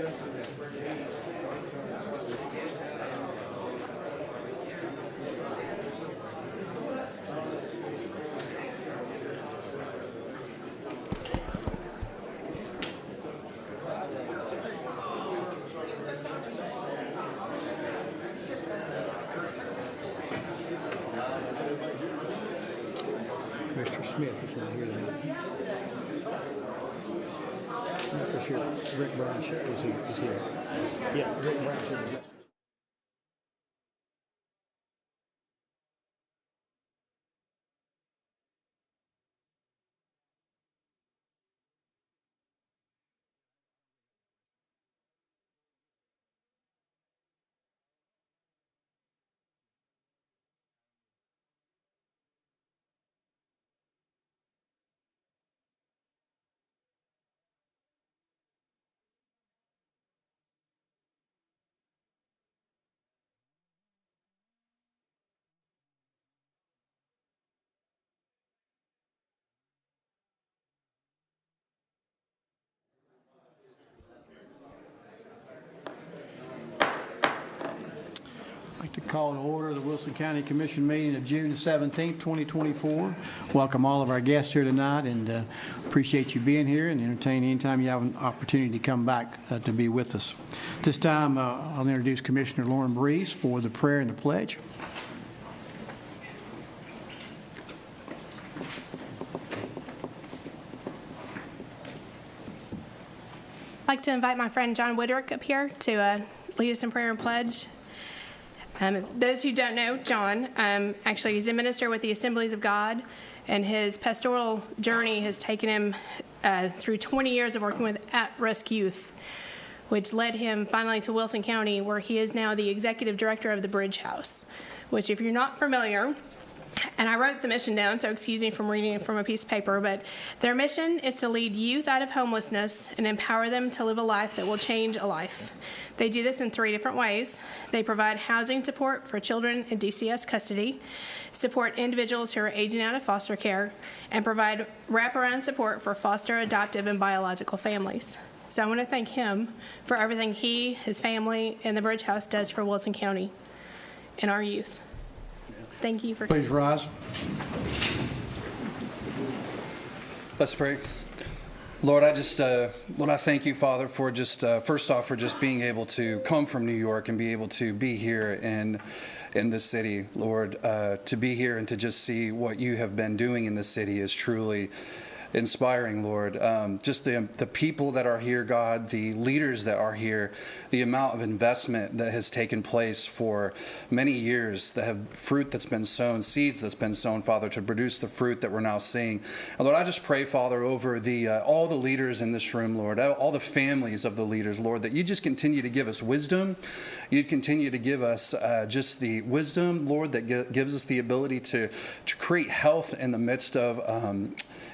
Mr. Smith is not here tonight. Not for sure. Rick Brown is here. Yeah, Rick Brown's here. I'd like to call to order the Wilson County Commission meeting of June 17th, 2024. Welcome all of our guests here tonight, and appreciate you being here and entertain anytime you have an opportunity to come back to be with us. This time, I'll introduce Commissioner Lauren Breeze for the prayer and the pledge. I'd like to invite my friend John Woodrick up here to lead us in prayer and pledge. Those who don't know John, actually he's a minister with the Assemblies of God, and his pastoral journey has taken him through 20 years of working with at-risk youth, which led him finally to Wilson County, where he is now the executive director of the Bridge House, which, if you're not familiar, and I wrote the mission down, so excuse me from reading it from a piece of paper, but their mission is to lead youth out of homelessness and empower them to live a life that will change a life. They do this in 3 different ways. They provide housing support for children in DCS custody, support individuals who are aging out of foster care, and provide wraparound support for foster, adoptive, and biological families. So I want to thank him for everything he, his family, and the Bridge House does for Wilson County and our youth. Thank you for Please rise. Let's pray. Lord, I thank you, Father, for just first off for just being able to come from New York and be able to be here in this city, Lord. To be here and to just see what you have been doing in this city is truly inspiring, Lord. Just the people that are here, God, the leaders that are here, the amount of investment that has taken place for many years, that have fruit that's been sown, seeds that's been sown, Father, to produce the fruit that we're now seeing. And Lord, I just pray, Father, over all the leaders in this room, Lord, all the families of the leaders, Lord, that you just continue to give us wisdom. You continue to give us just the wisdom, Lord, that gives us the ability to create health in the midst of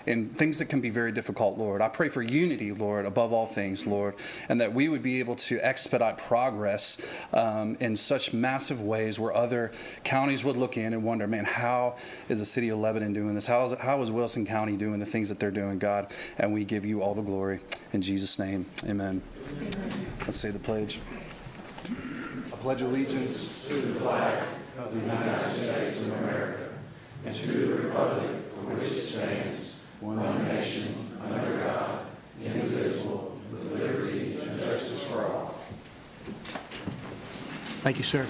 in things that can be very difficult, Lord. I pray for unity, Lord, above all things, Lord, and that we would be able to expedite progress in such massive ways where other counties would look in and wonder, man, how is the city of Lebanon doing this? How is Wilson County doing the things that they're doing, God? And we give you all the glory. In Jesus' name, amen. Let's say the pledge. I pledge allegiance to the flag of the United States of America and to the republic for which it stands, one nation, under God, indivisible, with liberty and justice for all. Thank you, sir.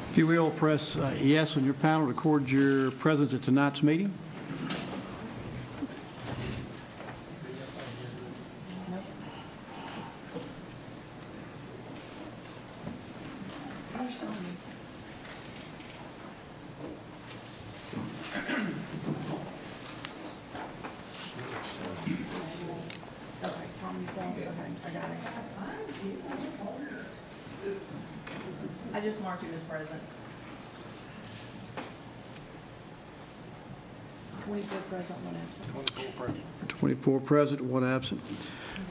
If you will, press yes on your panel to record your presence at tonight's meeting. I just marked you as present. 24 present, 1 absent. 24 present, 1 absent.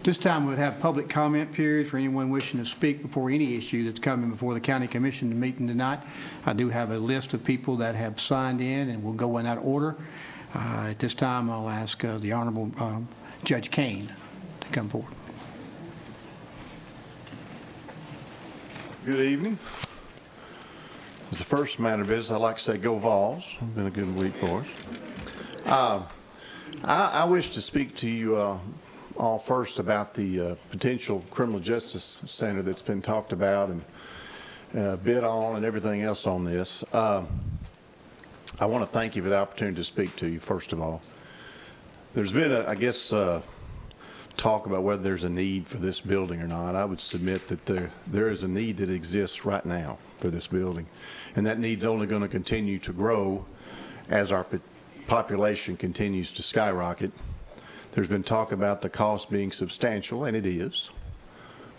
This time we'll have public comment period for anyone wishing to speak before any issue that's coming before the County Commission meeting tonight. I do have a list of people that have signed in, and we'll go in that order. At this time, I'll ask the Honorable Judge Kane to come forward. Good evening. As the first matter of business, I'd like to say go Vols. It's been a good week for us. I wish to speak to you all first about the potential criminal justice center that's been talked about and bid on and everything else on this. I want to thank you for the opportunity to speak to you, first of all. There's been, talk about whether there's a need for this building or not. I would submit that there is a need that exists right now for this building, and that need's only going to continue to grow as our population continues to skyrocket. There's been talk about the cost being substantial, and it is,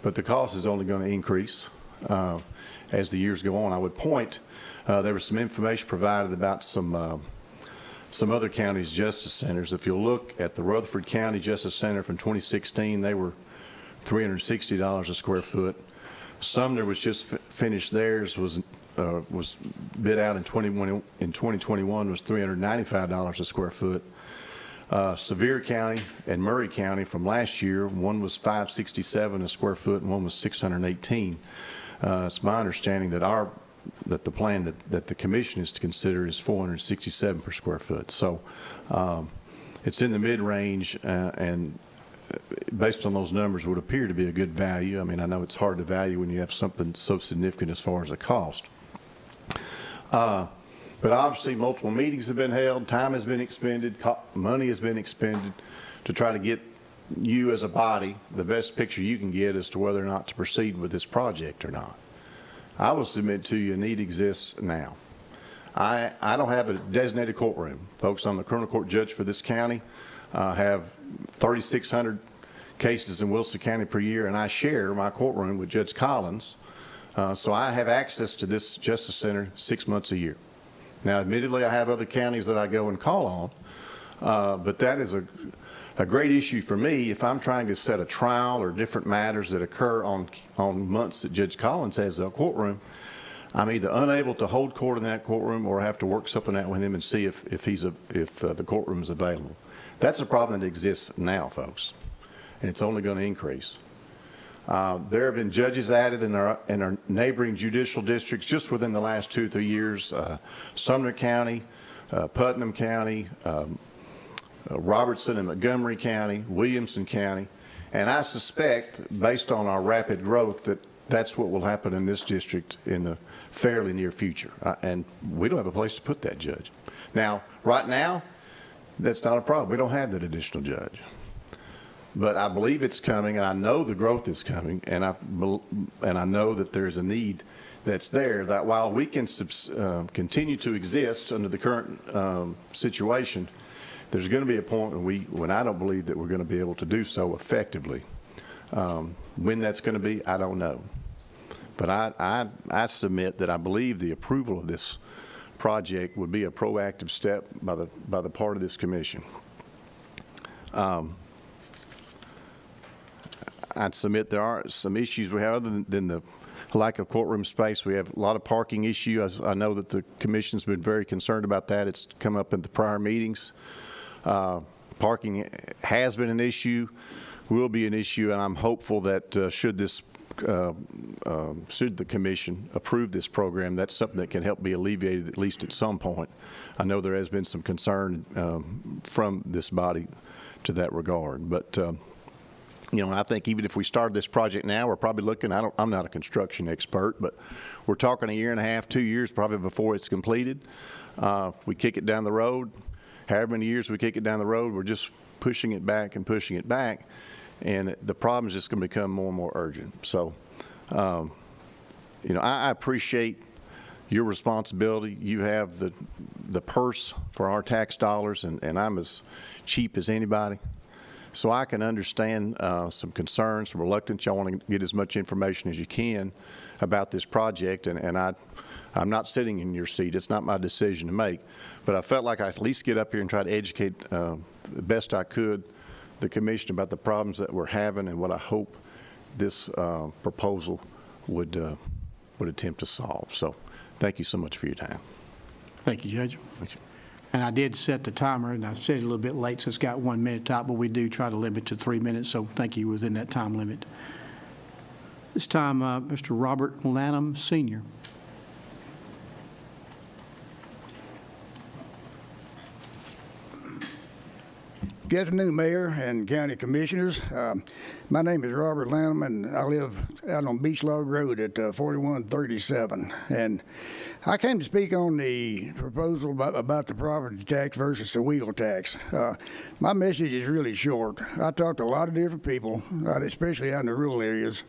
but the cost is only going to increase as the years go on. I would point, there was some information provided about some other counties' justice centers. If you'll look at the Rutherford County Justice Center from 2016, they were $360 a square foot. Sumner was just finished theirs, was bid out in 2021, was $395 a square foot. Sevier County and Murray County from last year, one was $567 a square foot and one was $618. It's my understanding that the plan that the commission is to consider is $467 per square foot. So it's in the mid-range, and based on those numbers would appear to be a good value. I mean, I know it's hard to value when you have something so significant as far as a cost. But obviously multiple meetings have been held, time has been expended, money has been expended to try to get you as a body the best picture you can get as to whether or not to proceed with this project or not. I will submit to you a need exists now. I don't have a designated courtroom. Folks, I'm the criminal court judge for this county. Have 3,600 cases in Wilson County per year, and I share my courtroom with Judge Collins. So I have access to this Justice Center 6 months a year. Now, admittedly, I have other counties that I go and call on, but that is a great issue for me if I'm trying to set a trial or different matters that occur on months that Judge Collins has a courtroom. I'm either unable to hold court in that courtroom or I have to work something out with him and see if the courtroom is available. That's a problem that exists now, folks, and it's only going to increase. There have been judges added in our neighboring judicial districts just within the last 2 or 3 years. Sumner County, Putnam County, Robertson and Montgomery County, Williamson County, and I suspect, based on our rapid growth, that that's what will happen in this district in the fairly near future. And we don't have a place to put that judge. Now, right now, that's not a problem. We don't have that additional judge. But I believe it's coming, and I know the growth is coming, and I know that there's a need that's there, that while we can continue to exist under the current situation, there's going to be a point when I don't believe that we're going to be able to do so effectively. When that's going to be, I don't know. But I submit that I believe the approval of this project would be a proactive step by the part of this commission. I'd submit there are some issues we have other than the lack of courtroom space. We have a lot of parking issues. I know that the commission's been very concerned about that. It's come up in the prior meetings. Parking has been an issue, will be an issue, and I'm hopeful that should the commission approve this program, that's something that can help be alleviated at least at some point. I know there has been some concern from this body to that regard, but you know, I think even if we started this project now, we're probably looking, I'm not a construction expert, but we're talking 1.5 years, 2 years probably before it's completed. If we kick it down the road, however many years we kick it down the road, we're just pushing it back and pushing it back, and the problem is just going to become more and more urgent. So, you know, I appreciate your responsibility. You have the purse for our tax dollars, and I'm as cheap as anybody. So I can understand some concerns, some reluctance. Y'all want to get as much information as you can about this project, and I'm not sitting in your seat. It's not my decision to make. But I felt like I'd at least get up here and try to educate the best I could the commission about the problems that we're having and what I hope this proposal would attempt to solve. So thank you so much for your time. Thank you, Judge. Thank you. And I did set the timer, and I said it a little bit late, so it's got 1 minute top, but we do try to limit to 3 minutes, so thank you within that time limit. This time, Mr. Robert Lanham, Sr. Good afternoon, Mayor and County Commissioners. My name is Robert Lanham, and I live out on Beach Log Road at 4137. And I came to speak on the proposal about the property tax versus the wheel tax. My message is really short. I talked to a lot of different people, especially out in the rural areas,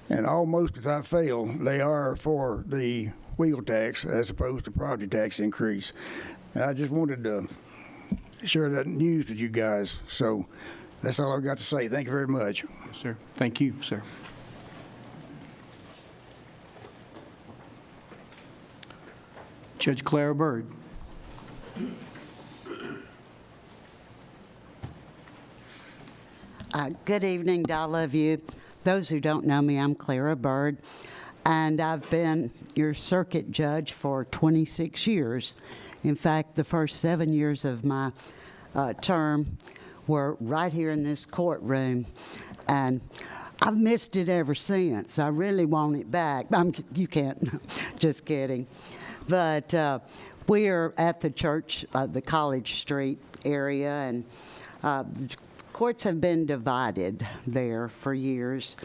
and almost without fail, they are for the wheel tax as opposed to property tax increase. And I just wanted to share that news with you guys. So that's all I've got to say. Thank you very much. Yes, sir. Thank you, sir. Judge Clara Bird. Good evening to all of you. Those who don't know me, I'm Clara Bird, and I've been your circuit judge for 26 years. In fact, the first 7 years of my term were right here in this courtroom, and I've missed it ever since. I really want it back. You can't, just kidding. But we are at the church, the College Street area, and the courts have been divided there for years.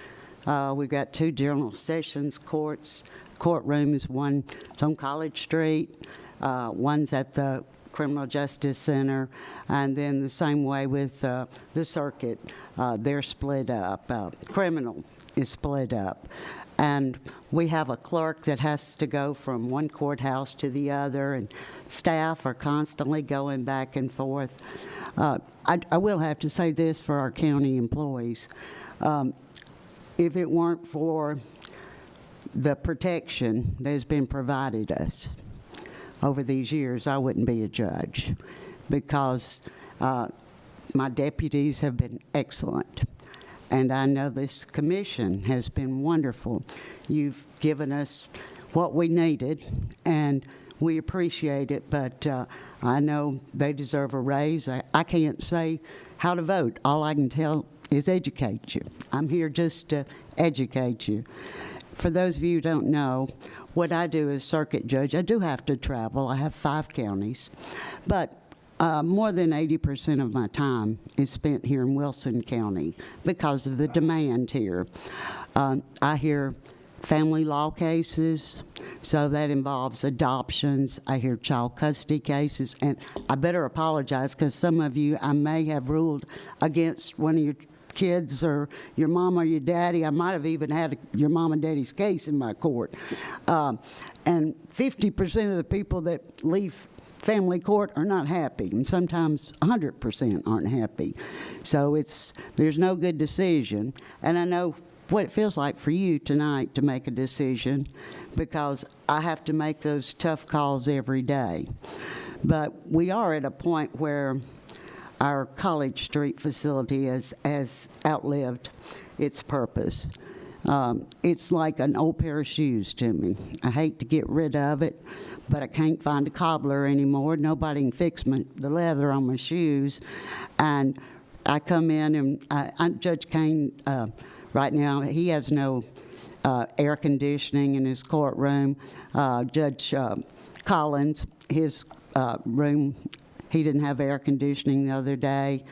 We've got two general sessions courtrooms, one's on College Street, one's at the Criminal Justice Center, and then the same way with the circuit. They're split up. Criminal is split up. And we have a clerk that has to go from one courthouse to the other, and staff are constantly going back and forth. I will have to say this for our county employees. If it weren't for the protection that has been provided us over these years, I wouldn't be a judge, because my deputies have been excellent. And I know this commission has been wonderful. You've given us what we needed, and we appreciate it, but I know they deserve a raise. I can't say how to vote. All I can tell is educate you. I'm here just to educate you. For those of you who don't know, what I do as circuit judge, I do have to travel. I have 5 counties, but more than 80% of my time is spent here in Wilson County because of the demand here. I hear family law cases, so that involves adoptions. I hear child custody cases, and I better apologize because some of you, I may have ruled against one of your kids or your mom or your daddy. I might have even had your mom and daddy's case in my court. And 50% of the people that leave family court are not happy, and sometimes 100% aren't happy. So there's no good decision, and I know what it feels like for you tonight to make a decision, because I have to make those tough calls every day. But we are at a point where our College Street facility has outlived its purpose. It's like an old pair of shoes to me. I hate to get rid of it, but I can't find a cobbler anymore. Nobody can fix the leather on my shoes. And I come in, and Judge Kane, right now, he has no air conditioning in his courtroom. Judge Collins, his room, he didn't have air conditioning the other day.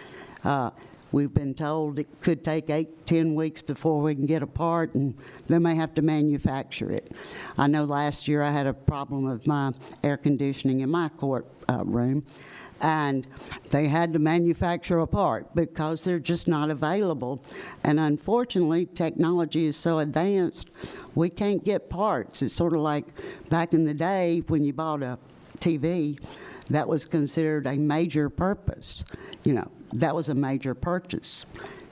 We've been told it could take 8-10 weeks before we can get a part, and they may have to manufacture it. I know last year I had a problem with my air conditioning in my court room, and they had to manufacture a part because they're just not available. And unfortunately, technology is so advanced, we can't get parts. It's sort of like back in the day when you bought a TV, that was considered a major purpose. You know, that was a major purchase.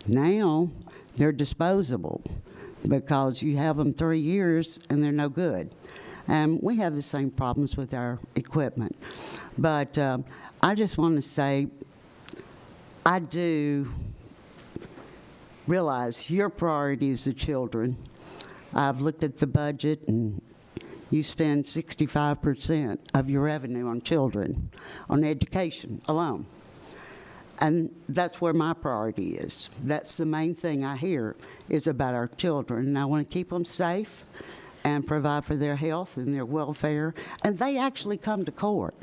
Now, they're disposable because you have them 3 years and they're no good. And we have the same problems with our equipment. But I just want to say, I do realize your priority is the children. I've looked at the budget, and you spend 65% of your revenue on children, on education alone. And that's where my priority is. That's the main thing I hear is about our children. And I want to keep them safe and provide for their health and their welfare. And they actually come to court.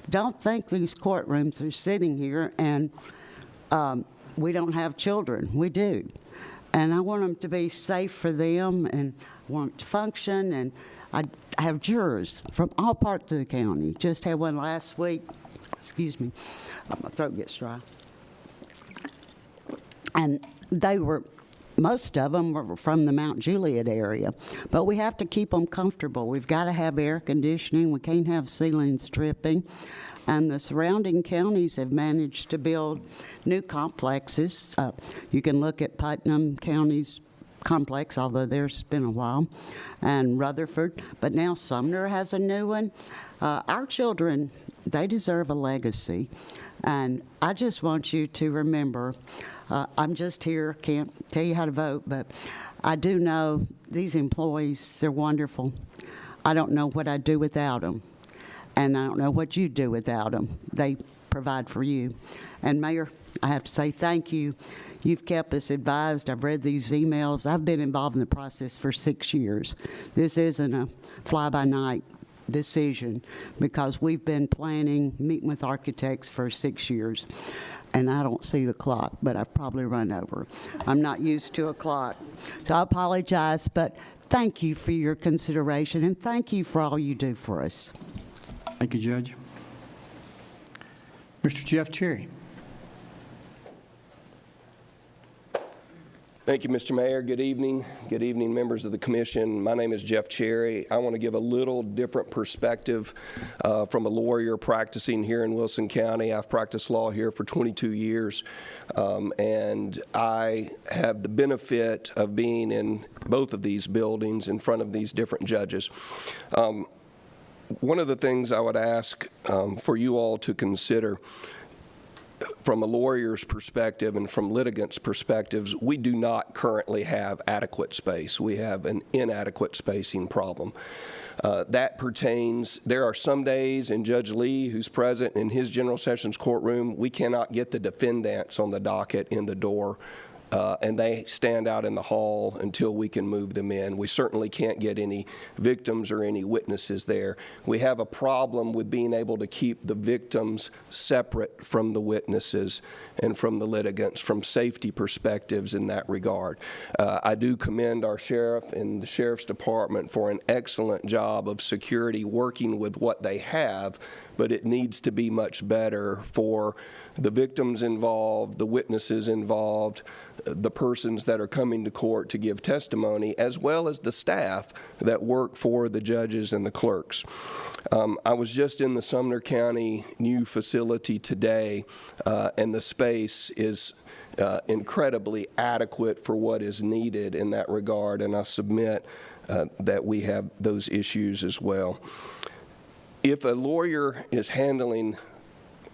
Don't think these courtrooms are sitting here and we don't have children. We do. And I want them to be safe for them, and I want them to function. And I have jurors from all parts of the county. Just had one last week. Excuse me. My throat gets dry. And most of them were from the Mount Juliet area. But we have to keep them comfortable. We've got to have air conditioning. We can't have ceilings dripping. And the surrounding counties have managed to build new complexes. You can look at Putnam County's complex, although there's been a while, and Rutherford. But now Sumner has a new one. Our children, they deserve a legacy. And I just want you to remember, I'm just here, can't tell you how to vote, but I do know these employees, they're wonderful. I don't know what I'd do without them, and I don't know what you'd do without them. They provide for you. And Mayor, I have to say thank you. You've kept us advised. I've read these emails. I've been involved in the process for 6 years. This isn't a fly-by-night decision, because we've been planning, meeting with architects for 6 years. And I don't see the clock, but I've probably run over. I'm not used to a clock. So I apologize, but thank you for your consideration, and thank you for all you do for us. Thank you, Judge. Mr. Jeff Cherry. Thank you, Mr. Mayor. Good evening. Good evening, members of the commission. My name is Jeff Cherry. I want to give a little different perspective from a lawyer practicing here in Wilson County. I've practiced law here for 22 years, and I have the benefit of being in both of these buildings in front of these different judges. One of the things I would ask for you all to consider from a lawyer's perspective and from litigants' perspectives, we do not currently have adequate space. We have an inadequate spacing problem. That pertains, there are some days, and Judge Lee, who's present in his General Sessions courtroom, we cannot get the defendants on the docket in the door, and they stand out in the hall until we can move them in. We certainly can't get any victims or any witnesses there. We have a problem with being able to keep the victims separate from the witnesses and from the litigants from safety perspectives in that regard. I do commend our sheriff and the sheriff's department for an excellent job of security working with what they have, but it needs to be much better for the victims involved, the witnesses involved, the persons that are coming to court to give testimony, as well as the staff that work for the judges and the clerks. I was just in the Sumner County new facility today, and the space is incredibly adequate for what is needed in that regard, and I submit that we have those issues as well. If a lawyer is handling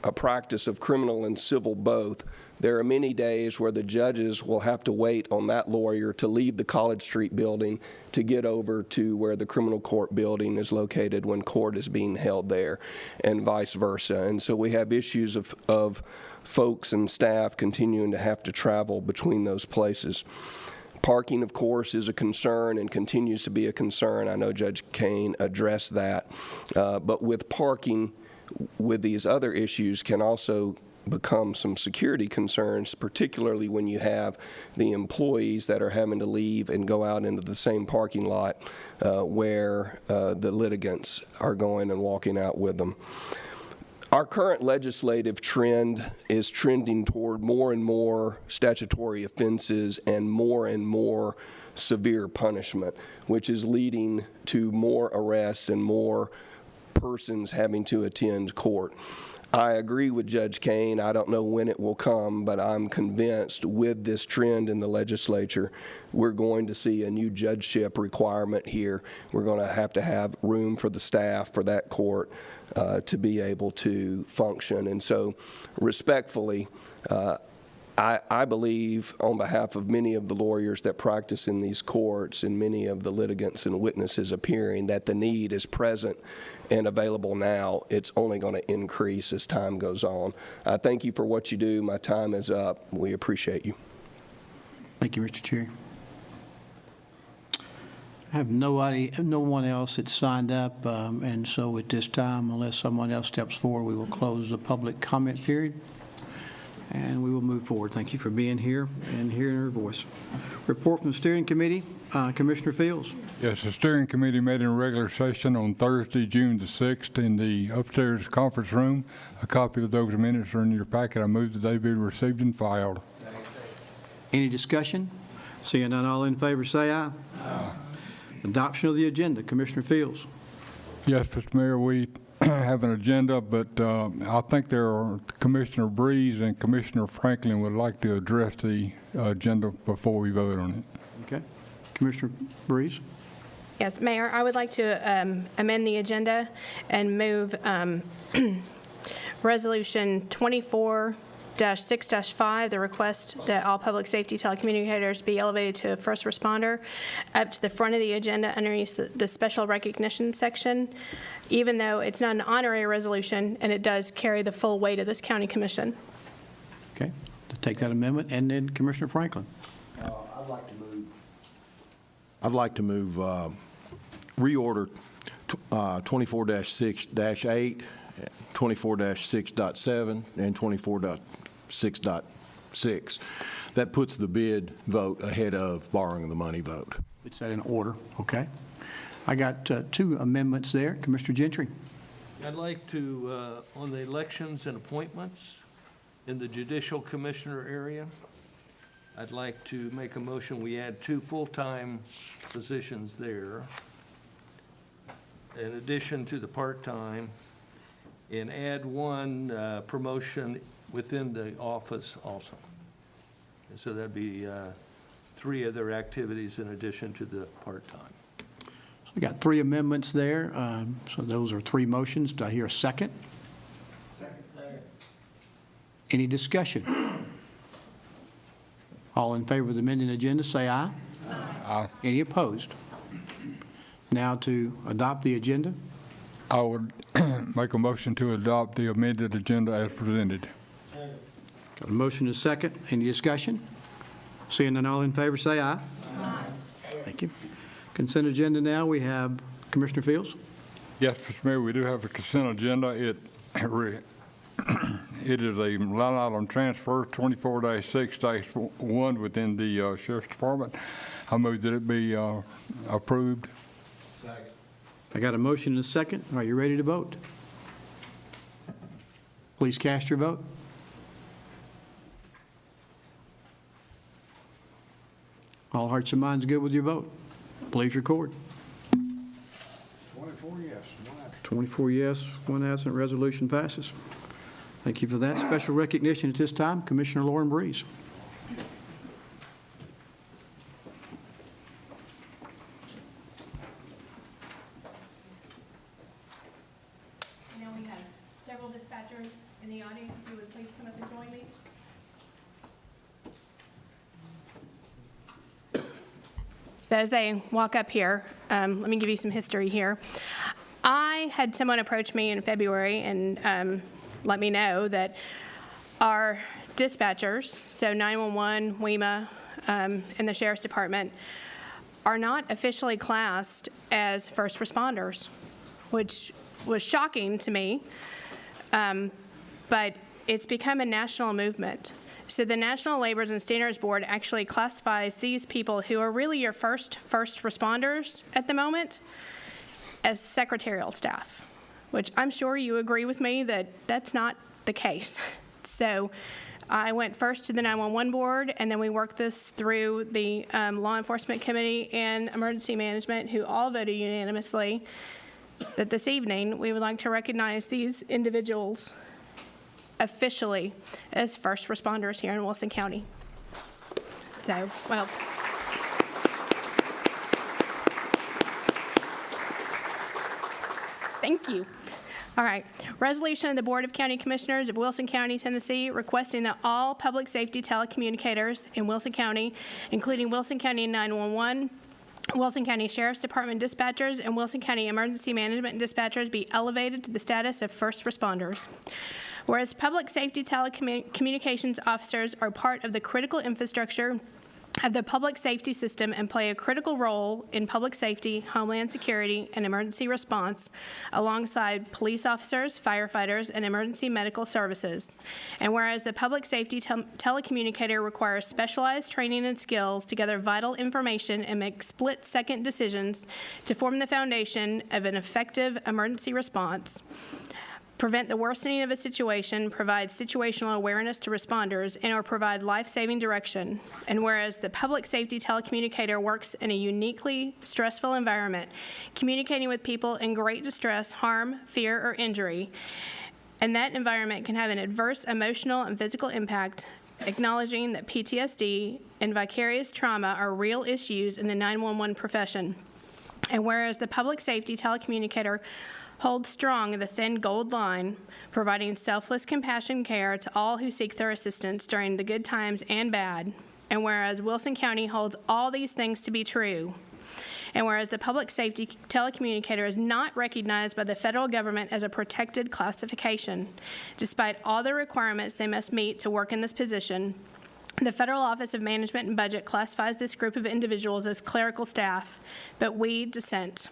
a practice of criminal and civil both, there are many days where the judges will have to wait on that lawyer to leave the College Street building to get over to where the criminal court building is located when court is being held there, and vice versa. And so we have issues of folks and staff continuing to have to travel between those places. Parking, of course, is a concern and continues to be a concern. I know Judge Kane addressed that. But with parking, with these other issues can also become some security concerns, particularly when you have the employees that are having to leave and go out into the same parking lot where the litigants are going and walking out with them. Our current legislative trend is trending toward more and more statutory offenses and more severe punishment, which is leading to more arrests and more persons having to attend court. I agree with Judge Kane. I don't know when it will come, but I'm convinced with this trend in the legislature, we're going to see a new judgeship requirement here. We're going to have room for the staff for that court to be able to function. And so respectfully, I believe, on behalf of many of the lawyers that practice in these courts and many of the litigants and witnesses appearing, that the need is present and available now. It's only going to increase as time goes on. I thank you for what you do. My time is up. We appreciate you. Thank you, Mr. Chair. I have no one else that's signed up, and so at this time, unless someone else steps forward, we will close the public comment period, and we will move forward. Thank you for being here and hearing her voice. Report from the steering committee, Commissioner Fields. Yes, the steering committee met in regular session on Thursday, June the 6th, in the upstairs conference room. A copy of those minutes are in your packet. I move that they be received and filed. Any discussion? Seeing none, all in favor say aye. Aye. Adoption of the agenda, Commissioner Fields. Yes, Mr. Mayor, we have an agenda, but I think Commissioner Breeze and Commissioner Franklin would like to address the agenda before we vote on it. Okay. Commissioner Breeze. Yes, Mayor, I would like to amend the agenda and move Resolution 24-6-5, the request that all public safety telecommunicators be elevated to a first responder, up to the front of the agenda underneath the special recognition section, even though it's not an honorary resolution and it does carry the full weight of this county commission. Okay. To take that amendment, and then Commissioner Franklin. I'd like to move reorder 24-6-8, 24-6.7, and 24.6.6. That puts the bid vote ahead of borrowing the money vote. It's that in order, okay? I got two amendments there. Commissioner Gentry. I'd like to, on the elections and appointments in the judicial commissioner area, I'd like to make a motion, we add 2 full-time positions there in addition to the part-time, and add 1 promotion within the office also. And so that'd be 3 other activities in addition to the part-time. So we got 3 amendments there. So those are 3 motions. Do I hear a second? Second. Any discussion? All in favor of the amending agenda, say aye. Aye. Any opposed? Now to adopt the agenda. I would make a motion to adopt the amended agenda as presented. Got a motion and a second. Any discussion? Seeing none, all in favor, say aye. Aye. Thank you. Consent agenda now, we have Commissioner Fields. Yes, Mr. Mayor, we do have a consent agenda. It is a line item transfer 24-6-1 within the Sheriff's Department. I move that it be approved. Second. I got a motion and a second. Are you ready to vote? Please cast your vote. All hearts and minds good with your vote? Please record. 24 yes, 1 absent. 24 yes, 1 absent. Resolution passes. Thank you for that. Special recognition at this time, Commissioner Lauren Breeze. Now we have several dispatchers in the audience. If you would please come up and join me. So as they walk up here, let me give you some history here. I had someone approach me in February and let me know that our dispatchers, so 911, WEMA, and the Sheriff's Department, are not officially classed as first responders, which was shocking to me, but it's become a national movement. So the National Labors and Standards Board actually classifies these people who are really your first responders at the moment as secretarial staff, which I'm sure you agree with me that that's not the case. So I went first to the 911 board, and then we worked this through the Law Enforcement Committee and Emergency Management, who all voted unanimously that this evening we would like to recognize these individuals officially as first responders here in Wilson County. So, well, thank you. All right. Resolution of the Board of County Commissioners of Wilson County, Tennessee, requesting that all public safety telecommunicators in Wilson County, including Wilson County 911, Wilson County Sheriff's Department dispatchers, and Wilson County Emergency Management dispatchers be elevated to the status of first responders. Whereas public safety telecommunications officers are part of the critical infrastructure of the public safety system and play a critical role in public safety, homeland security, and emergency response alongside police officers, firefighters, and emergency medical services. And whereas the public safety telecommunicator requires specialized training and skills to gather vital information and make split-second decisions to form the foundation of an effective emergency response, prevent the worsening of a situation, provide situational awareness to responders, and/or provide life-saving direction. And whereas the public safety telecommunicator works in a uniquely stressful environment, communicating with people in great distress, harm, fear, or injury, and that environment can have an adverse emotional and physical impact, acknowledging that PTSD and vicarious trauma are real issues in the 911 profession. And whereas the public safety telecommunicator holds strong the thin gold line, providing selfless compassion care to all who seek their assistance during the good times and bad. And whereas Wilson County holds all these things to be true, and whereas the public safety telecommunicator is not recognized by the federal government as a protected classification, despite all the requirements they must meet to work in this position, the Federal Office of Management and Budget classifies this group of individuals as clerical staff, but we dissent.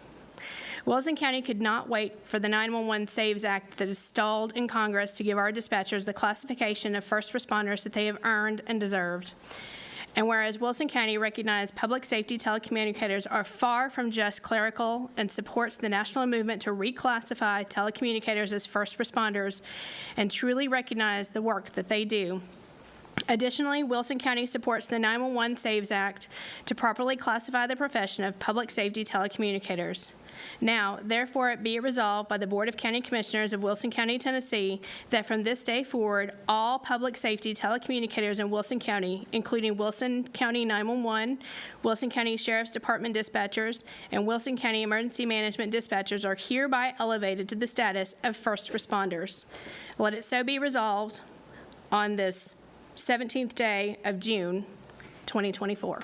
Wilson County could not wait for the 911 SAVES Act that is stalled in Congress to give our dispatchers the classification of first responders that they have earned and deserved. And whereas Wilson County recognized public safety telecommunicators are far from just clerical and supports the national movement to reclassify telecommunicators as first responders and truly recognize the work that they do. Additionally, Wilson County supports the 911 SAVES Act to properly classify the profession of public safety telecommunicators. Now, therefore, it be resolved by the Board of County Commissioners of Wilson County, Tennessee, that from this day forward, all public safety telecommunicators in Wilson County, including Wilson County 911, Wilson County Sheriff's Department dispatchers, and Wilson County Emergency Management dispatchers are hereby elevated to the status of first responders. Let it so be resolved on this 17th day of June, 2024.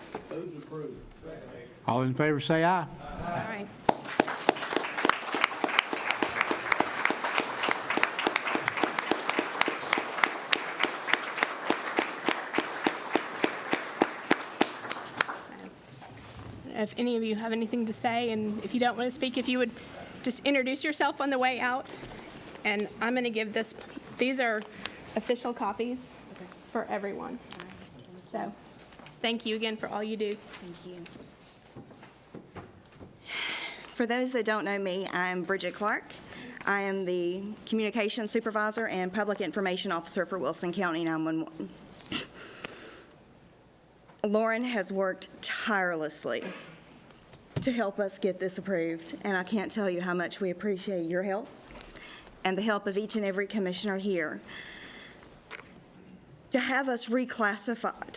All in favor, say aye. All right. If any of you have anything to say, and if you don't want to speak, if you would just introduce yourself on the way out. And I'm going to give these are official copies for everyone. So thank you again for all you do. Thank you. For those that don't know me, I'm Bridget Clark. I am the Communications Supervisor and Public Information Officer for Wilson County 911. Lauren has worked tirelessly to help us get this approved, and I can't tell you how much we appreciate your help and the help of each and every commissioner here. To have us reclassified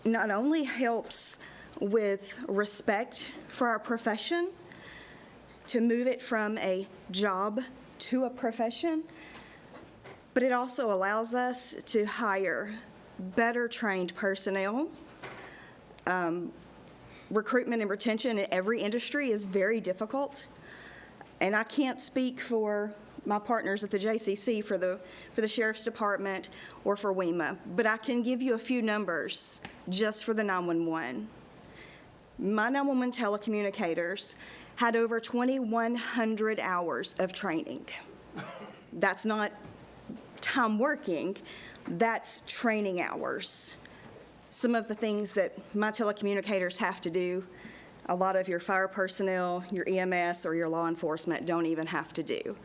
not only helps with respect for our profession, to move it from a job to a profession, but it also allows us to hire better trained personnel. Recruitment and retention in every industry is very difficult, and I can't speak for my partners at the JCC for the Sheriff's Department or for WEMA, but I can give you a few numbers just for the 911. My 911 telecommunicators had over 2,100 hours of training. That's not time working, that's training hours. Some of the things that my telecommunicators have to do, a lot of your fire personnel, your EMS, or your law enforcement don't even have to do.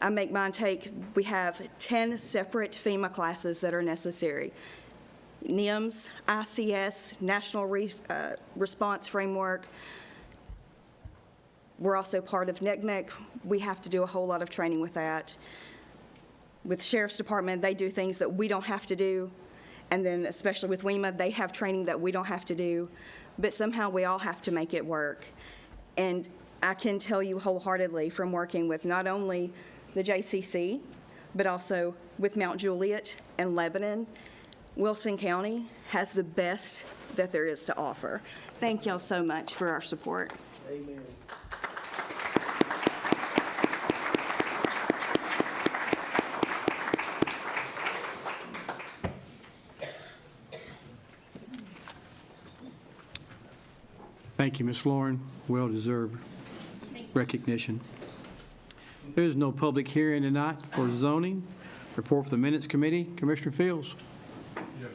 I make mine we have 10 separate FEMA classes that are necessary. NIMS, ICS, National Response Framework. We're also part of NECMEC. We have to do a whole lot of training with that. With Sheriff's Department, they do things that we don't have to do. And then especially with WEMA, they have training that we don't have to do. But somehow we all have to make it work. And I can tell you wholeheartedly from working with not only the JCC, but also with Mount Juliet and Lebanon, Wilson County has the best that there is to offer. Thank y'all so much for our support. Amen. Thank you, Ms. Lauren. Well-deserved recognition. There is no public hearing tonight for zoning. Report for the Minutes Committee. Commissioner Fields. Yes,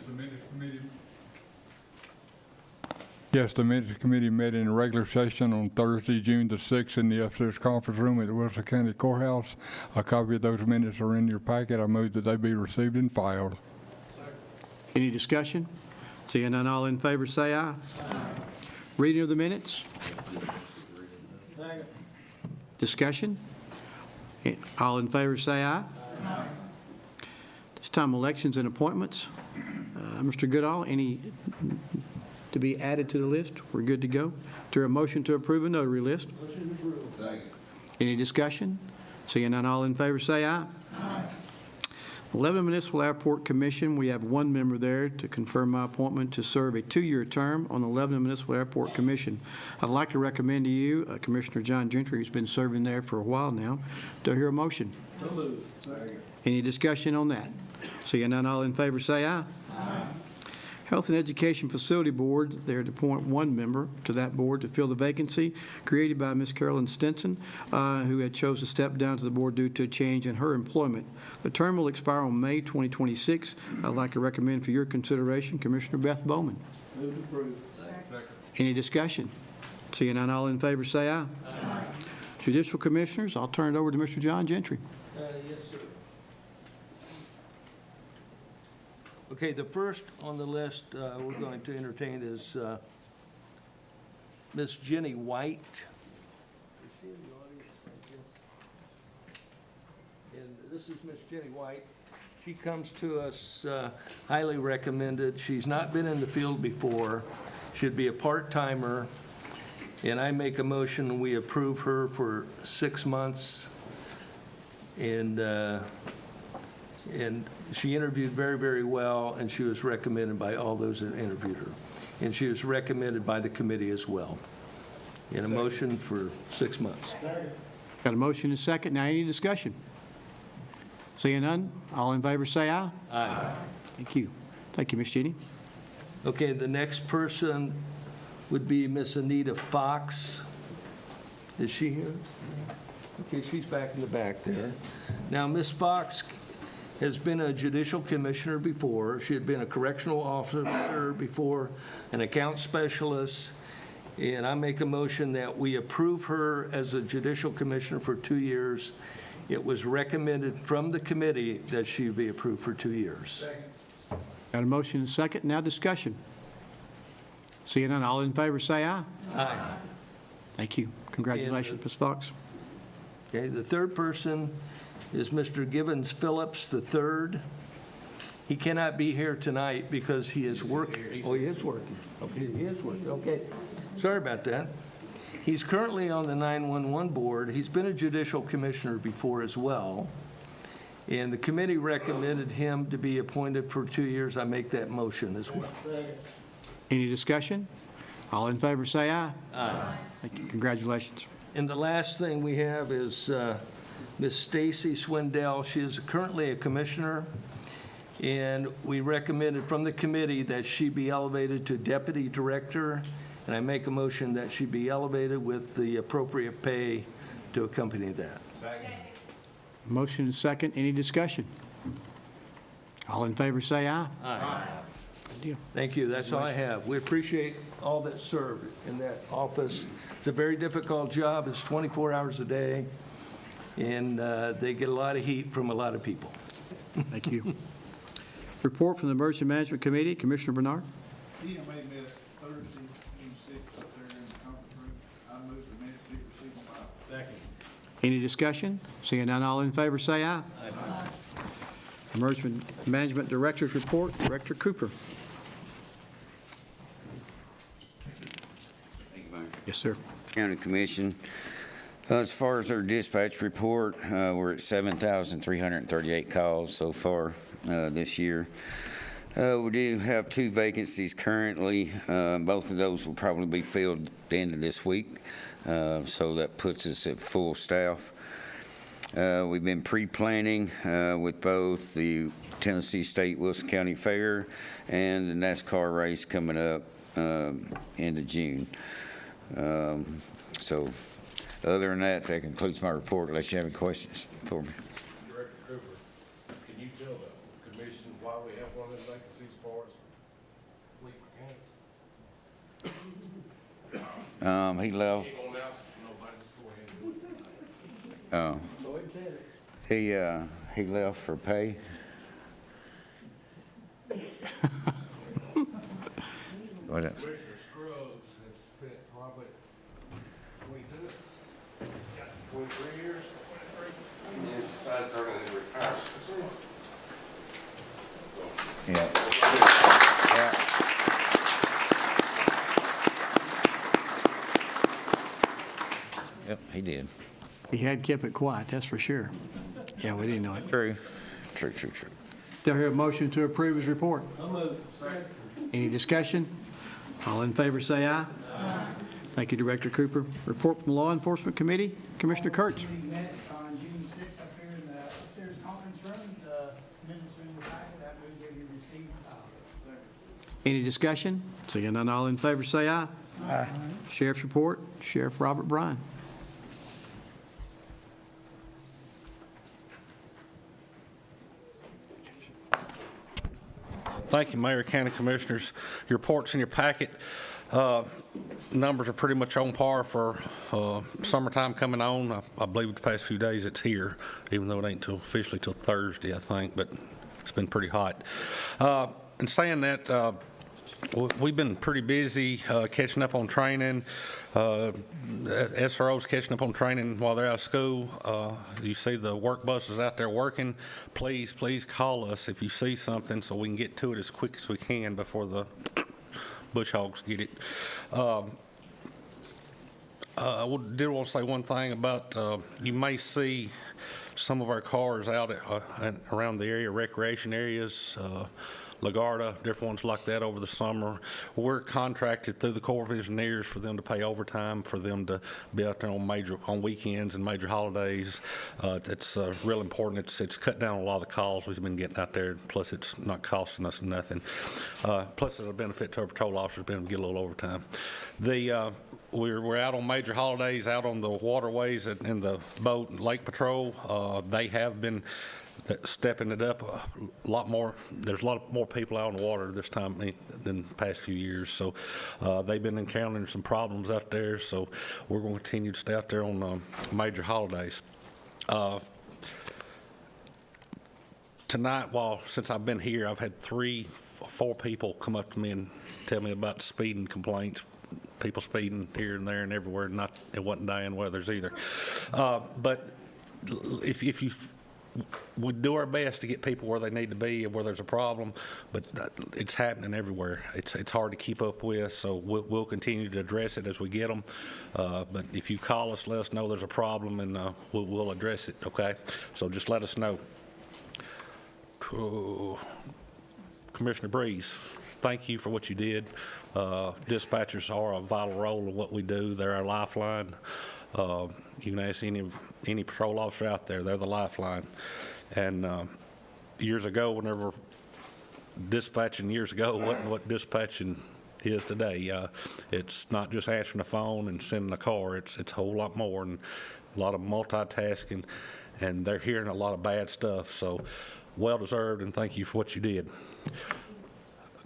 the Minutes Committee met in a regular session on Thursday, June the 6th in the upstairs conference room at the Wilson County Courthouse. A copy of those minutes are in your packet. I move that they be received and filed. Any discussion? Seeing none, all in favor say aye. Reading of the minutes. Discussion? All in favor say aye. This time, elections and appointments. Mr. Goodall, any to be added to the list? We're good to go. To a motion to approve a notary list. Motion to approve. Any discussion? Seeing none, all in favor say aye. 11 Municipal Airport Commission, we have one member there to confirm my appointment to serve a 2-year term on the Lebanon Municipal Airport Commission. I'd like to recommend to you Commissioner John Gentry, who's been serving there for a while now. Do I hear a motion? So moved. Any discussion on that? Seeing none, all in favor say aye. Aye. Health and Education Facility Board, they're to appoint one member to that board to fill the vacancy created by Ms. Carolyn Stinson, who had chose to step down to the board due to a change in her employment. The term will expire on May 2026. I'd like to recommend for your consideration Commissioner Beth Bowman. Move to approve. Any discussion? Seeing none, all in favor say aye. Aye. Judicial Commissioners, I'll turn it over to Mr. John Gentry. Yes, sir. Okay, the first on the list we're going to entertain is Miss Jenny White. Is she in the audience? Thank you. And this is Miss Jenny White. She comes to us highly recommended. She's not been in the field before. She'd be a part-timer. And I make a motion, we approve her for 6 months. And she interviewed very, very well, and she was recommended by all those that interviewed her. And she was recommended by the committee as well. In a motion for 6 months. Got a motion and a second. Now, any discussion? Seeing none, all in favor say aye. Aye. Thank you. Thank you, Ms. Jenny. Okay, the next person would be Miss Anita Fox. Is she here? Okay, she's back in the back there. Now, Miss Fox has been a judicial commissioner before. She had been a correctional officer before, an account specialist, and I make a motion that we approve her as a judicial commissioner for 2 years. It was recommended from the committee that she be approved for 2 years. Got a motion and a second. Now discussion. Seeing none, all in favor say aye. Aye. Thank you. Congratulations, Ms. Fox. Okay, the third person is Mr. Givens Phillips III. He cannot be here tonight because he is working. Oh, he is working. Okay, he is working. Okay. Sorry about that. He's currently on the 911 board. He's been a judicial commissioner before as well. And the committee recommended him to be appointed for 2 years. I make that motion as well. Any discussion? All in favor say aye. Aye. Thank you. Congratulations. And the last thing we have is Ms. Stacy Swindell. She is currently a commissioner, and we recommended from the committee that she be elevated to deputy director, and I make a motion that she be elevated with the appropriate pay to accompany that. Motion and second. Any discussion? All in favor say aye. Aye. Good deal. Thank you. That's all I have. We appreciate all that served in that office. It's a very difficult job. It's 24 hours a day, and they get a lot of heat from a lot of people. Thank you. Report from the Emergency Management Committee. Commissioner Bernard. EMA met Thursday, June 6th, up there in the conference room. I move the minutes be received and filed. Second. Any discussion? Seeing none, all in favor say aye. Aye. Emergency Management Director's Report. Director Cooper. Thank you, Mayor. Yes, sir. County Commission, As far as our dispatch report, we're at 7,338 calls so far this year. We do have 2 vacancies currently. Both of those will probably be filled at the end of this week, so that puts us at full staff. We've been pre-planning with both the Tennessee State Wilson County Fair and the NASCAR race coming up end of June. So other than that, that concludes my report, unless you have any questions for me. Director Cooper, can you tell the commission why we have one of those vacancies for us? He left. Oh. He left for pay. What else? Commissioner Scruggs has spent probably 23 years. And he decided to turn in his retirement. Yep, he did. He had kept it quiet, that's for sure. Yeah, we didn't know it. True. Do I hear a motion to approve his report? Any discussion? All in favor say aye. Aye. Thank you, Director Cooper. Report from the Law Enforcement Committee, Commissioner Kurtz. We met on June 6th up here in the upstairs conference room. The minutes are in your packet. I move that you receive and file. Any discussion? Seeing none, all in favor say aye. Aye. Sheriff's report, Sheriff Robert Bryan. Thank you, Mayor, County Commissioners. Your report's in your packet. Numbers are pretty much on par for summertime coming on. I believe the past few days it's here, even though it ain't officially till Thursday, I think, but it's been pretty hot. In saying that, we've been pretty busy catching up on training. SROs catching up on training while they're out of school. You see the work buses out there working. Please call us if you see something so we can get to it as quick as we can before the bush hogs get it. I did want to say one thing about you may see some of our cars out around the area, recreation areas, LaGuardia, different ones like that over the summer. We're contracted through the Corps of Engineers for them to pay overtime, for them to be out there on weekends and major holidays. It's real important. It's cut down a lot of the calls we've been getting out there, plus it's not costing us nothing. Plus it's a benefit to our patrol officers being able to get a little overtime. We're out on major holidays, out on the waterways in the boat and lake patrol. They have been stepping it up a lot more. There's a lot more people out on the water this time than the past few years. So they've been encountering some problems out there. So we're going to continue to stay out there on major holidays. Tonight, since I've been here, I've had 4 people come up to me and tell me about speeding complaints. People speeding here and there and everywhere. It wasn't dying weathers either. But if you we do our best to get people where they need to be and where there's a problem, but it's happening everywhere. It's hard to keep up with, so we'll continue to address it as we get them. But if you call us, let us know there's a problem, and we'll address it, okay? So just let us know. Commissioner Breeze, thank you for what you did. Dispatchers are a vital role in what we do. They're our lifeline. You can ask any patrol officer out there, they're the lifeline. And years ago, whenever dispatching wasn't what dispatching is today. It's not just answering the phone and sending a car. It's a whole lot more, and a lot of multitasking, and they're hearing a lot of bad stuff. So well deserved, and thank you for what you did.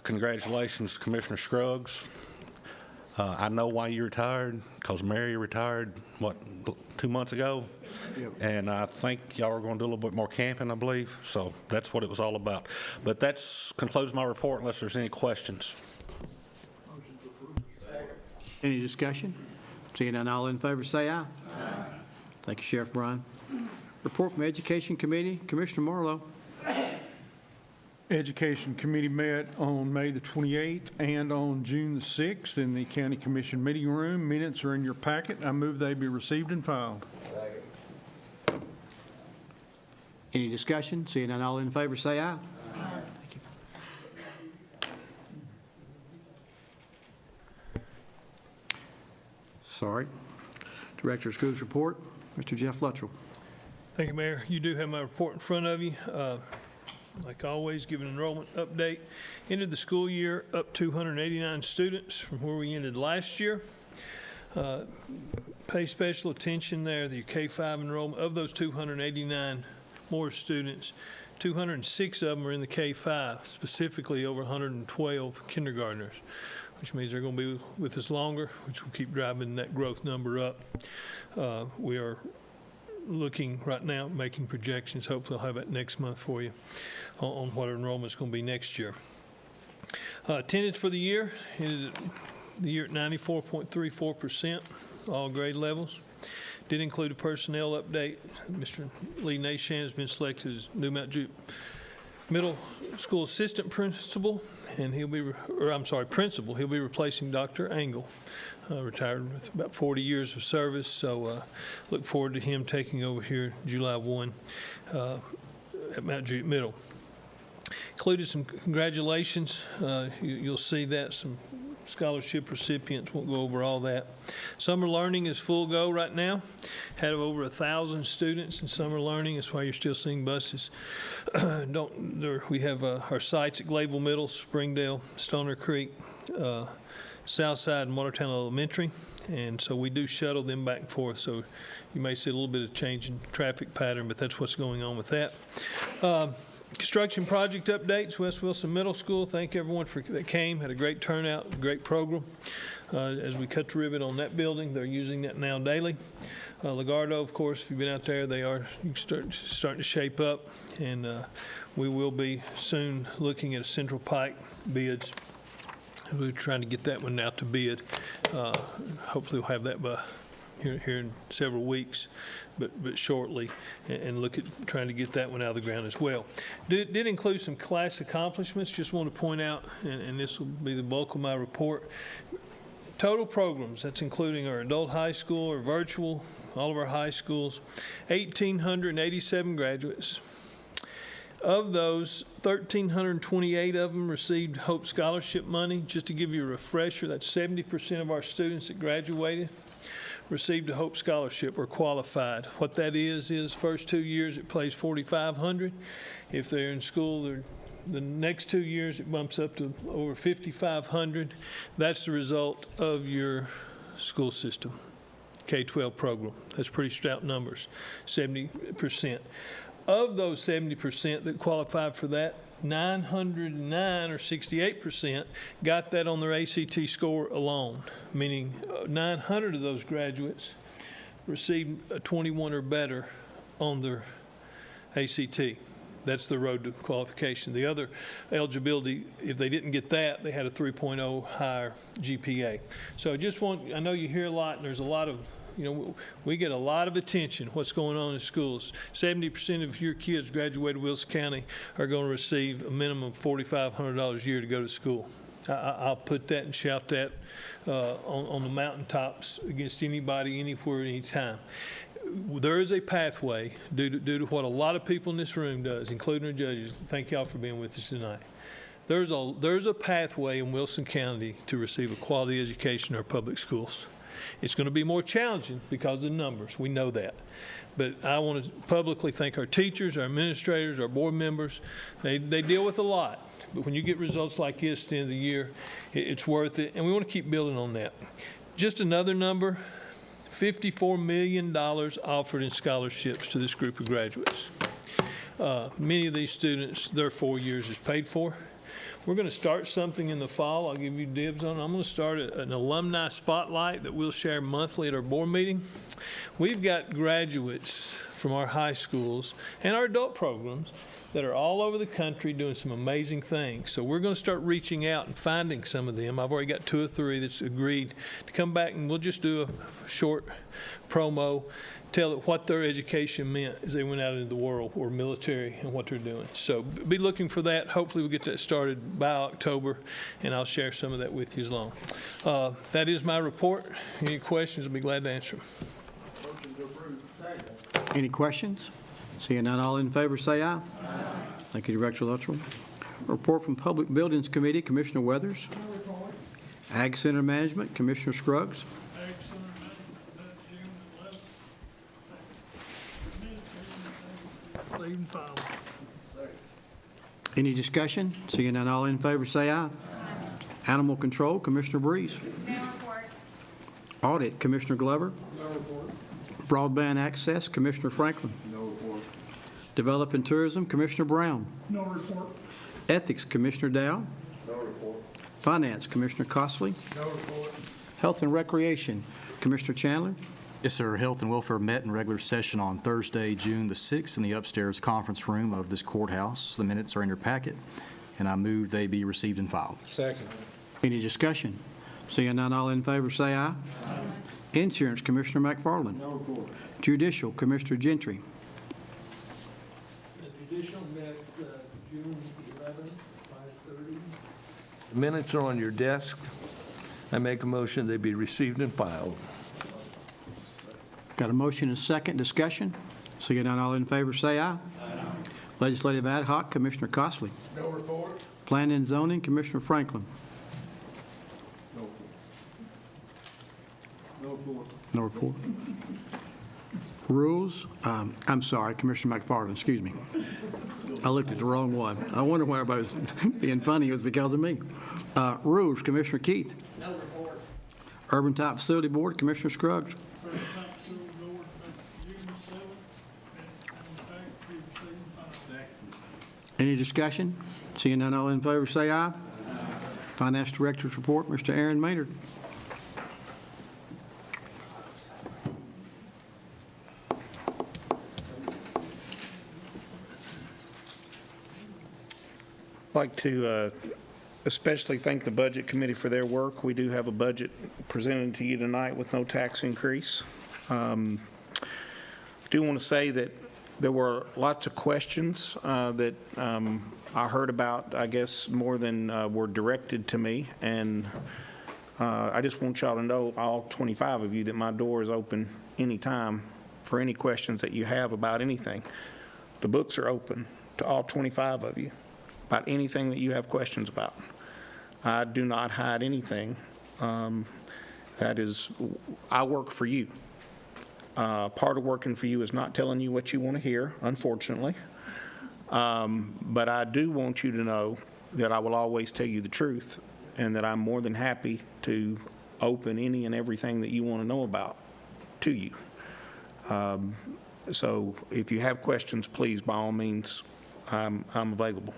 Congratulations to Commissioner Scruggs. I know why you retired, because Mary retired, 2 months ago? Yep. And I think y'all are going to do a little bit more camping, I believe. So that's what it was all about. But that concludes my report unless there's any questions. Any discussion? Seeing none, all in favor say aye. Aye. Thank you, Sheriff Bryan. Report from Education Committee, Commissioner Marlowe. Education Committee met on May the 28th and on June the 6th in the County Commission meeting room. Minutes are in your packet. I move they be received and filed. Any discussion? Seeing none, all in favor say aye. Sorry. Director of Schools report, Mr. Jeff Luttrell. Thank you, Mayor. You do have my report in front of you. Like always, give an enrollment update. Ended the school year up 289 students from where we ended last year. Pay special attention there, the K-5 enrollment. Of those 289 more students, 206 of them are in the K-5, specifically over 112 kindergartners, which means they're going to be with us longer, which will keep driving that growth number up. We are looking right now, making projections. Hopefully I'll have that next month for you on what our enrollment is going to be next year. Attendance for the year, ended the year at 94.34%, all grade levels. Did include a personnel update. Mr. Lee Nashan has been selected as New Mount Jupe Middle School Assistant Principal, and Principal. He'll be replacing Dr. Angle, retired with about 40 years of service. So look forward to him taking over here July 1 at Mount Jupe Middle. Included some congratulations. You'll see that, some scholarship recipients. Won't go over all that. Summer learning is full go right now. Had over 1,000 students in summer learning. That's why you're still seeing buses. We have our sites at Glayville Middle, Springdale, Stoner Creek, Southside, and Watertown Elementary. And so we do shuttle them back and forth. So you may see a little bit of change in traffic pattern, but that's what's going on with that. Construction project updates, West Wilson Middle School. Thank everyone that came. Had a great turnout, great program. As we cut the ribbon on that building, they're using that now daily. Lagardo, of course, if you've been out there, they are starting to shape up, and we will be soon looking at a Central Pike bids. We're trying to get that one out to bid. Hopefully we'll have that by here in several weeks, but shortly, and look at trying to get that one out of the ground as well. Did include some class accomplishments. Just want to point out, and this will be the bulk of my report, total programs, that's including our adult high school, our virtual, all of our high schools, 1,887 graduates. Of those, 1,328 of them received Hope Scholarship money. Just to give you a refresher, that's 70% of our students that graduated received a Hope Scholarship or qualified. What that is first 2 years it pays $4,500. If they're in school, the next 2 years it bumps up to over $5,500. That's the result of your school system, K-12 program. That's pretty stout numbers, 70%. Of those 70% that qualified for that, 909 or 68% got that on their ACT score alone, meaning 900 of those graduates received a 21 or better on their ACT. That's the road to qualification. The other eligibility, if they didn't get that, they had a 3.0 higher GPA. So I know you hear a lot, and there's a lot of, we get a lot of attention, what's going on in schools. 70% of your kids graduated Wilson County are going to receive a minimum of $4,500 a year to go to school. I'll put that and shout that on the mountaintops against anybody, anywhere, anytime. There is a pathway due to what a lot of people in this room does, including our judges. Thank y'all for being with us tonight. There's a pathway in Wilson County to receive a quality education in our public schools. It's going to be more challenging because of the numbers. We know that. But I want to publicly thank our teachers, our administrators, our board members. They deal with a lot. But when you get results like this at the end of the year, it's worth it. And we want to keep building on that. Just another number, $54 million offered in scholarships to this group of graduates. Many of these students, their 4 years is paid for. We're going to start something in the fall. I'll give you dibs on it. I'm going to start an alumni spotlight that we'll share monthly at our board meeting. We've got graduates from our high schools and our adult programs that are all over the country doing some amazing things. So we're going to start reaching out and finding some of them. I've already got 2 or 3 that's agreed to come back, and we'll just do a short promo, tell it what their education meant as they went out into the world, or military, and what they're doing. So be looking for that. Hopefully we'll get that started by October, and I'll share some of that with you as long. That is my report. Any questions, I'll be glad to answer them. Motion to approve. Any questions? Seeing none, all in favor say aye. Thank you, Director Luttrell. Report from Public Buildings Committee, Commissioner Weathers. Ag Center Management, Commissioner Scruggs. Any discussion? Seeing none, all in favor say aye. Animal Control, Commissioner Breeze. No report. Audit, Commissioner Glover. No report. Broadband Access, Commissioner Franklin. No report. Develop and Tourism, Commissioner Brown. No report. Ethics, Commissioner Dow. No report. Finance, Commissioner Costley. No report. Health and Recreation, Commissioner Chandler. Yes, sir. Health and Welfare met in regular session on Thursday, June the 6th in the upstairs conference room of this courthouse. The minutes are in your packet, and I move they be received and filed. Second. Any discussion? Seeing none, all in favor say aye. Insurance, Commissioner McFarland. No report. Judicial, Commissioner Gentry. The judicial met June 11th, 5:30. The minutes are on your desk. I make a motion they be received and filed. Got a motion and a second. Discussion? Seeing none, all in favor say aye. Legislative Ad Hoc, Commissioner Costley. No report. Planning and Zoning, Commissioner Franklin. No report. No report. Rules, I'm sorry, Commissioner McFarland, excuse me. I looked at the wrong one. I wonder why everybody was being funny. It was because of me. Rules, Commissioner Keith. No report. Urban Type Facility Board, Commissioner Scruggs. Any discussion? Seeing none, all in favor say aye. Finance Director's report, Mr. Aaron Maynard. I'd like to especially thank the Budget Committee for their work. We do have a budget presented to you tonight with no tax increase. I do want to say that there were lots of questions that I heard about, I guess, more than were directed to me. And I just want y'all to know, all 25 of you, that my door is open anytime for any questions that you have about anything. The books are open to all 25 of you about anything that you have questions about. I do not hide anything. That is, I work for you. Part of working for you is not telling you what you want to hear, unfortunately. But I do want you to know that I will always tell you the truth, and that I'm more than happy to open any and everything that you want to know about to you. So if you have questions, please, by all means, I'm available.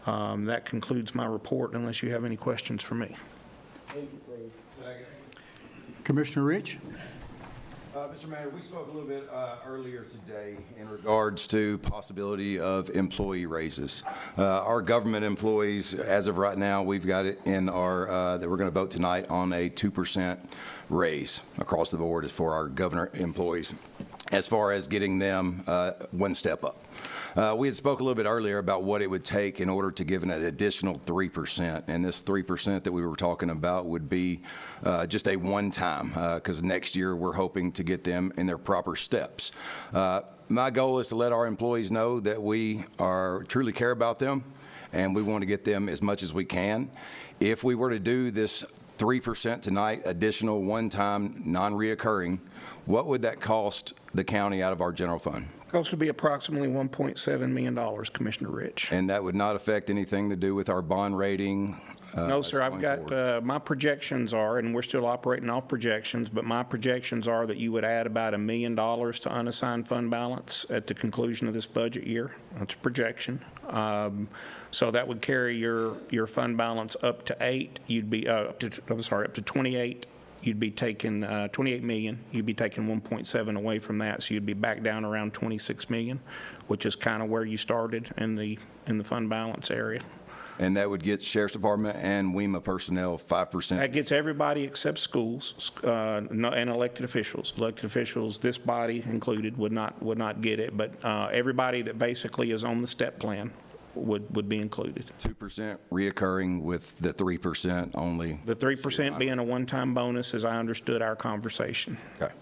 That concludes my report, unless you have any questions for me. Commissioner Rich. Mr. Mayor, we spoke a little bit earlier today in regards to possibility of employee raises. Our government employees, as of right now, we've got it in our, that we're going to vote tonight on a 2% raise across the board as for our government employees, as far as getting them one step up. We had spoke a little bit earlier about what it would take in order to give an additional 3%, and this 3% that we were talking about would be just a one-time, because next year we're hoping to get them in their proper steps. My goal is to let our employees know that we truly care about them, and we want to get them as much as we can. If we were to do this 3% tonight, additional one-time, non-reoccurring, what would that cost the county out of our general fund? Cost would be approximately $1.7 million, Commissioner Rich. And that would not affect anything to do with our bond rating? No, sir. I've got, my projections are, and we're still operating off projections, but my projections are that you would add about $1 million to unassigned fund balance at the conclusion of this budget year. That's a projection. So that would carry your fund balance up to 8. You'd be up to 28 you'd be taking 28 million, you'd be taking 1.7 away from that, so you'd be back down around 26 million, which is kind of where you started in the fund balance area. And that would get Sheriff's Department and WEMA personnel 5%? That gets everybody except schools and elected officials. Elected officials, this body included, would not get it, but everybody that basically is on the step plan would be included. 2% reoccurring with the 3% only? The 3% being a one-time bonus, as I understood our conversation. Okay.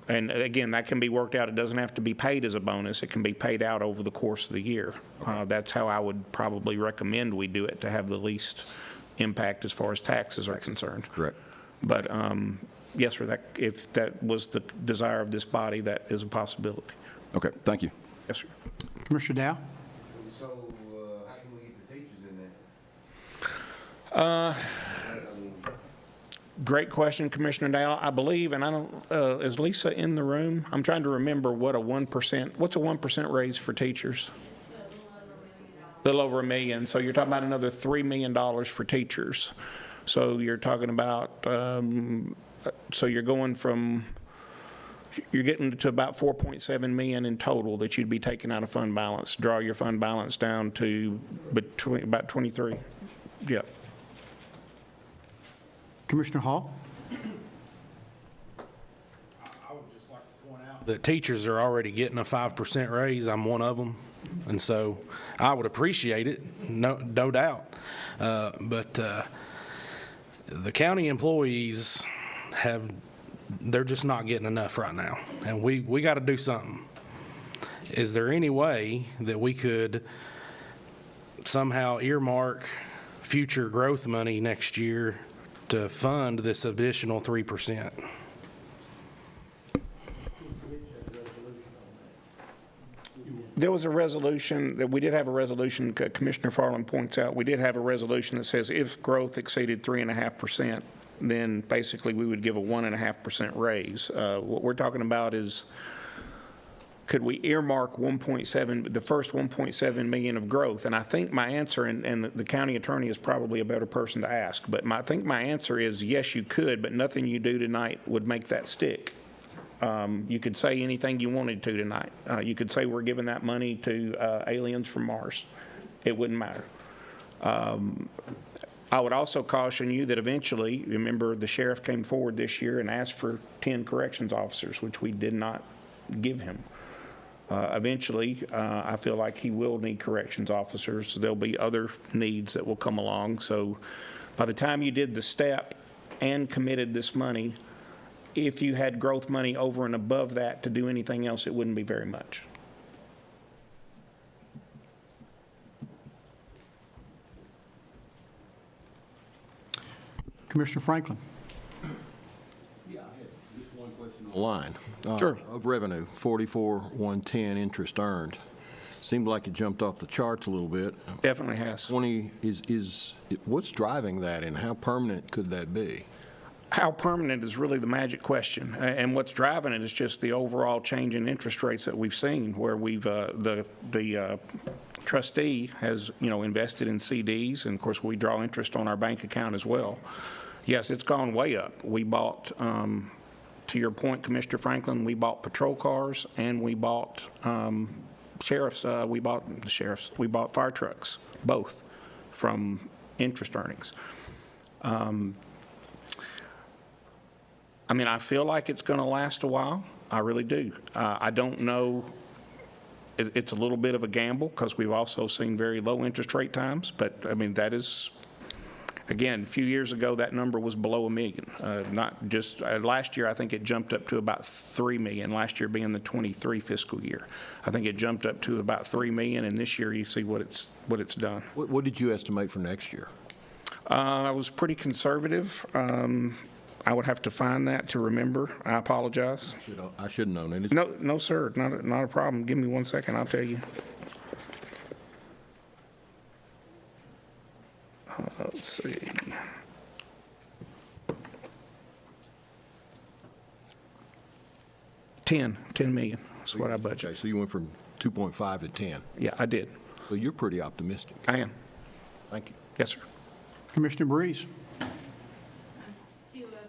And again, that can be worked out. It doesn't have to be paid as a bonus. It can be paid out over the course of the year. That's how I would probably recommend we do it to have the least impact as far as taxes are concerned. Correct. But yes, sir, if that was the desire of this body, that is a possibility. Okay, thank you. Yes, sir. Commissioner Dow? So, how can we get the teachers in there? Great question, Commissioner Dow. I believe, and I don't, is Lisa in the room? I'm trying to remember what what's a 1% raise for teachers? A little over $1 million. So you're talking about another $3 million for teachers. So you're talking about, so you're going from, you're getting to about 4.7 million in total that you'd be taking out of fund balance. Draw your fund balance down to between about 23. Yep. Commissioner Hall? The teachers are already getting a 5% raise. I'm one of them. And so I would appreciate it, no doubt. But the county employees they're just not getting enough right now. And we got to do something. Is there any way that we could somehow earmark future growth money next year to fund this additional 3%? There was a resolution, that we did have a resolution, Commissioner Farland points out, we did have a resolution that says if growth exceeded 3.5%, then basically we would give a 1.5% raise. What we're talking about is, could we earmark the first 1.7 million of growth? And I think my answer, and the county attorney is probably a better person to ask, but I think my answer is yes, you could, but nothing you do tonight would make that stick. You could say anything you wanted to tonight. You could say we're giving that money to aliens from Mars. It wouldn't matter. I would also caution you that eventually, remember the sheriff came forward this year and asked for 10 corrections officers, which we did not give him. Eventually, I feel like he will need corrections officers. There'll be other needs that will come along. So by the time you did the step and committed this money, if you had growth money over and above that to do anything else, it wouldn't be very much. Commissioner Franklin? Yeah, I had just one question on the line. Sure. Of revenue, 44,110 interest earned. Seemed like it jumped off the charts a little bit. Definitely has. 20 what's driving that, and how permanent could that be? How permanent is really the magic question, and what's driving it is just the overall change in interest rates that we've seen, where we've the trustee has invested in CDs, and of course we draw interest on our bank account as well. Yes, it's gone way up. We bought, to your point, Commissioner Franklin, we bought patrol cars, and we bought we bought fire trucks, both from interest earnings. I mean, I feel like it's going to last a while. I really do. I don't know. It's a little bit of a gamble because we've also seen very low interest rate times. But, I mean, that is, again, a few years ago, that number was below $1 million. Not just last year, I think it jumped up to about $3 million, last year being the 23 fiscal year. I think it jumped up to about $3 million, and this year you see what it's done. What did you estimate for next year? I was pretty conservative. I would have to find that to remember. I apologize. I should have known it. No, sir, not a problem. Give me 1 second, I'll tell you. Let's see. $10 million is what I budget. Okay, so you went from 2.5 to 10. Yeah, I did. So you're pretty optimistic. I am. Thank you. Yes, sir. Commissioner Breeze? To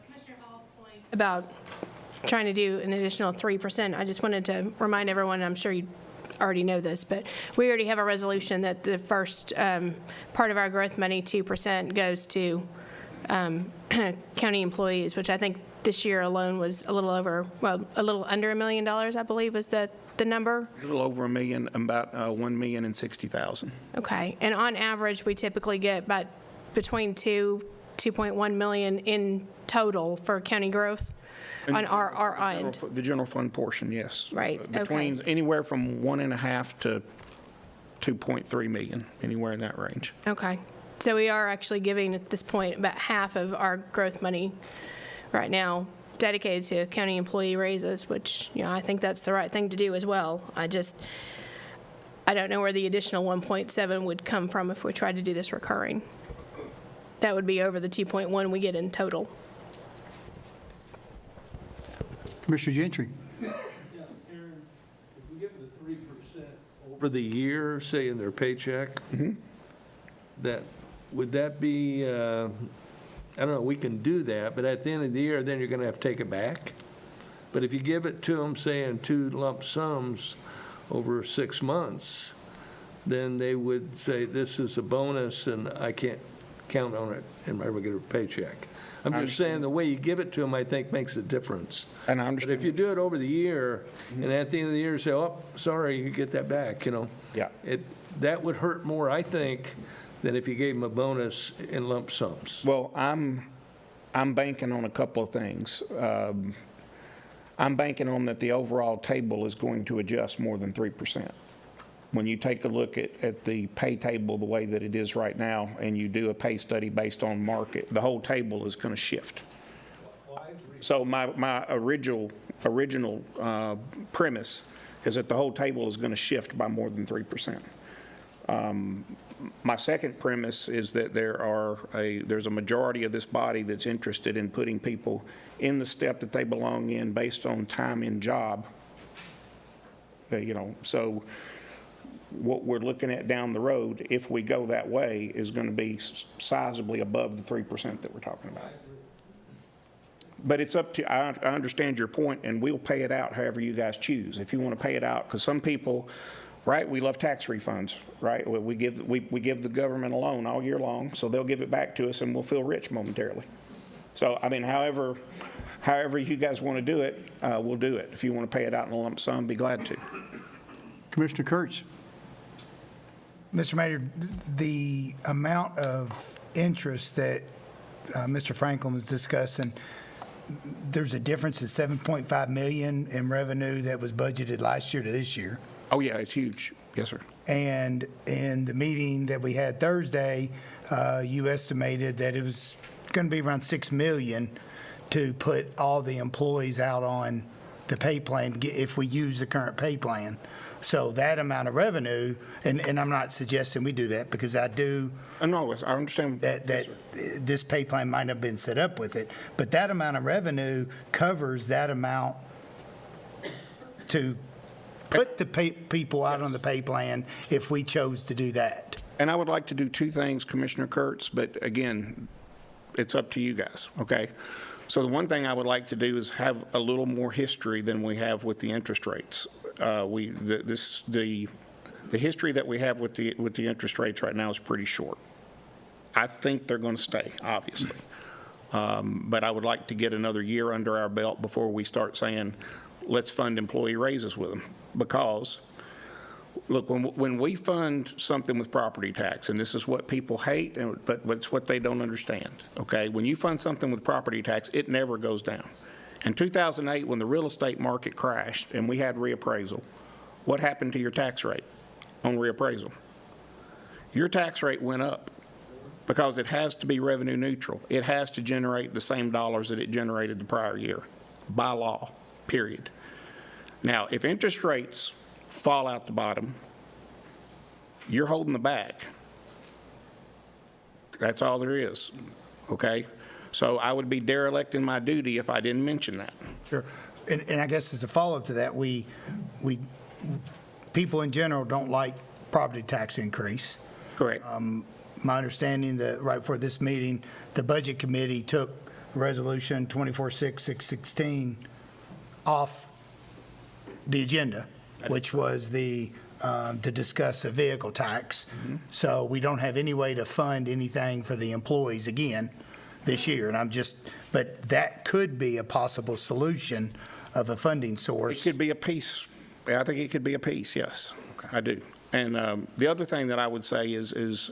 Commissioner Hall's point, about trying to do an additional 3%. I just wanted to remind everyone, I'm sure you already know this, but we already have a resolution that the first part of our growth money, 2%, goes to county employees, which I think this year alone was a little under $1 million, I believe was the number. A little over $1 million, about $1,060,000. Okay, and on average, we typically get about between 2.1 million in total for county growth on our end. The general fund portion, yes. Right, Between anywhere from 1.5 to 2.3 million, anywhere in that range. Okay, so we are actually giving at this point about half of our growth money right now dedicated to county employee raises, which, I think that's the right thing to do as well. I don't know where the additional 1.7 would come from if we tried to do this recurring. That would be over the 2.1 we get in total. Commissioner Gentry. Yeah, Aaron, if we give the 3% over the year, say in their paycheck, would that be, I don't know, we can do that, but at the end of the year, then you're going to have to take it back. But if you give it to them, say, in 2 lump sums over 6 months, then they would say, this is a bonus and I can't count on it in my regular paycheck. I'm just saying the way you give it to them, I think, makes a difference. And I understand. But if you do it over the year, and at the end of the year say, oh, sorry, you get that back, Yeah. That would hurt more, I think, than if you gave them a bonus in lump sums. Well, I'm banking on a couple of things. I'm banking on that the overall table is going to adjust more than 3%. When you take a look at the pay table the way that it is right now, and you do a pay study based on market, the whole table is going to shift. So my original premise is that the whole table is going to shift by more than 3%. My second premise is that there's a majority of this body that's interested in putting people in the step that they belong in based on time in job. So what we're looking at down the road, if we go that way, is going to be sizably above the 3% that we're talking about. But it's up to, I understand your point, and we'll pay it out however you guys choose. If you want to pay it out, because some people, right, we love tax refunds, right? We give the government a loan all year long, so they'll give it back to us and we'll feel rich momentarily. So, I mean, however you guys want to do it, we'll do it. If you want to pay it out in a lump sum, be glad to. Commissioner Kurtz. Mr. Mayor, the amount of interest that Mr. Franklin was discussing, there's a difference of $7.5 million in revenue that was budgeted last year to this year. Oh, yeah, it's huge. Yes, sir. And in the meeting that we had Thursday, you estimated that it was going to be around $6 million to put all the employees out on the pay plan if we use the current pay plan. So that amount of revenue, and I'm not suggesting we do that because I do. No, I understand that this pay plan might have been set up with it, but that amount of revenue covers that amount to put the people out on the pay plan if we chose to do that. And I would like to do two things, Commissioner Kurtz, but again, it's up to you guys, okay? So the one thing I would like to do is have a little more history than we have with the interest rates. The history that we have with the interest rates right now is pretty short. I think they're going to stay, obviously. But I would like to get another year under our belt before we start saying, let's fund employee raises with them. Because, look, when we fund something with property tax, and this is what people hate, but it's what they don't understand, okay? When you fund something with property tax, it never goes down. In 2008, when the real estate market crashed and we had reappraisal, what happened to your tax rate on reappraisal? Your tax rate went up because it has to be revenue neutral. It has to generate the same dollars that it generated the prior year by law, period. Now, if interest rates fall out the bottom, you're holding the bag. That's all there is, okay? So I would be derelict in my duty if I didn't mention that. Sure. And I guess as a follow-up to that, people in general don't like property tax increase. Correct. My understanding that right before this meeting, the Budget Committee took Resolution 24-616 off the agenda, which was to discuss a vehicle tax. So we don't have any way to fund anything for the employees again this year. And but that could be a possible solution of a funding source. It could be a piece. I think it could be a piece, yes. I do. And the other thing that I would say is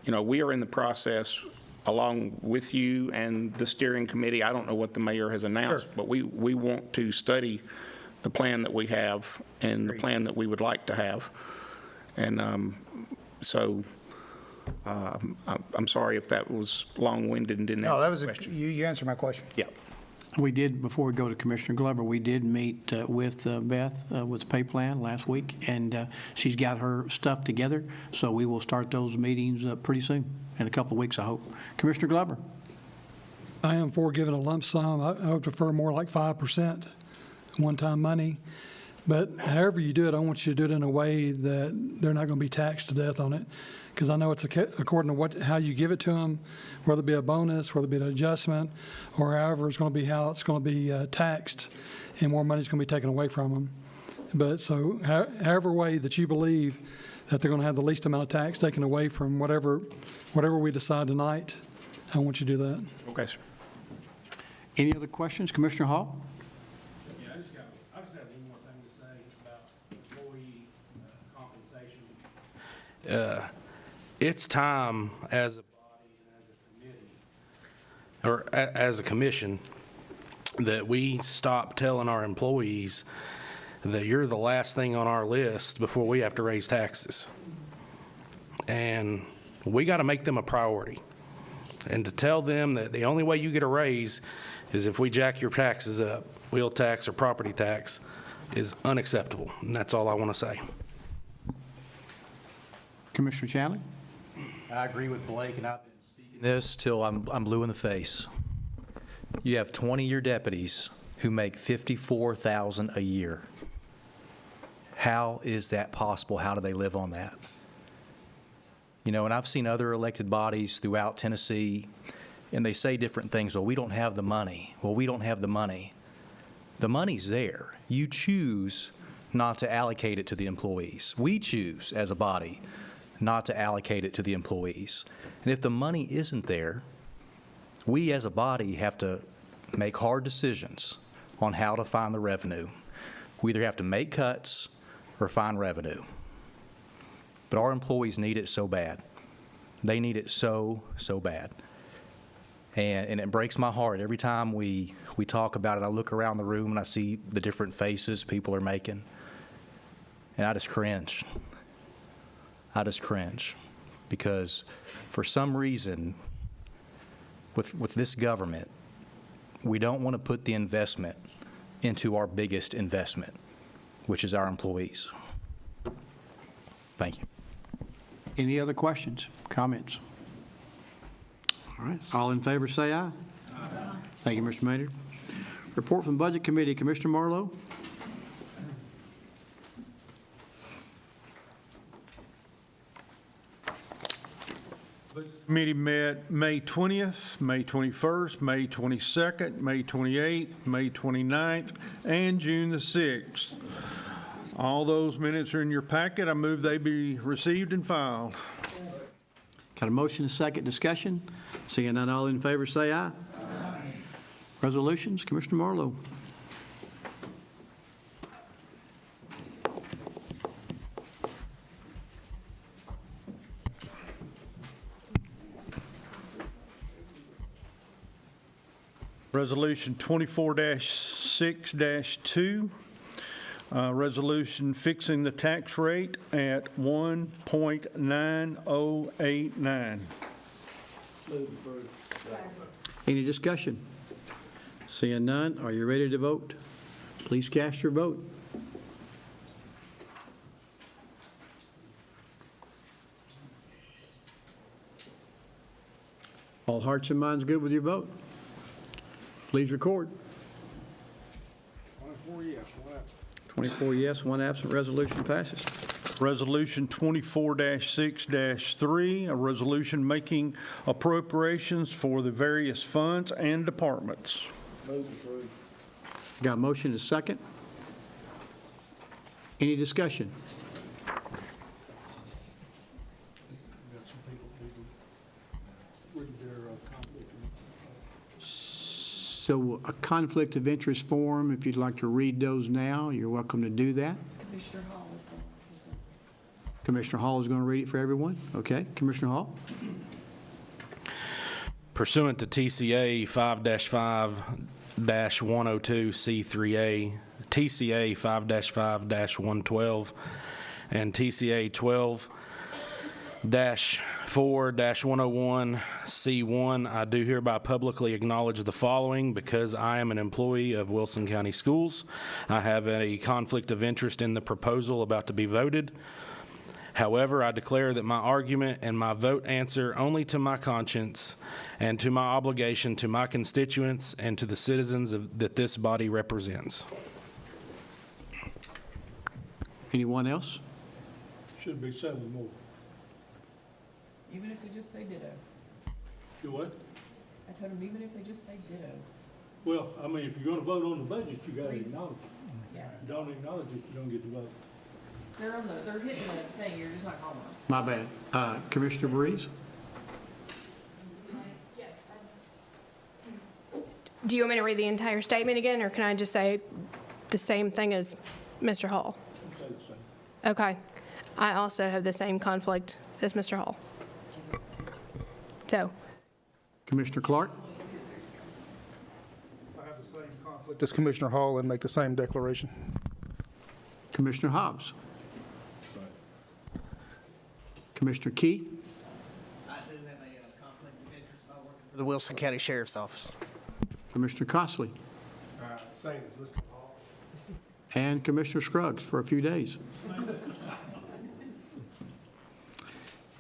we are in the process, along with you and the steering committee. I don't know what the mayor has announced, but we want to study the plan that we have and the plan that we would like to have. And so I'm sorry if that was long-winded and didn't answer No, that the was question. you answered my question. Yeah. We did, before we go to Commissioner Glover, we did meet with Beth with the pay plan last week, and she's got her stuff together, so we will start those meetings pretty soon, in a couple of weeks, I hope. Commissioner Glover? I am for giving a lump sum. I would prefer more like 5%, one-time money. But however you do it, I want you to do it in a way that they're not going to be taxed to death on it. Because I know it's according to how you give it to them, whether it be a bonus, whether it be an adjustment, or however it's going to be, how it's going to be taxed, and more money is going to be taken away from them. But so however way that you believe that they're going to have the least amount of tax taken away from whatever we decide tonight, I want you to do that. Okay, sir. Any other questions? Commissioner Hall? Yeah, I just have one more thing to say about employee compensation. It's time as a body and as a committee, or as a commission, that we stop telling our employees that you're the last thing on our list before we have to raise taxes. And we got to make them a priority. And to tell them that the only way you get a raise is if we jack your taxes up, wheel tax or property tax, is unacceptable. And that's all I want to say. Commissioner Chandler? I agree with Blake, and I've been speaking this till I'm blue in the face. You have 20-year deputies who make $54,000 a year. How is that possible? How do they live on that? And I've seen other elected bodies throughout Tennessee, and they say different things. Well, we don't have the money. Well, we don't have the money. The money's there. You choose not to allocate it to the employees. We choose, as a body, not to allocate it to the employees. And if the money isn't there, we as a body have to make hard decisions on how to find the revenue. We either have to make cuts or find revenue. But our employees need it so bad. They need it so, so bad. And it breaks my heart every time we talk about it. I look around the room and I see the different faces people are making, and I just cringe. Because for some reason, with this government, we don't want to put the investment into our biggest investment, which is our employees. Thank you. Any other questions, comments? All right, all in favor say aye. Aye. Thank you, Mr. Maynard. Report from Budget Committee, Commissioner Marlowe. Committee met May 20th, May 21st, May 22nd, May 28th, May 29th, and June the 6th. All those minutes are in your packet. I move they be received and filed. Got a motion, a second discussion. Seeing none, all in favor say aye. Aye. Resolutions, Commissioner Marlowe. Resolution 24-6-2, resolution fixing the tax rate at 1.9089. Any discussion? Seeing none, are you ready to vote? Please cast your vote. All hearts and minds good with your vote? Please record. 24 yes, 1 absent. 24 yes, 1 absent. Resolution passes. Resolution 24-6-3, a resolution making appropriations for the various funds and departments. Got a motion and a second? Any discussion? So a conflict of interest form, if you'd like to read those now, you're welcome to do that. Commissioner Hall is Commissioner Hall is going to read it for everyone. Okay, Commissioner Hall? Pursuant to TCA 5-5-102C3A, TCA 5-5-112, and TCA 12-4-101C1, I do hereby publicly acknowledge the following because I am an employee of Wilson County Schools. I have a conflict of interest in the proposal about to be voted. However, I declare that my argument and my vote answer only to my conscience and to my obligation to my constituents and to the citizens that this body represents. Anyone else? Should be 7 more. Even if they just say ditto. Do what? I told them, even if they just say ditto. Well, I mean, if you're going to vote on the budget, you got to Please. acknowledge it. Yeah. If you don't acknowledge it, you don't get to vote. They're hitting the thing, you're just not calling them. My bad. Commissioner Breeze? Do you want me to read the entire statement again, or can I just say the same thing as Mr. Hall? Say the same. Okay. I also have the same conflict as Mr. Hall. So, Commissioner Clark? I have the same conflict as Commissioner Hall and make the same declaration. Commissioner Hobbs? Commissioner Keith? I do have a conflict of interest by working for the Wilson County Sheriff's Office. Commissioner Costley? Same as Mr. Hall. And Commissioner Scruggs for a few days.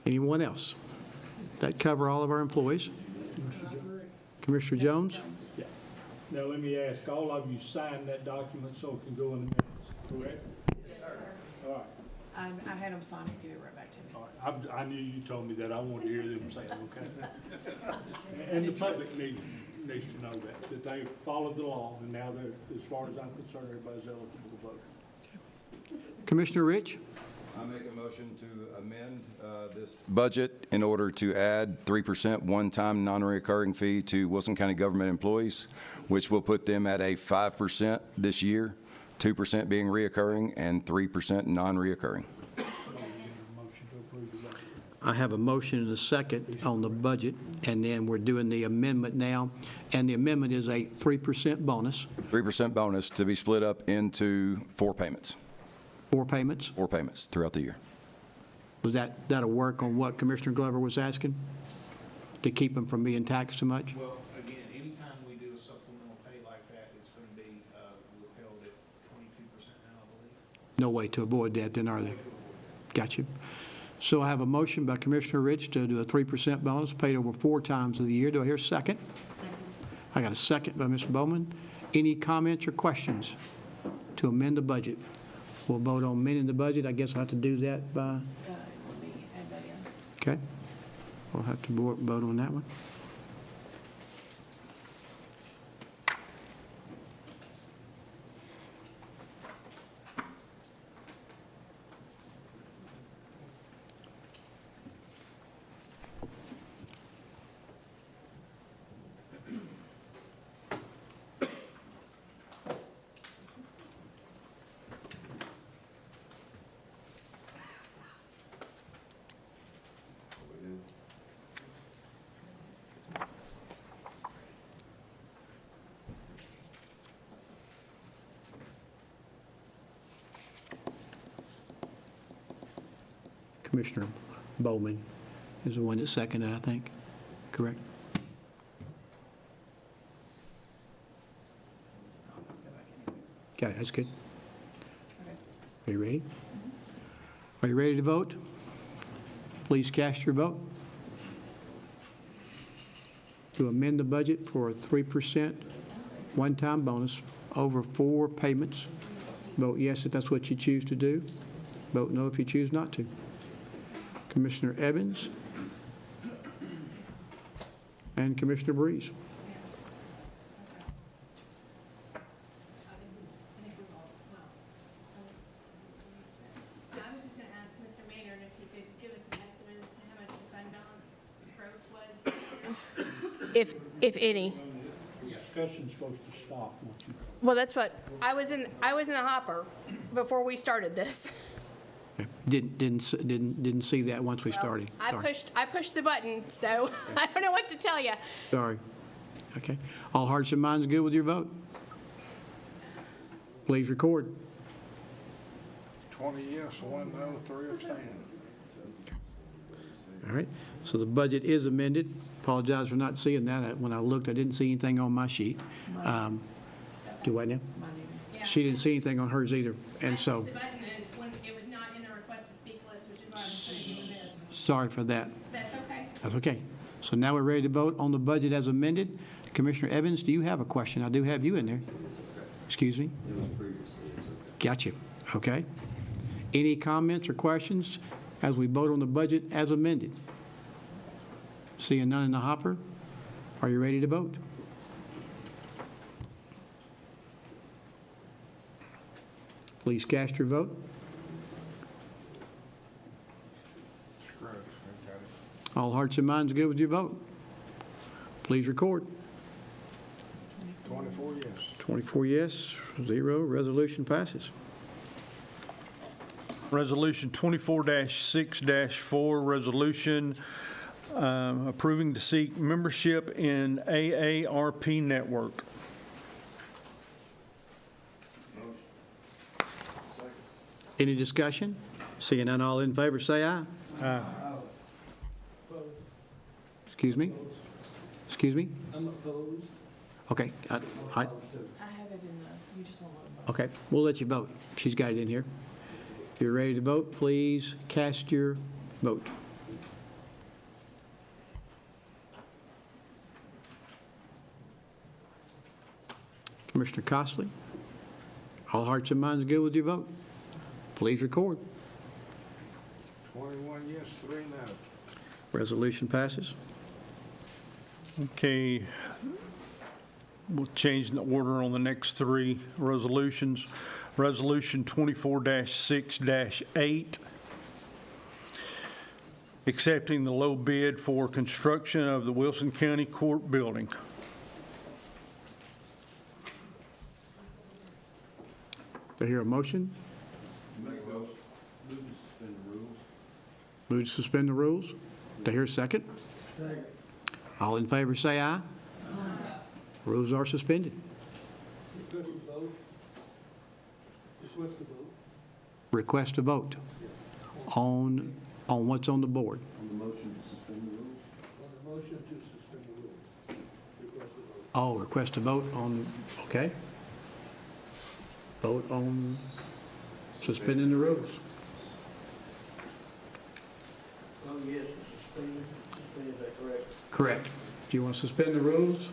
Anyone else? That cover all of our employees? Commissioner Jones? Yeah. Now, let me ask, all of you sign that document so it can go in the minutes, correct? Yes, sir. All right. I had them sign it, give it right back to me. All right. I knew you told me that. I wanted to hear them say it, okay? And the public needs to know that they followed the law, and now they're, as far as I'm concerned, everybody's eligible to vote. Commissioner Rich? I make a motion to amend this budget in order to add 3% one-time non-recurring fee to Wilson County government employees, which will put them at a 5% this year, 2% being reoccurring, and 3% non-reoccurring. I have a motion and a second on the budget, and then we're doing the amendment now. And the amendment is a 3% bonus. 3% bonus to be split up into 4 payments. 4 payments? 4 payments throughout the year. Was that'll work on what Commissioner Glover was asking? To keep them from being taxed too much? Well, again, anytime we do a supplemental pay like that, it's going to be withheld at 22% now, I believe. No way to avoid that then, are there? Got you. So I have a motion by Commissioner Rich to do a 3% bonus paid over 4 times of the year. Do I hear a second? Second. I got a second by Mr. Bowman. Any comments or questions to amend the budget? We'll vote on amending the budget. I guess I'll have to do that by, Let me add that in. okay? We'll have to vote on that one. Commissioner Bowman is the one that seconded, I think. Correct? Okay, that's good. Are you ready? Are you ready to vote? Please cast your vote. To amend the budget for a 3% one-time bonus over 4 payments. Vote yes if that's what you choose to do. Vote no if you choose not to. Commissioner Evans and Commissioner Breeze. I was just going to ask Mr. Maynard if he could give us an estimate as to how much the fund balance growth was, if any. Discussion's supposed to stop once you. Well, that's what, I was in the hopper before we started this. Didn't see that once we started. I Sorry. pushed the button, so I don't know what to tell you. Sorry. Okay. All hearts and minds good with your vote? Please record. 20 yes, 1 no, 3 abstaining. All right. So the budget is amended. Apologize for not seeing that. When I looked, I didn't see anything on my sheet. Do what now? She didn't see anything on hers either. And so, The button, and when it was not in the request to speak list, which is why I'm putting you in this. sorry for that. That's okay. That's okay. So now we're ready to vote on the budget as amended. Commissioner Evans, do you have a question? I do have you in there. Excuse me? Gotcha. Okay. Any comments or questions as we vote on the budget as amended? Seeing none in the hopper, are you ready to vote? Please cast your vote. All hearts and minds good with your vote? Please record. 24 yes. 24 yes, 0. Resolution passes. Resolution 24-6-4, resolution approving to seek membership in AARP network. Any discussion? Seeing none, all in favor, say aye. Aye. Excuse me? Excuse me? I'm opposed. Okay, I have it in the, you just want to. okay, we'll let you vote. She's got it in here. If you're ready to vote, please cast your vote. Commissioner Costley, all hearts and minds good with your vote? Please record. 21 yes, 3 no. Resolution passes. Okay, we'll change the order on the next three resolutions. Resolution 24-6-8, accepting the low bid for construction of the Wilson County Court building. Do I hear a motion? Move to suspend the rules. Do I hear a second? All in favor, say aye. Rules are suspended. Request a vote on what's on the board. On the motion to suspend the rules? On the motion to suspend the rules. Request a vote. Oh, request a vote on, okay. Vote on suspending the rules. Oh, yes, suspend, is that correct? Correct. If you want to suspend the rules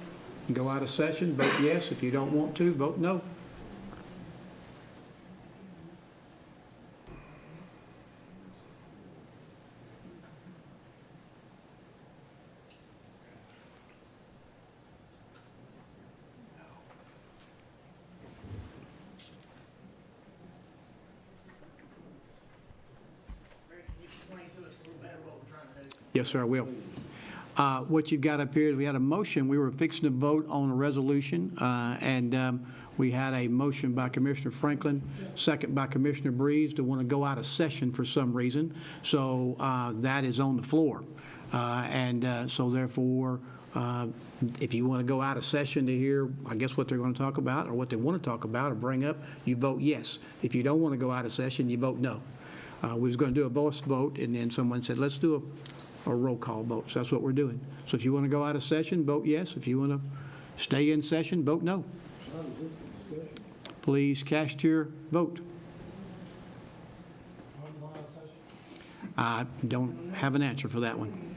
and go out of session, vote yes. If you don't want to, vote no. Yes, sir, I will. What you've got up here is we had a motion. We were fixing to vote on a resolution, and we had a motion by Commissioner Franklin, second by Commissioner Breeze, to want to go out of session for some reason. So that is on the floor. So therefore, if you want to go out of session to hear, I guess, what they're going to talk about or what they want to talk about or bring up, you vote yes. If you don't want to go out of session, you vote no. We was going to do a voice vote, and then someone said, let's do a roll call vote. So that's what we're doing. So if you want to go out of session, vote yes. If you want to stay in session, vote no. Please cast your vote. I don't have an answer for that one.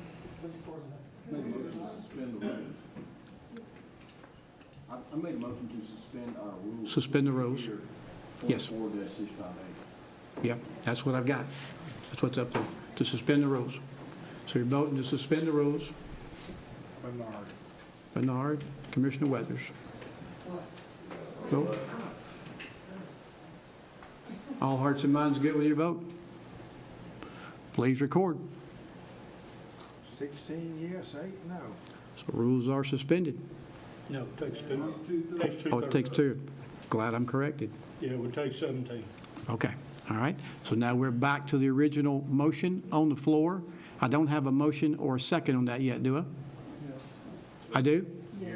I made a motion to suspend our rules. Suspend the rules. Yes. 24-6-8. Yep, that's what I've got. That's what's up there, to suspend the rules. So you're voting to suspend the rules. Bernard, Commissioner Weathers. Vote. All hearts and minds good with your vote? Please record. 16 yes, 8 no. So rules are suspended. No, it takes two. Oh, it takes two. Glad I'm corrected. Yeah, it would take 17. Okay, all right. So now we're back to the original motion on the floor. I don't have a motion or a second on that yet, do I? Yes. I do? Yes.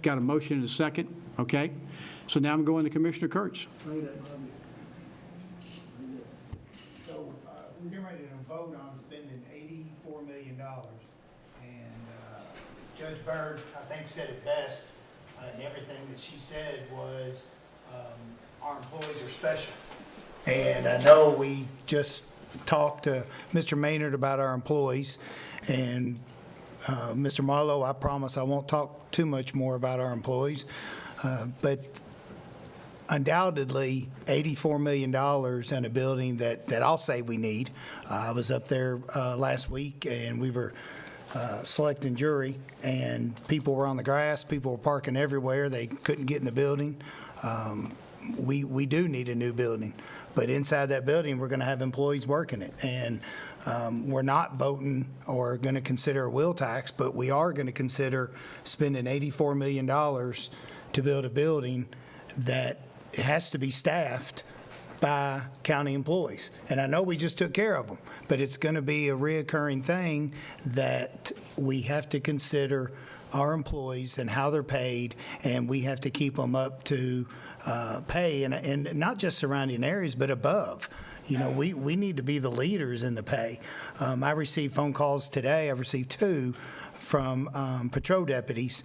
Got a motion and a second? Okay. So now I'm going to Commissioner Kurtz. So we're getting ready to vote on spending $84 million. And Judge Byrd, I think, said it best. And everything that she said was our employees are special. And I know we just talked to Mr. Maynard about our employees. And Mr. Marlowe, I promise I won't talk too much more about our employees. But undoubtedly, $84 million in a building that I'll say we need. I was up there last week, and we were selecting jury, and people were on the grass, people were parking everywhere, they couldn't get in the building. We do need a new building, but inside that building, we're going to have employees working it. And we're not voting or going to consider a wheel tax, but we are going to consider spending $84 million to build a building that has to be staffed by county employees. And I know we just took care of them, but it's going to be a reoccurring thing that we have to consider our employees and how they're paid, and we have to keep them up to pay, and not just surrounding areas, but above. You know, we need to be the leaders in the pay. I received phone calls today. I received 2 from patrol deputies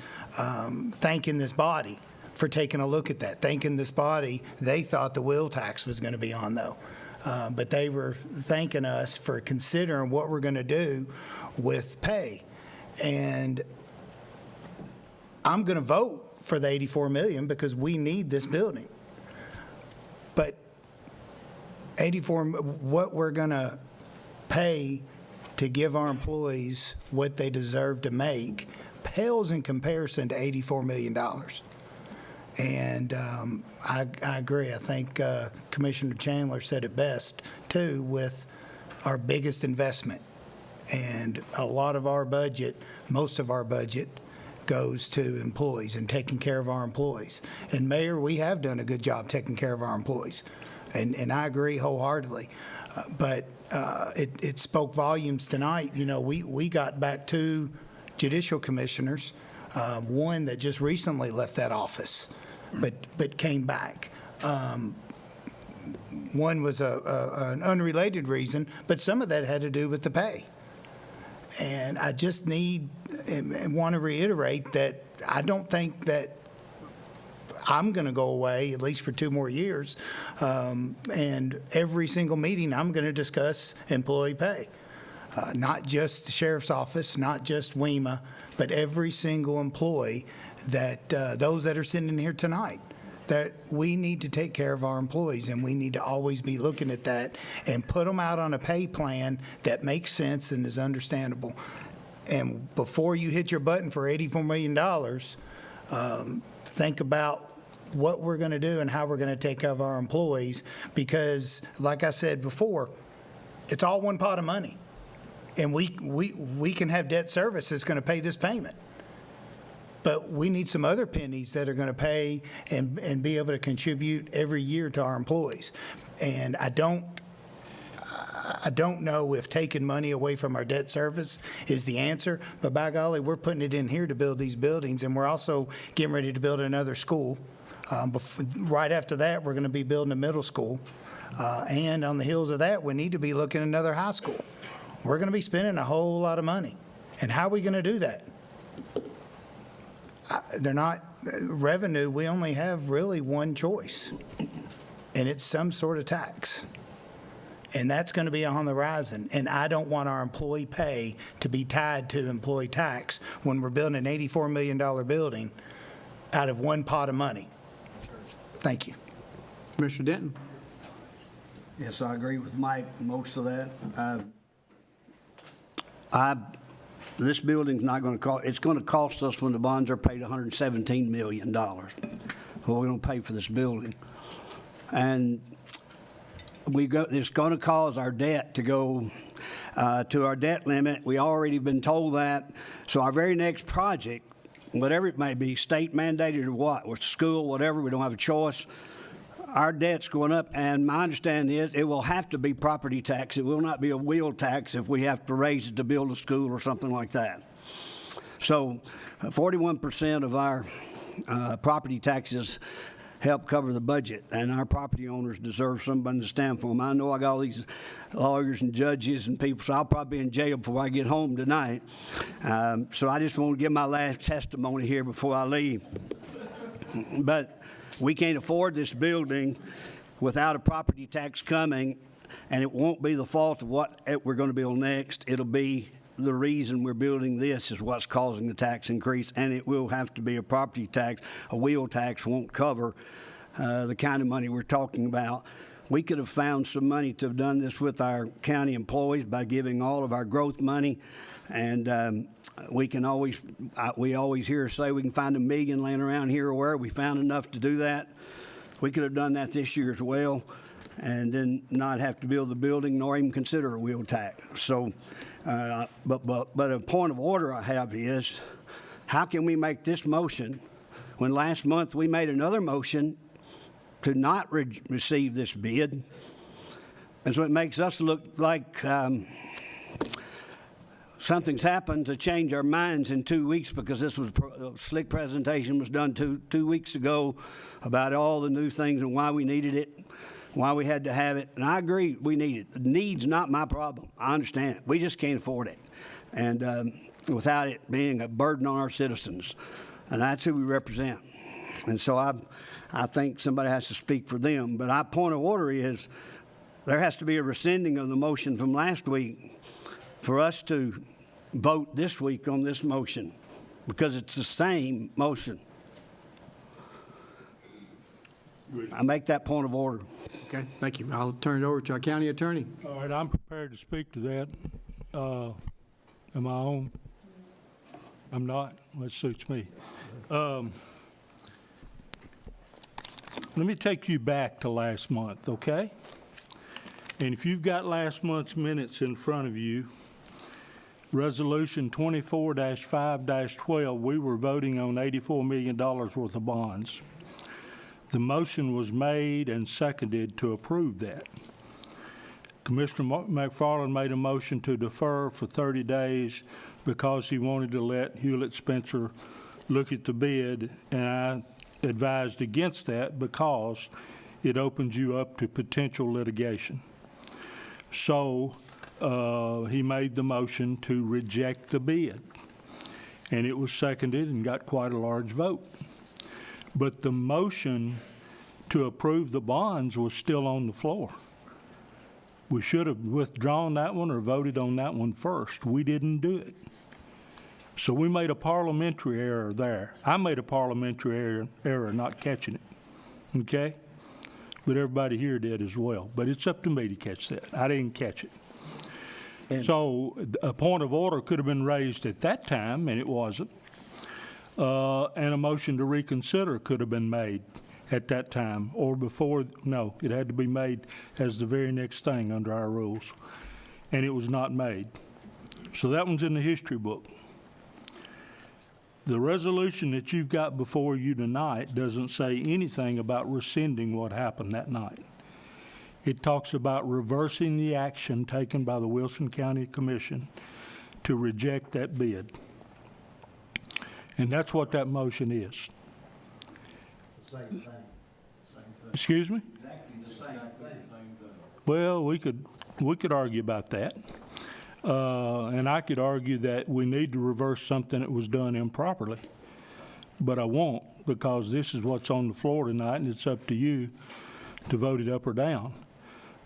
thanking this body for taking a look at that, thanking this body. They thought the wheel tax was going to be on, though. But they were thanking us for considering what we're going to do with pay. And I'm going to vote for the $84 million because we need this building. But 84, what we're going to pay to give our employees what they deserve to make pales in comparison to $84 million. And I agree. I think Commissioner Chandler said it best, too, with our biggest investment. And a lot of our budget, most of our budget, goes to employees and taking care of our employees. And Mayor, we have done a good job taking care of our employees. And I agree wholeheartedly. But it spoke volumes tonight. You know, we got back 2 judicial commissioners, one that just recently left that office, but came back. One was an unrelated reason, but some of that had to do with the pay. And I just need and want to reiterate that I don't think that I'm going to go away, at least for 2 more years. And every single meeting, I'm going to discuss employee pay. Not just the sheriff's office, not just WEMA, but every single employee that, those that are sitting in here tonight, that we need to take care of our employees, and we need to always be looking at that and put them out on a pay plan that makes sense and is understandable. And before you hit your button for $84 million, think about what we're going to do and how we're going to take care of our employees, because, like I said before, it's all one pot of money. And we can have debt service that's going to pay this payment. But we need some other pennies that are going to pay and be able to contribute every year to our employees. And I don't know if taking money away from our debt service is the answer, but by golly, we're putting it in here to build these buildings, and we're also getting ready to build another school. Right after that, we're going to be building a middle school. And on the heels of that, we need to be looking at another high school. We're going to be spending a whole lot of money. And how are we going to do that? They're not revenue. We only have really one choice, and it's some sort of tax. And that's going to be on the horizon. And I don't want our employee pay to be tied to employee tax when we're building an $84 million building out of one pot of money. Thank you. Commissioner Denton? Yes, I agree with Mike, most of that. This building's not going to cost, it's going to cost us when the bonds are paid $117 million. What we're going to pay for this building. And it's going to cause our debt to go to our debt limit. We already been told that. So our very next project, whatever it may be, state mandated or what, or school, whatever, we don't have a choice. Our debt's going up, and my understanding is it will have to be property tax. It will not be a wheel tax if we have to raise it to build a school or something like that. So 41% of our property taxes help cover the budget, and our property owners deserve somebody to stand for them. I know I got all these lawyers and judges and people, so I'll probably be in jail before I get home tonight. So I just want to give my last testimony here before I leave. But we can't afford this building without a property tax coming, and it won't be the fault of what we're going to build next. It'll be the reason we're building this is what's causing the tax increase, and it will have to be a property tax. A wheel tax won't cover the kind of money we're talking about. We could have found some money to have done this with our county employees by giving all of our growth money, and we always hear say we can find $1 million laying around here or where. We found enough to do that. We could have done that this year as well, and then not have to build the building nor even consider a wheel tax. So, but a point of order I have is, how can we make this motion when last month we made another motion to not receive this bid? And so it makes us look like something's happened to change our minds in 2 weeks, because this was a slick presentation was done two weeks ago about all the new things and why we needed it, why we had to have it. And I agree, we need it. The need's not my problem. I understand it. We just can't afford it. And without it being a burden on our citizens. And that's who we represent. And so I think somebody has to speak for them. But our point of order is there has to be a rescinding of the motion from last week for us to vote this week on this motion, because it's the same motion. I make that point of order. Okay, thank you. I'll turn it over to our county attorney. All right, I'm prepared to speak to that. Am I on? I'm not? That suits me. Let me take you back to last month, okay? And if you've got last month's minutes in front of you, Resolution 24-5-12, we were voting on $84 million worth of bonds. The motion was made and seconded to approve that. Commissioner McFarland made a motion to defer for 30 days because he wanted to let Hewlett Spencer look at the bid, and I advised against that because it opens you up to potential litigation. So he made the motion to reject the bid, and it was seconded and got quite a large vote. But the motion to approve the bonds was still on the floor. We should have withdrawn that one or voted on that one first. We didn't do it. So we made a parliamentary error there. I made a parliamentary error not catching it, okay? But everybody here did as well. But it's up to me to catch that. I didn't catch it. So a point of order could have been raised at that time, and it wasn't. And a motion to reconsider could have been made at that time, or before. No, it had to be made as the very next thing under our rules, and it was not made. So that one's in the history book. The resolution that you've got before you tonight doesn't say anything about rescinding what happened that night. It talks about reversing the action taken by the Wilson County Commission to reject that bid. And that's what that motion is. It's the same thing. Excuse me? Exactly the same thing. Well, we could argue about that. And I could argue that we need to reverse something that was done improperly. But I won't, because this is what's on the floor tonight, and it's up to you to vote it up or down.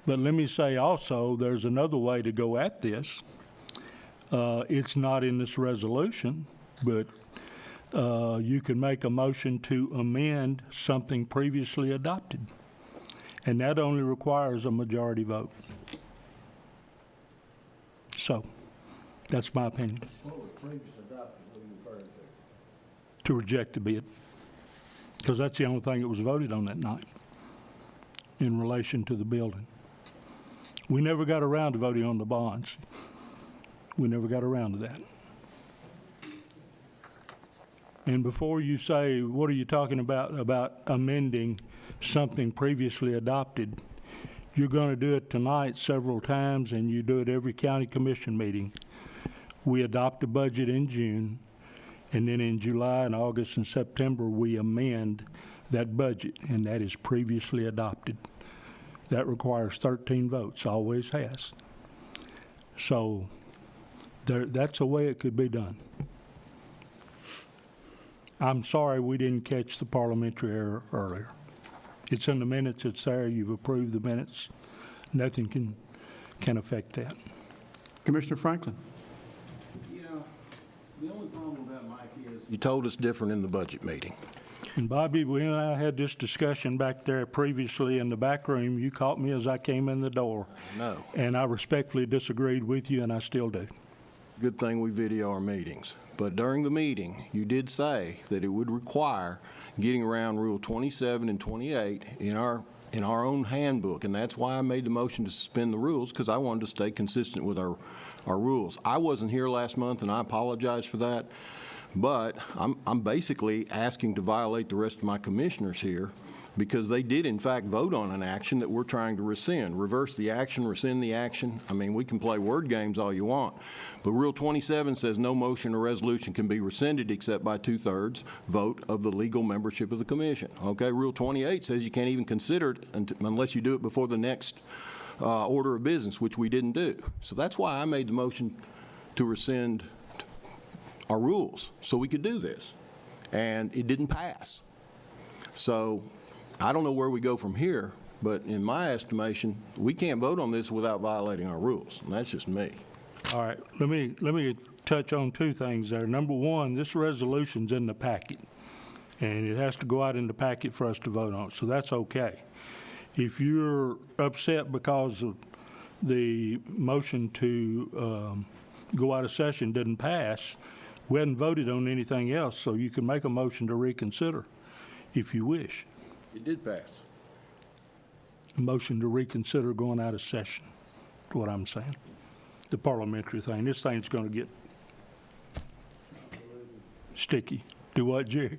But let me say also, there's another way to go at this. It's not in this resolution, but you can make a motion to amend something previously adopted. And that only requires a majority vote. So, that's my opinion. What was previously adopted, what are you referring to? To reject the bid, because that's the only thing that was voted on that night in relation to the building. We never got around to voting on the bonds. We never got around to that. And before you say, what are you talking about amending something previously adopted, you're going to do it tonight several times, and you do it every county commission meeting. We adopt a budget in June, and then in July and August and September, we amend that budget, and that is previously adopted. That requires 13 votes, always has. So that's a way it could be done. I'm sorry we didn't catch the parliamentary error earlier. It's in the minutes, it's there, you've approved the minutes. Nothing can affect that. Commissioner Franklin. Yeah, the only problem with that, Mike, is you told us different in the budget meeting. And Bobby, we and I had this discussion back there previously in the back room. You caught me as I came in the door. No. And I respectfully disagreed with you, and I still do. Good thing we video our meetings. But during the meeting, you did say that it would require getting around Rule 27 and 28 in our own handbook, and that's why I made the motion to suspend the rules, because I wanted to stay consistent with our rules. I wasn't here last month, and I apologize for that, but I'm basically asking to violate the rest of my commissioners here, because they did in fact vote on an action that we're trying to rescind. Reverse the action, rescind the action. I mean, we can play word games all you want, but Rule 27 says no motion or resolution can be rescinded except by 2/3 vote of the legal membership of the commission. Okay, Rule 28 says you can't even consider it unless you do it before the next order of business, which we didn't do. So that's why I made the motion to rescind our rules, so we could do this. And it didn't pass. So I don't know where we go from here, but in my estimation, we can't vote on this without violating our rules, and that's just me. All right, let me touch on two things there. Number one, this resolution's in the packet, and it has to go out in the packet for us to vote on, so that's okay. If you're upset because of the motion to go out of session didn't pass, we hadn't voted on anything else, so you can make a motion to reconsider if you wish. It did pass. Motion to reconsider going out of session, is what I'm saying. The parliamentary thing. This thing's going to get sticky. Do what, Jerry?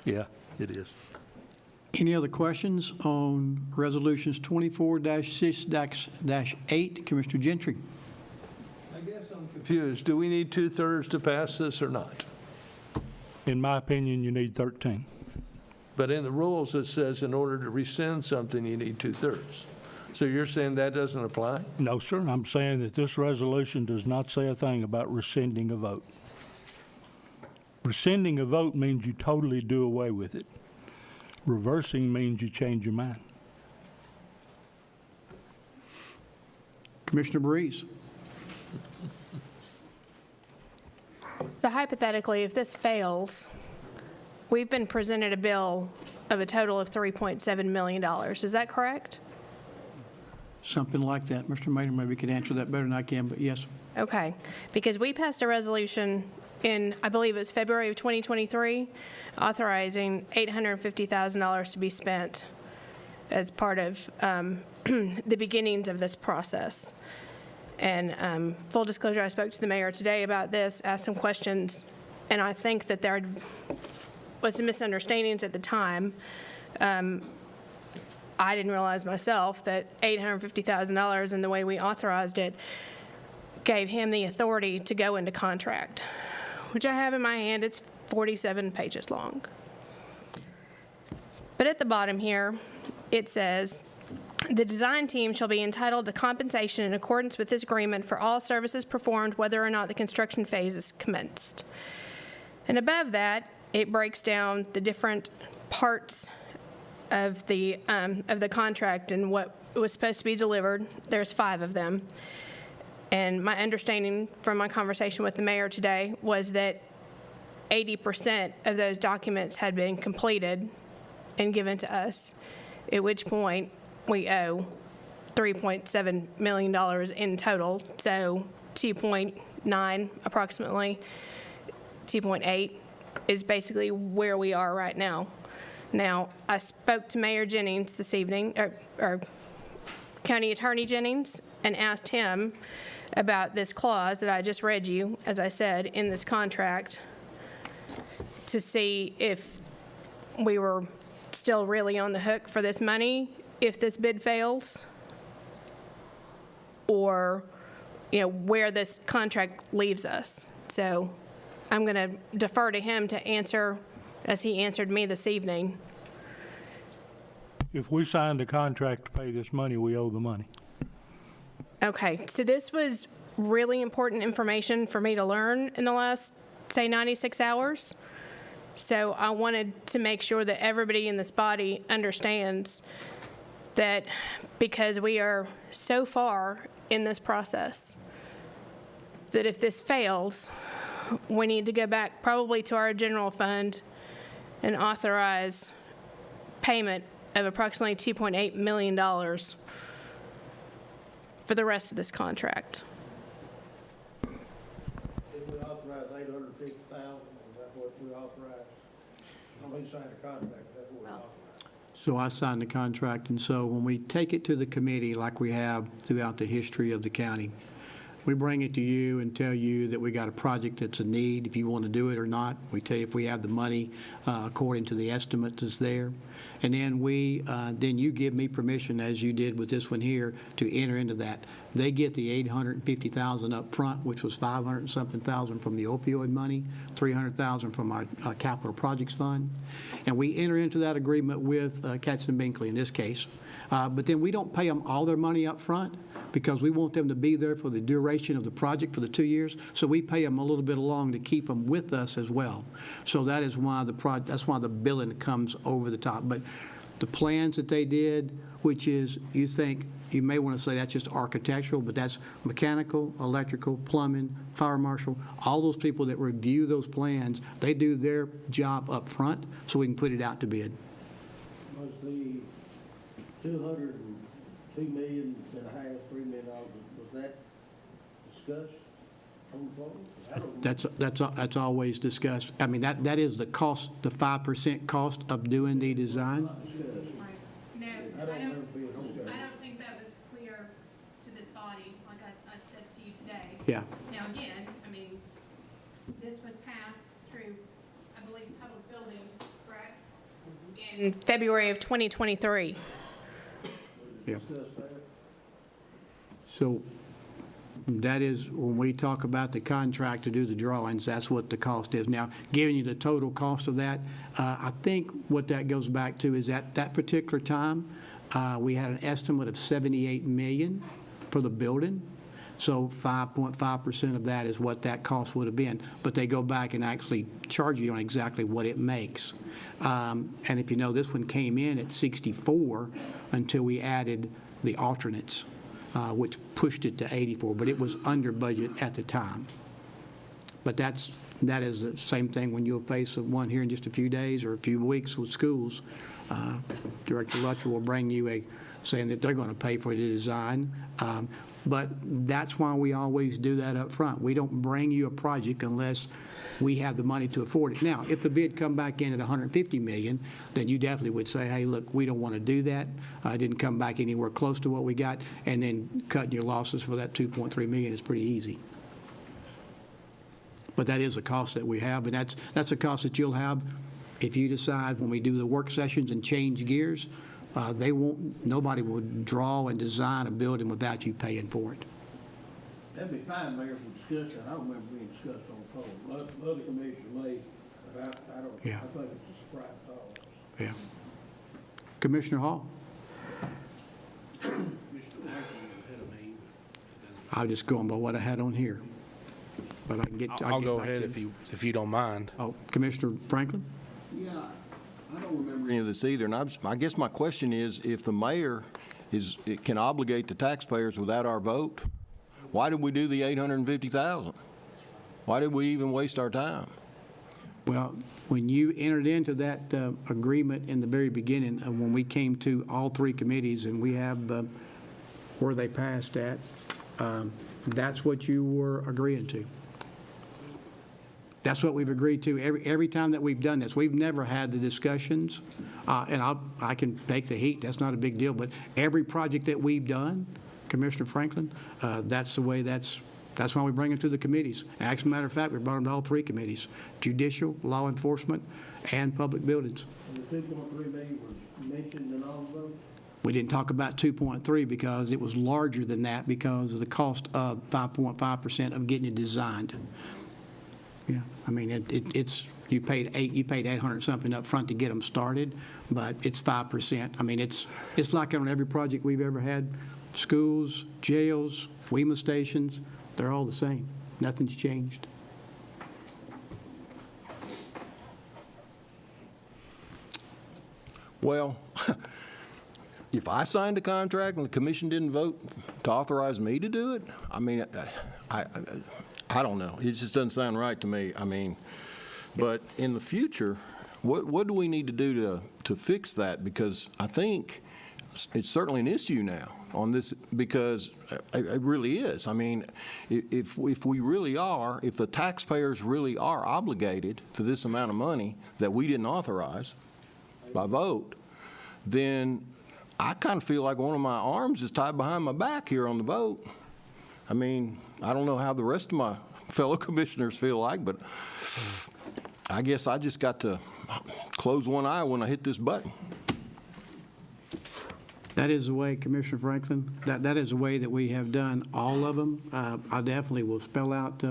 Yeah, it is. Any other questions on Resolutions 24-6-8? Commissioner Gentry. I guess I'm confused. Do we need 2/3 to pass this or not? In my opinion, you need 13. But in the rules, it says in order to rescind something, you need 2/3. So you're saying that doesn't apply? No, sir. I'm saying that this resolution does not say a thing about rescinding a vote. Rescinding a vote means you totally do away with it. Reversing means you change your mind. Commissioner Breeze. So hypothetically, if this fails, we've been presented a bill of a total of $3.7 million. Is that correct? Something like that. Mr. Maynard maybe could answer that better than I can, but yes. Okay, because we passed a resolution in, I believe it was February of 2023, authorizing $850,000 to be spent as part of the beginnings of this process. And full disclosure, I spoke to the mayor today about this, asked some questions, and I think that there was some misunderstandings at the time. I didn't realize myself that $850,000 and the way we authorized it gave him the authority to go into contract, which I have in my hand. It's 47 pages long. But at the bottom here, it says, the design team shall be entitled to compensation in accordance with this agreement for all services performed, whether or not the construction phase is commenced. And above that, it breaks down the different parts of the contract and what was supposed to be delivered. There's 5 of them. And my understanding from my conversation with the mayor today was that 80% of those documents had been completed and given to us. at which point we owe $3.7 million in total, so 2.9 approximately, 2.8 is basically where we are right now. Now, I spoke to Mayor Jennings this evening, or County Attorney Jennings, and asked him about this clause that I just read you, as I said, in this contract, to see if we were still really on the hook for this money if this bid fails, or, you know, where this contract leaves us. So I'm going to defer to him to answer as he answered me this evening. If we signed a contract to pay this money, we owe the money. Okay, so this was really important information for me to learn in the last, say, 96 hours. So I wanted to make sure that everybody in this body understands that because we are so far in this process, that if this fails, we need to go back probably to our general fund and authorize payment of approximately $2.8 million for the rest of this contract. Did we authorize $850,000? Is that what we authorized? When we signed the contract, that's what we authorized. So I signed the contract, and so when we take it to the committee, like we have throughout the history of the county, we bring it to you and tell you that we got a project that's a need, if you want to do it or not. We tell you if we have the money according to the estimate that's there. And then then you give me permission, as you did with this one here, to enter into that. They get the $850,000 up front, which was $500 and something thousand from the opioid money, $300,000 from our capital projects fund. And we enter into that agreement with Katzen Binkley in this case. But then we don't pay them all their money up front because we want them to be there for the duration of the project for the 2 years. So we pay them a little bit along to keep them with us as well. So that is why that's why the billing comes over the top. But the plans that they did, which is, you may want to say that's just architectural, but that's mechanical, electrical, plumbing, fire marshal, all those people that review those plans, they do their job up front so we can put it out to bid. Was the $202 million and a half, $3 million, was that discussed on the floor? I don't know. That's always discussed. I mean, that is the cost, the 5% cost of doing the design. No, I don't think that was clear to this body, like I said to you today. Yeah. Now, again, I mean, this was passed through, I believe, Public Buildings, correct? In February of 2023. Yeah. So that is, when we talk about the contract to do the drawings, that's what the cost is. Now, giving you the total cost of that, I think what that goes back to is at that particular time, we had an estimate of $78 million for the building. So 5.5% of that is what that cost would have been. But they go back and actually charge you on exactly what it makes. And if you know, this one came in at 64 until we added the alternates, which pushed it to 84. But it was under budget at the time. But that is the same thing when you'll face one here in just a few days or a few weeks with schools. Director Lutcher will bring you saying that they're going to pay for the design. But that's why we always do that up front. We don't bring you a project unless we have the money to afford it. Now, if the bid come back in at $150 million, then you definitely would say, hey, look, we don't want to do that. It didn't come back anywhere close to what we got, and then cutting your losses for that $2.3 million is pretty easy. But that is a cost that we have, and that's a cost that you'll have if you decide when we do the work sessions and change gears. Nobody would draw and design a building without you paying for it. That'd be fine, Mayor, for discussion. I don't remember being discussed on the phone. Other commissioners may, but I don't, Yeah. I think it's a surprise to all of us. Yeah. Commissioner Hall? I'll just go on by what I had on here. But I can get. I'll go ahead if you don't mind. Oh, Commissioner Franklin? Yeah, I don't remember any of this either, and I guess my question is, if the mayor can obligate the taxpayers without our vote, why did we do the $850,000? Why did we even waste our time? Well, when you entered into that agreement in the very beginning, when we came to all three committees, and we have where they passed at, that's what you were agreeing to. That's what we've agreed to every time that we've done this. We've never had the discussions, and I can take the heat, that's not a big deal, but every project that we've done, Commissioner Franklin, that's the way that's why we bring them to the committees. As a matter of fact, we brought them to all three committees: judicial, law enforcement, and public buildings. And the 2.3 million was mentioned in all of those? We didn't talk about 2.3 because it was larger than that because of the cost of 5.5% of getting it designed. Yeah, I mean, it's, you paid 800 something up front to get them started, but it's 5%. I mean, it's like on every project we've ever had. Schools, jails, WEMA stations, they're all the same. Nothing's changed. Well, if I signed a contract and the commission didn't vote to authorize me to do it, I mean, I don't know. It just doesn't sound right to me. I mean, but in the future, what do we need to do to fix that? Because I think it's certainly an issue now on this, because it really is. I mean, if we really are, if the taxpayers really are obligated to this amount of money that we didn't authorize by vote, then I kind of feel like one of my arms is tied behind my back here on the vote. I mean, I don't know how the rest of my fellow commissioners feel like, but I guess I just got to close one eye when I hit this button. That is the way, Commissioner Franklin, that is the way that we have done all of them. I definitely will spell out.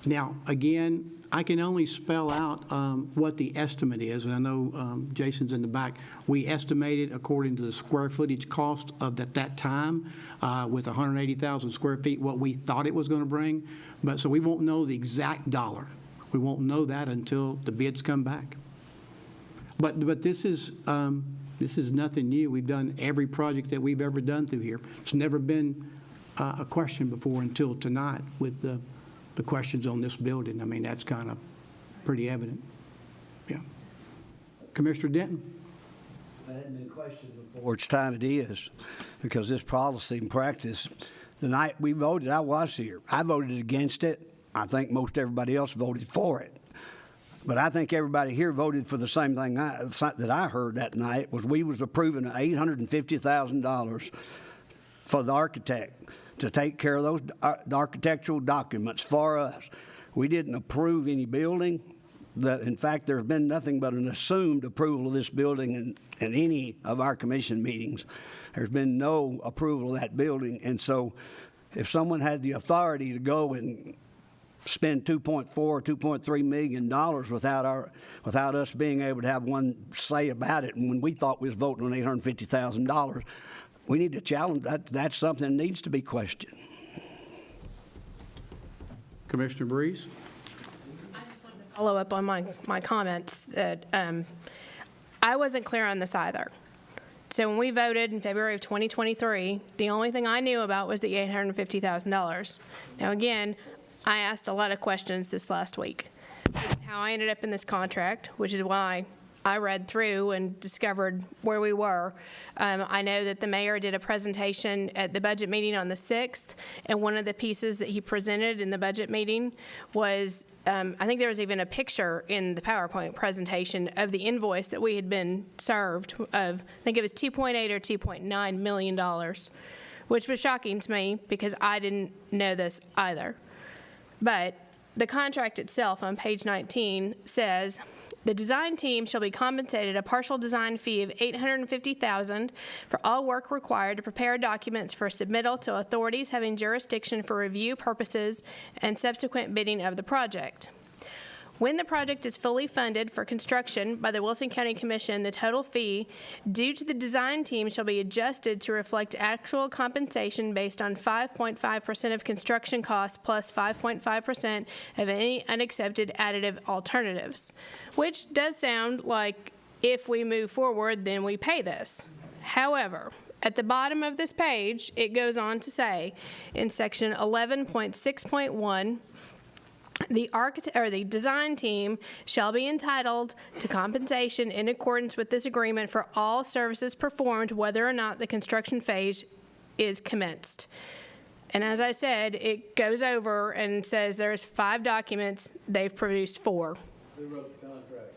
Now, again, I can only spell out what the estimate is, and I know Jason's in the back. We estimated according to the square footage cost of at that time with 180,000 square feet what we thought it was going to bring. But so we won't know the exact dollar. We won't know that until the bids come back. But this is nothing new. We've done every project that we've ever done through here. It's never been a question before until tonight with the questions on this building. I mean, that's kind of pretty evident. Yeah. Commissioner Denton? If it hadn't been questioned before, it's time it is, because this policy and practice, the night we voted, I was here. I voted against it. I think most everybody else voted for it. But I think everybody here voted for the same thing that I heard that night, was we was approving $850,000 for the architect to take care of those architectural documents for us. We didn't approve any building. In fact, there's been nothing but an assumed approval of this building in any of our commission meetings. There's been no approval of that building. And so if someone had the authority to go and spend $2.4 or $2.3 million without us being able to have one say about it, and when we thought we was voting on $850,000, we need to challenge that. That's something that needs to be questioned. Commissioner Breeze? I just wanted to follow up on my comments that I wasn't clear on this either. So when we voted in February of 2023, the only thing I knew about was the $850,000. Now again, I asked a lot of questions this last week. It's how I ended up in this contract, which is why I read through and discovered where we were. I know that the mayor did a presentation at the budget meeting on the 6th, and one of the pieces that he presented in the budget meeting was, I think there was even a picture in the PowerPoint presentation of the invoice that we had been served of, I think it was $2.8 or $2.9 million, which was shocking to me because I didn't know this either. But the contract itself on page 19 says, the design team shall be compensated a partial design fee of $850,000 for all work required to prepare documents for submittal to authorities having jurisdiction for review purposes and subsequent bidding of the project. When the project is fully funded for construction by the Wilson County Commission, the total fee due to the design team shall be adjusted to reflect actual compensation based on 5.5% of construction costs plus 5.5% of any unaccepted additive alternatives, which does sound like if we move forward, then we pay this. However, at the bottom of this page, it goes on to say in section 11.6.1, The architect or the design team shall be entitled to compensation in accordance with this agreement for all services performed, whether or not the construction phase is commenced. And as I said, it goes over and says there's 5 documents. They've produced 4. Who wrote the contract?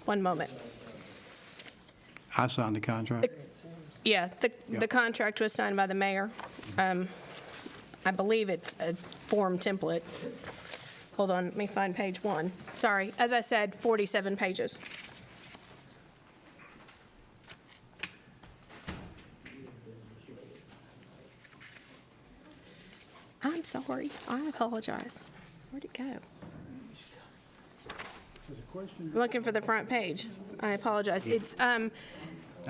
One moment. I signed the contract. Yeah, the contract was signed by the mayor. I believe it's a form template. Hold on, let me find page 1. Sorry, as I said, 47 pages. I'm sorry, I apologize. Where'd it go? I'm looking for the front page. I apologize. It's, Not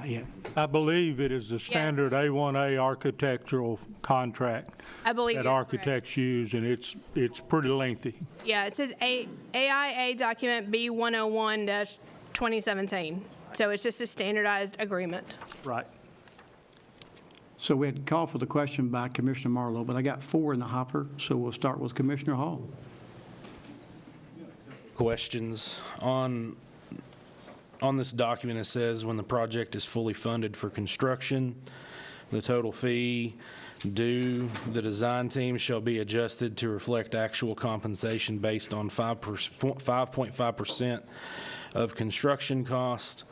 yet. I believe it is the standard A1A architectural contract I believe that you're architects use, and it's pretty lengthy. yeah, it says AIA document B101-2017. So it's just a standardized agreement. Right. So we had to call for the question by Commissioner Marlowe, but I got 4 in the hopper, so we'll start with Commissioner Hall. Questions on this document. It says when the project is fully funded for construction, the total fee due the design team shall be adjusted to reflect actual compensation based on 5.5% of construction cost.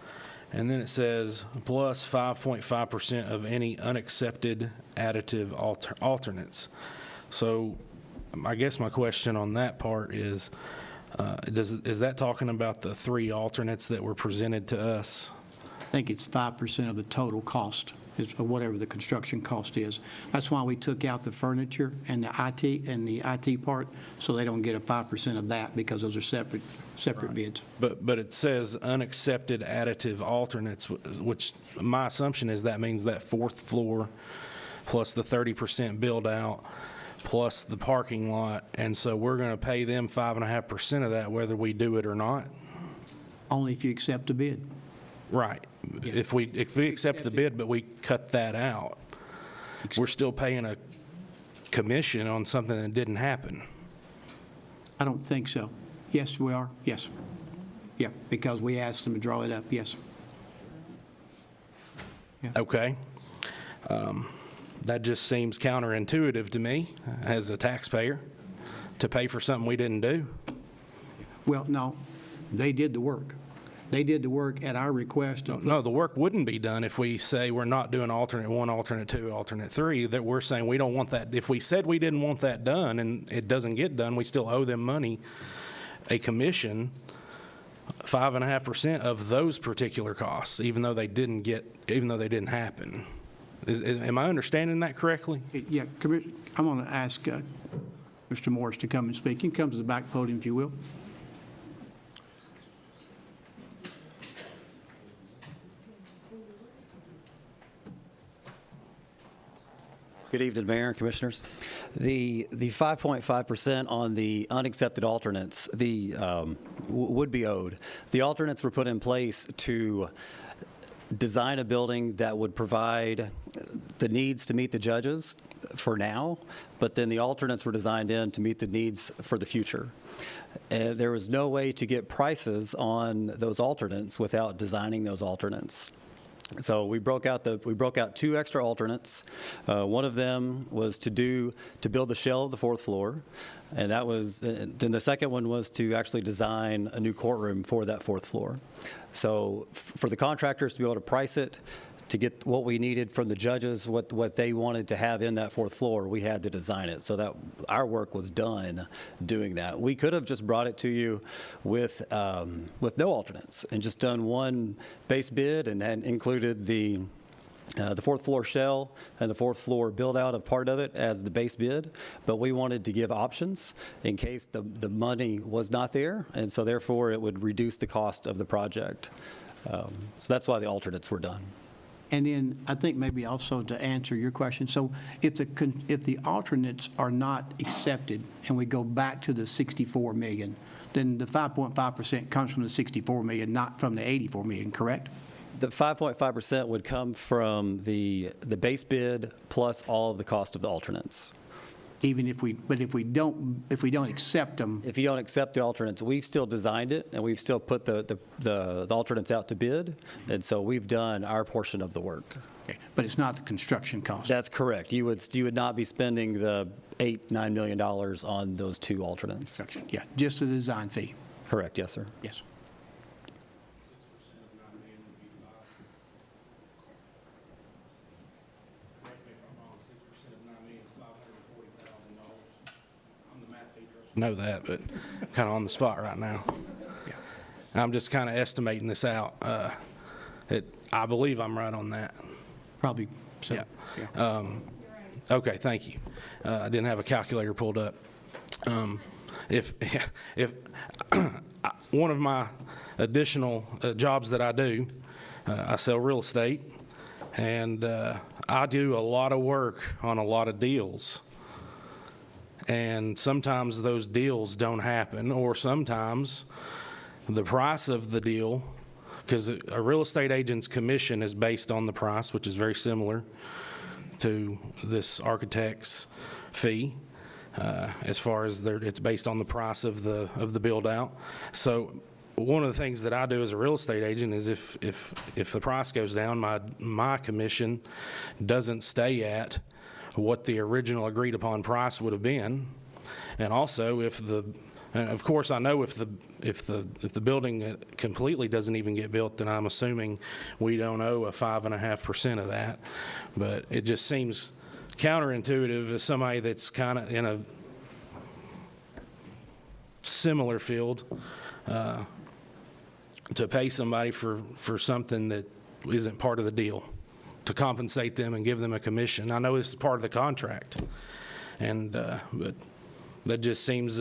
And then it says plus 5.5% of any unaccepted additive alternates. So I guess my question on that part is, is that talking about the 3 alternates that were presented to us? I think it's 5% of the total cost, or whatever the construction cost is. That's why we took out the furniture and the IT part, so they don't get a 5% of that, because those are separate bids. But it says unaccepted additive alternates, which my assumption is that means that 4th floor plus the 30% build out plus the parking lot, and so we're going to pay them 5.5% of that whether we do it or not? Only if you accept the bid. Right. Yeah. If we accept the bid, but we cut that out, we're still paying a commission on something that didn't happen. I don't think so. Yes, we are. Yes. Yeah, because we asked them to draw it up. Yes. Yeah. Okay. That just seems counterintuitive to me as a taxpayer to pay for something we didn't do. Well, no, they did the work. They did the work at our request. No, the work wouldn't be done if we say we're not doing alternate 1, alternate 2, alternate 3, that we're saying we don't want that. If we said we didn't want that done and it doesn't get done, we still owe them money, a commission, 5.5% of those particular costs, even though they didn't happen. Am I understanding that correctly? Yeah, I'm going to ask Mr. Morris to come and speak. You can come to the back podium if you will. Good evening, Mayor and Commissioners. The 5.5% on the unaccepted alternates would be owed. The alternates were put in place to design a building that would provide the needs to meet the judges for now, but then the alternates were designed in to meet the needs for the future. There was no way to get prices on those alternates without designing those alternates. So we broke out 2 extra alternates. One of them was to build the shell of the 4th floor, and then the second one was to actually design a new courtroom for that 4th floor. So for the contractors to be able to price it, to get what we needed from the judges, what they wanted to have in that 4th floor, we had to design it. So that our work was done doing that. We could have just brought it to you with no alternates and just done one base bid and included the 4th floor shell and the 4th floor build out of part of it as the base bid, but we wanted to give options in case the money was not there, and so therefore it would reduce the cost of the project. So that's why the alternates were done. And then I think maybe also to answer your question, so if the alternates are not accepted and we go back to the 64 million, then the 5.5% comes from the 64 million, not from the 84 million, correct? The 5.5% would come from the base bid plus all of the cost of the alternates. Even if we, but if we don't accept them, If you don't accept the alternates, we've still designed it, and we've still put the alternates out to bid, and so we've done our portion of the work. okay, but it's not the construction cost. That's correct. You would not be spending the $8-9 million on those two alternates. Yeah, just the design fee. Correct, yes, sir. Yes. Know that, but kind of on the spot right now. I'm just kind of estimating this out. I believe I'm right on that. Probably so. Yeah. Okay, thank you. I didn't have a calculator pulled up. If one of my additional jobs that I do, I sell real estate, and I do a lot of work on a lot of deals. And sometimes those deals don't happen, or sometimes the price of the deal, because a real estate agent's commission is based on the price, which is very similar to this architect's fee, as far as it's based on the price of the build out. So one of the things that I do as a real estate agent is if the price goes down, my commission doesn't stay at what the original agreed upon price would have been. And also and of course I know if the building completely doesn't even get built, then I'm assuming we don't owe a 5.5% of that. But it just seems counterintuitive as somebody that's kind of in a similar field to pay somebody for something that isn't part of the deal, to compensate them and give them a commission. I know this is part of the contract, and but that just seems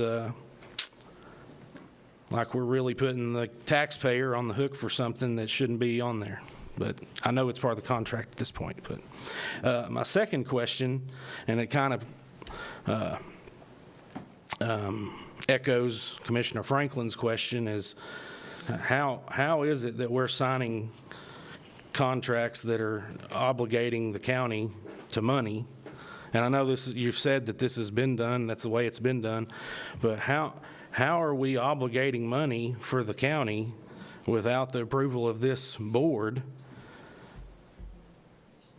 like we're really putting the taxpayer on the hook for something that shouldn't be on there. But I know it's part of the contract at this point. But my second question, and it kind of echoes Commissioner Franklin's question, is how is it that we're signing contracts that are obligating the county to money? And I know you've said that this has been done, that's the way it's been done, but how are we obligating money for the county without the approval of this board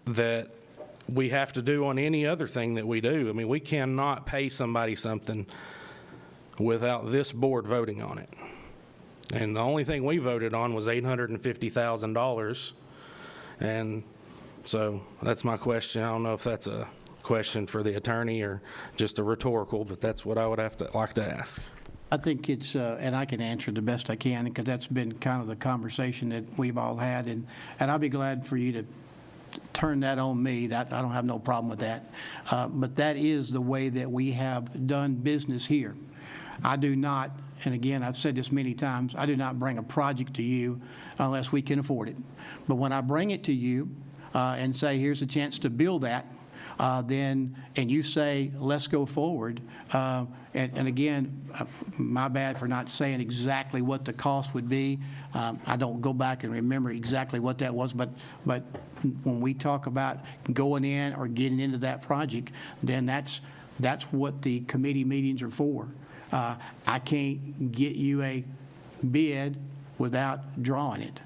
that we have to do on any other thing that we do? I mean, we cannot pay somebody something without this board voting on it. And the only thing we voted on was $850,000. And so that's my question. I don't know if that's a question for the attorney or just a rhetorical, but that's what I would like to ask. I think it's, and I can answer the best I can, because that's been kind of the conversation that we've all had, and I'll be glad for you to turn that on me. That I don't have no problem with that. But that is the way that we have done business here. I do not, and again, I've said this many times, I do not bring a project to you unless we can afford it. But when I bring it to you and say, here's a chance to build that, and you say, let's go forward, and again, my bad for not saying exactly what the cost would be. I don't go back and remember exactly what that was, but when we talk about going in or getting into that project, then that's what the committee meetings are for. I can't get you a bid without drawing it.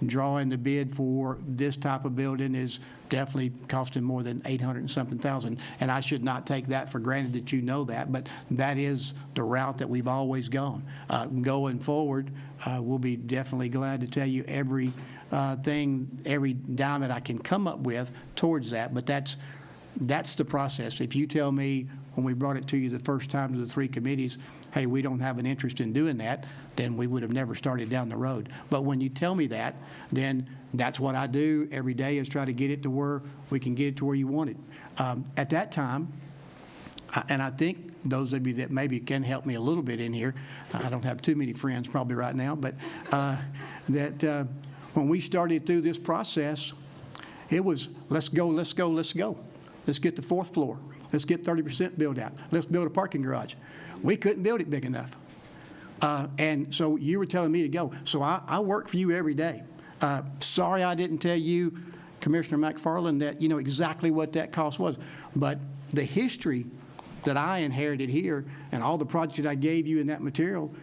Drawing the bid for this type of building is definitely costing more than $800 and something thousand, and I should not take that for granted that you know that, but that is the route that we've always gone. Going forward, we'll be definitely glad to tell you every every dime that I can come up with towards that, but that's the process. If you tell me when we brought it to you the first time to the three committees, hey, we don't have an interest in doing that, then we would have never started down the road. But when you tell me that, then that's what I do every day, is try to get it to where we can get it to where you want it. At that time, and I think those of you that maybe can help me a little bit in here, I don't have too many friends probably right now, but when we started through this process, it was let's go, let's go, let's go. Let's get the fourth floor. Let's get 30% built out. Let's build a parking garage. We couldn't build it big enough. And so you were telling me to go. So I work for you every day. Sorry I didn't tell you, Commissioner McFarland, that you know exactly what that cost was. But the history that I inherited here and all the projects that I gave you in that material,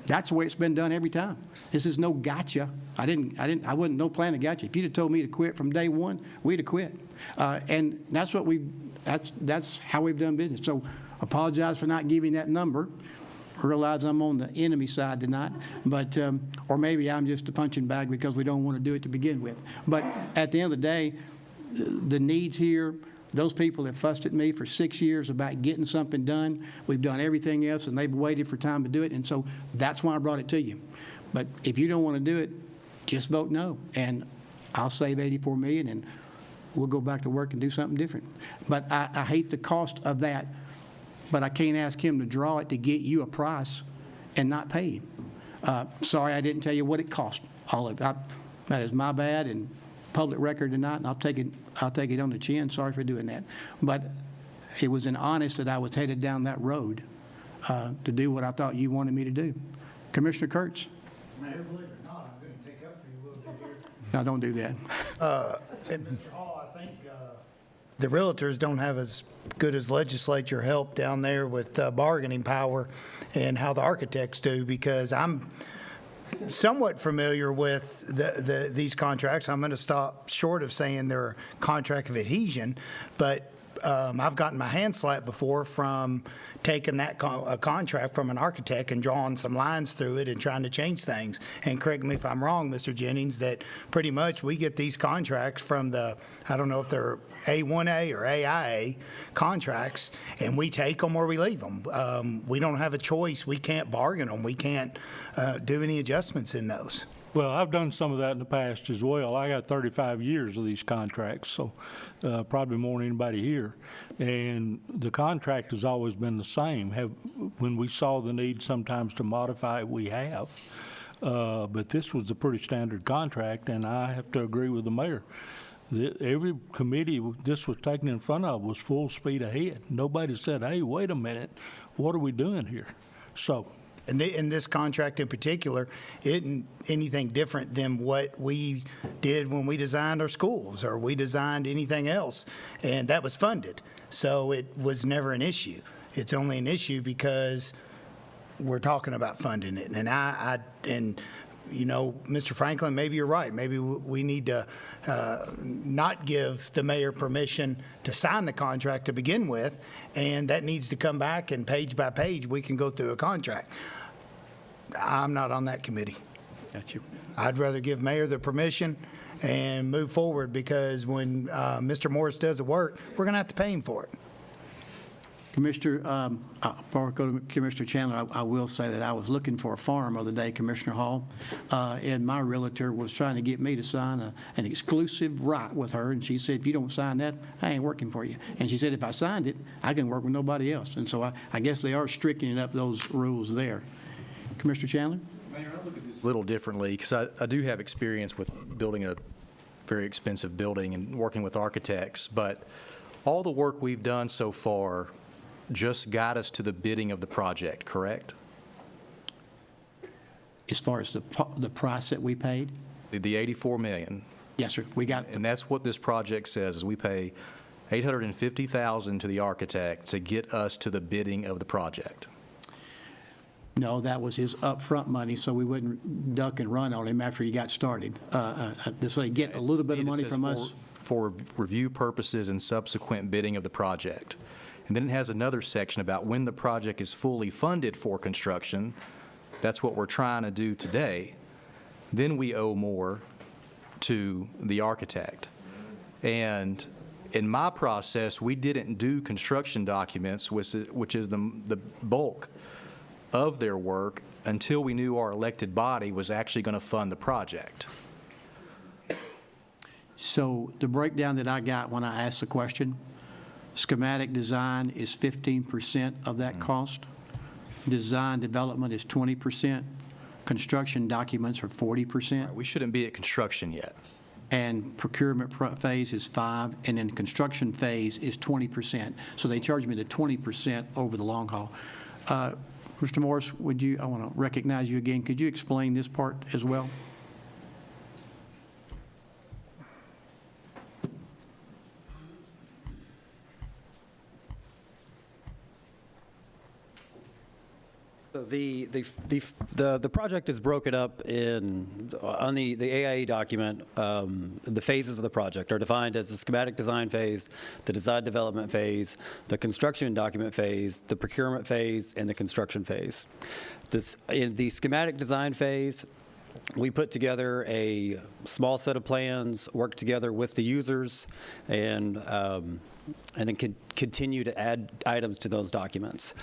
that's the way it's been done every time. This is no gotcha. I wasn't no plan to gotcha. If you'd have told me to quit from day one, we'd have quit. And that's how we've done business. So apologize for not giving that number. I realize I'm on the enemy side tonight, but, or maybe I'm just a punching bag because we don't want to do it to begin with. But at the end of the day, the needs here, those people that fussed at me for 6 years about getting something done, we've done everything else, and they've waited for time to do it, and so that's why I brought it to you. But if you don't want to do it, just vote no, and I'll save $84 million, and we'll go back to work and do something different. But I hate the cost of that, but I can't ask him to draw it to get you a price and not pay him. Sorry I didn't tell you what it cost, all of it. That is my bad, and public record tonight, and I'll take it on the chin. Sorry for doing that. But it was an honest that I was headed down that road to do what I thought you wanted me to do. Commissioner Kurtz? Mayor, believe it or not, I'm going to take up for you a little bit here. No, don't do that. And Mr. Hall, I think the realtors don't have as good as legislature help down there with bargaining power and how the architects do, because I'm somewhat familiar with these contracts. I'm going to stop short of saying they're a contract of adhesion, but I've gotten my hand slapped before from taking a contract from an architect and drawing some lines through it and trying to change things. And correct me if I'm wrong, Mr. Jennings, that pretty much we get these contracts from the, I don't know if they're A1A or AIA contracts, and we take them or we leave them. We don't have a choice. We can't bargain them. We can't do any adjustments in those. Well, I've done some of that in the past as well. I got 35 years of these contracts, so probably more than anybody here. And the contract has always been the same. When we saw the need sometimes to modify it, we have. But this was a pretty standard contract, and I have to agree with the mayor. Every committee this was taken in front of was full speed ahead. Nobody said, hey, wait a minute, what are we doing here? So. And in this contract in particular, isn't anything different than what we did when we designed our schools or we designed anything else, and that was funded. So it was never an issue. It's only an issue because we're talking about funding it. And you know, Mr. Franklin, maybe you're right. Maybe we need to not give the mayor permission to sign the contract to begin with, and that needs to come back, and page by page we can go through a contract. I'm not on that committee. Got you. I'd rather give mayor the permission and move forward, because when Mr. Morris does the work, we're going to have to pay him for it. Commissioner, before I go to Commissioner Chandler, I will say that I was looking for a farm the other day, Commissioner Hall, and my realtor was trying to get me to sign an exclusive right with her, and she said, if you don't sign that, I ain't working for you. And she said, if I signed it, I can work with nobody else. And so I guess they are strictening up those rules there. Commissioner Chandler? Mayor, I look at this a little differently, because I do have experience with building a very expensive building and working with architects, but all the work we've done so far just got us to the bidding of the project, correct? As far as the price that we paid? The $84 million. Yes, sir. We got. And that's what this project says, is we pay $850,000 to the architect to get us to the bidding of the project. No, that was his upfront money, so we wouldn't duck and run on him after he got started. So he get a little bit of money from us. For review purposes and subsequent bidding of the project. And then it has another section about when the project is fully funded for construction. That's what we're trying to do today. Then we owe more to the architect. And in my process, we didn't do construction documents, which is the bulk of their work, until we knew our elected body was actually going to fund the project. So the breakdown that I got when I asked the question, schematic design is 15% of that cost. Design development is 20%. Construction documents are 40%. Right, we shouldn't be at construction yet. And procurement phase is 5%, and then construction phase is 20%. So they charge me the 20% over the long haul. Mr. Morris, I want to recognize you again. Could you explain this part as well? So the project is broken up on the AIE document. The phases of the project are defined as the schematic design phase, the design development phase, the construction document phase, the procurement phase, and the construction phase. In the schematic design phase, we put together a small set of plans, work together with the users, and then continue to add items to those documents.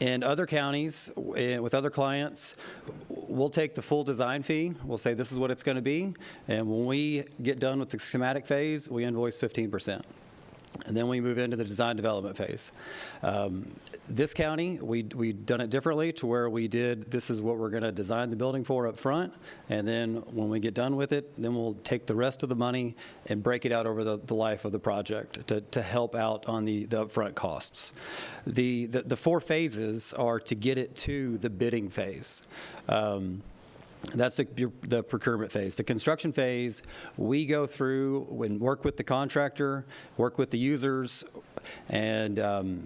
In other counties, with other clients, we'll take the full design fee. We'll say this is what it's going to be. And when we get done with the schematic phase, we invoice 15%. And then we move into the design development phase. This county, we've done it differently to where this is what we're going to design the building for up front, and then when we get done with it, then we'll take the rest of the money and break it out over the life of the project to help out on the upfront costs. The 4 phases are to get it to the bidding phase. That's the procurement phase. The construction phase, we go through and work with the contractor, work with the users, and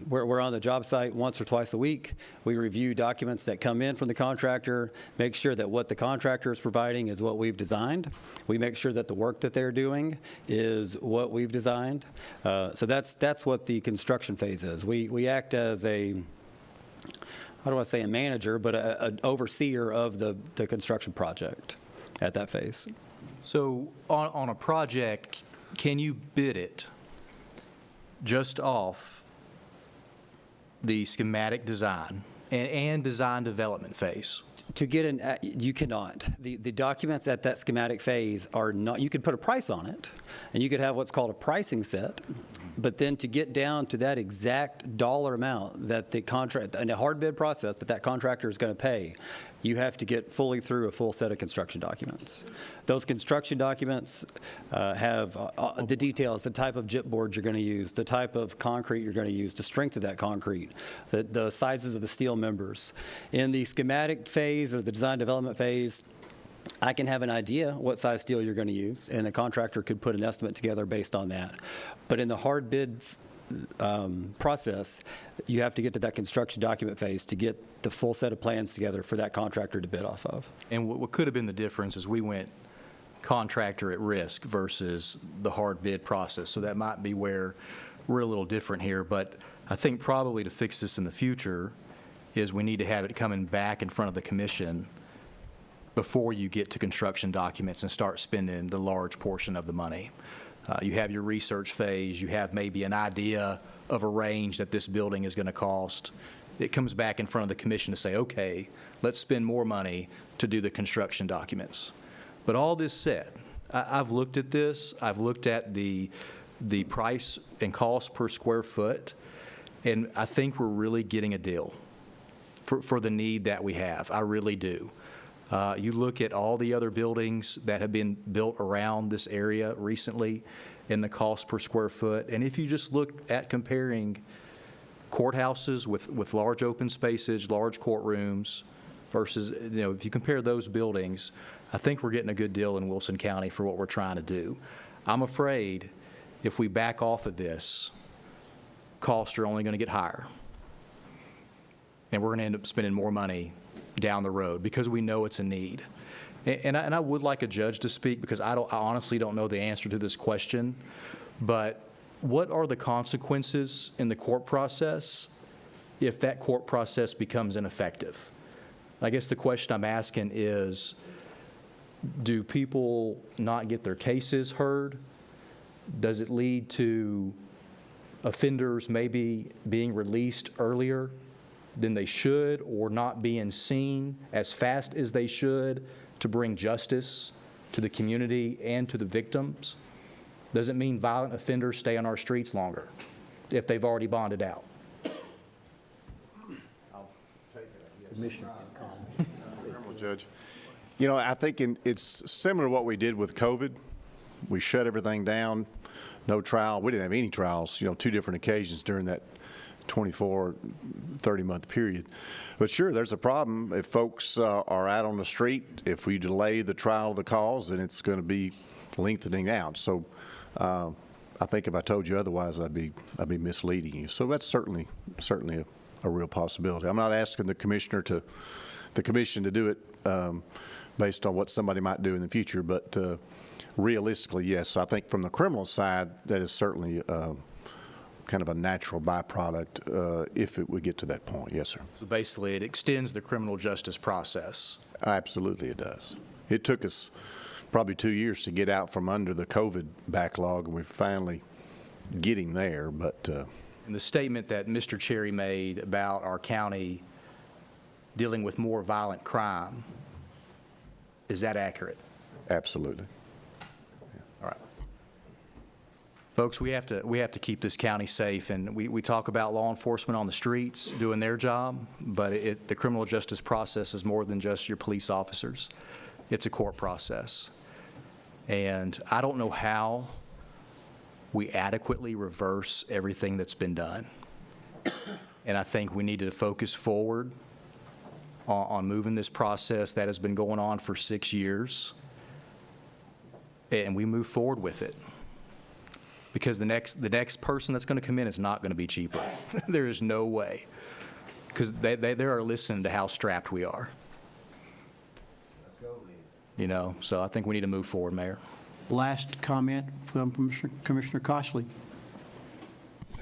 we're on the job site once or twice a week. We review documents that come in from the contractor, make sure that what the contractor is providing is what we've designed. We make sure that the work that they're doing is what we've designed. So that's what the construction phase is. We act as a manager, but an overseer of the construction project at that phase. So on a project, can you bid it just off the schematic design and design development phase? To get in, you cannot. The documents at that schematic phase are not, you could put a price on it, and you could have what's called a pricing set, but then to get down to that exact dollar amount that the contract, in a hard bid process that contractor is going to pay, you have to get fully through a full set of construction documents. Those construction documents have the details, the type of gypboard you're going to use, the type of concrete you're going to use, the strength of that concrete, the sizes of the steel members. In the schematic phase or the design development phase, I can have an idea what size steel you're going to use, and the contractor could put an estimate together based on that. But in the hard bid process, you have to get to that construction document phase to get the full set of plans together for that contractor to bid off of. And what could have been the difference is we went contractor at risk versus the hard bid process. So that might be where we're a little different here. But I think probably to fix this in the future is we need to have it coming back in front of the commission before you get to construction documents and start spending the large portion of the money. You have your research phase, you have maybe an idea of a range that this building is going to cost. It comes back in front of the commission to say, okay, let's spend more money to do the construction documents. But all this said, I've looked at this, I've looked at the price and cost per square foot, and I think we're really getting a deal for the need that we have. I really do. You look at all the other buildings that have been built around this area recently and the cost per square foot, and if you just look at comparing courthouses with large open spaces, large courtrooms versus, if you compare those buildings, I think we're getting a good deal in Wilson County for what we're trying to do. I'm afraid if we back off of this, costs are only going to get higher. And we're going to end up spending more money down the road because we know it's a need. And I would like a judge to speak because I honestly don't know the answer to this question, but what are the consequences in the court process if that court process becomes ineffective? I guess the question I'm asking is, do people not get their cases heard? Does it lead to offenders maybe being released earlier than they should or not being seen as fast as they should to bring justice to the community and to the victims? Does it mean violent offenders stay on our streets longer if they've already bonded out? I'll take it. Commissioner. Judge. I think it's similar to what we did with COVID. We shut everything down, no trial. We didn't have any trials, 2 different occasions during that 24, 30-month period. But sure, there's a problem. If folks are out on the street, if we delay the trial of the cause, then it's going to be lengthening out. So I think if I told you otherwise, I'd be misleading you. So that's certainly a a real possibility. I'm not asking the commission to do it based on what somebody might do in the future, but realistically, yes. I think from the criminal side, that is certainly kind of a natural byproduct if it would get to that point. Yes, sir. So basically, it extends the criminal justice process. Absolutely, it does. It took us probably 2 years to get out from under the COVID backlog, and we're finally getting there, but... And the statement that Mr. Cherry made about our county dealing with more violent crime, is that accurate? Absolutely. All right. Folks, we have to keep this county safe, and we talk about law enforcement on the streets doing their job, but the criminal justice process is more than just your police officers. It's a court process. And I don't know how we adequately reverse everything that's been done. And I think we need to focus forward on moving this process that has been going on for 6 years, and we move forward with it. Because the next person that's going to come in is not going to be cheaper. There is no way. Because they are listening to how strapped we are. You know, so I think we need to move forward, Mayor. Last comment from Commissioner Costley.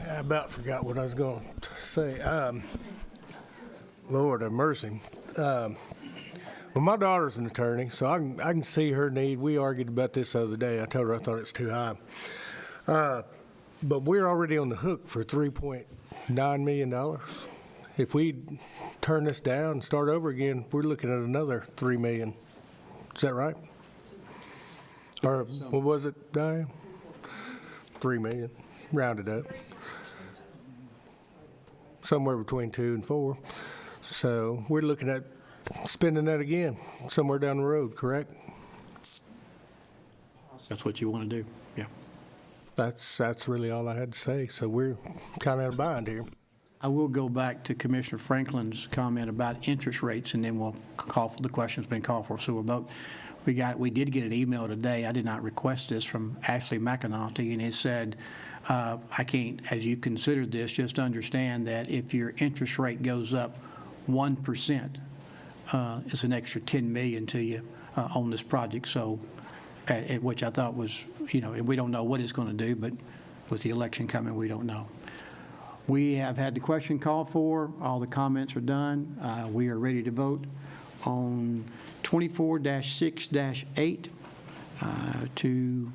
I about forgot what I was going to say. Lord have mercy. Well, my daughter's an attorney, so I can see her need. We argued about this the other day. I told her I thought it's too high. But we're already on the hook for $3.9 million. If we turn this down and start over again, we're looking at another $3 million. Is that right? Or what was it, Diane? $3 million, rounded up. Somewhere between 2 and 4. So we're looking at spending that again somewhere down the road, correct? That's what you want to do, yeah. That's really all I had to say. So we're kind of in a bind here. I will go back to Commissioner Franklin's comment about interest rates, and then we'll call for the question's been called for sewer vote. We did get an email today. I did not request this, from Ashley McAnulty, and it said, I can't, as you consider this, just understand that if your interest rate goes up 1%, it's an extra $10 million to you on this project. So, which I thought was, you know, we don't know what it's going to do, but with the election coming, we don't know. We have had the question called for. All the comments are done. We are ready to vote on 24-6-8 to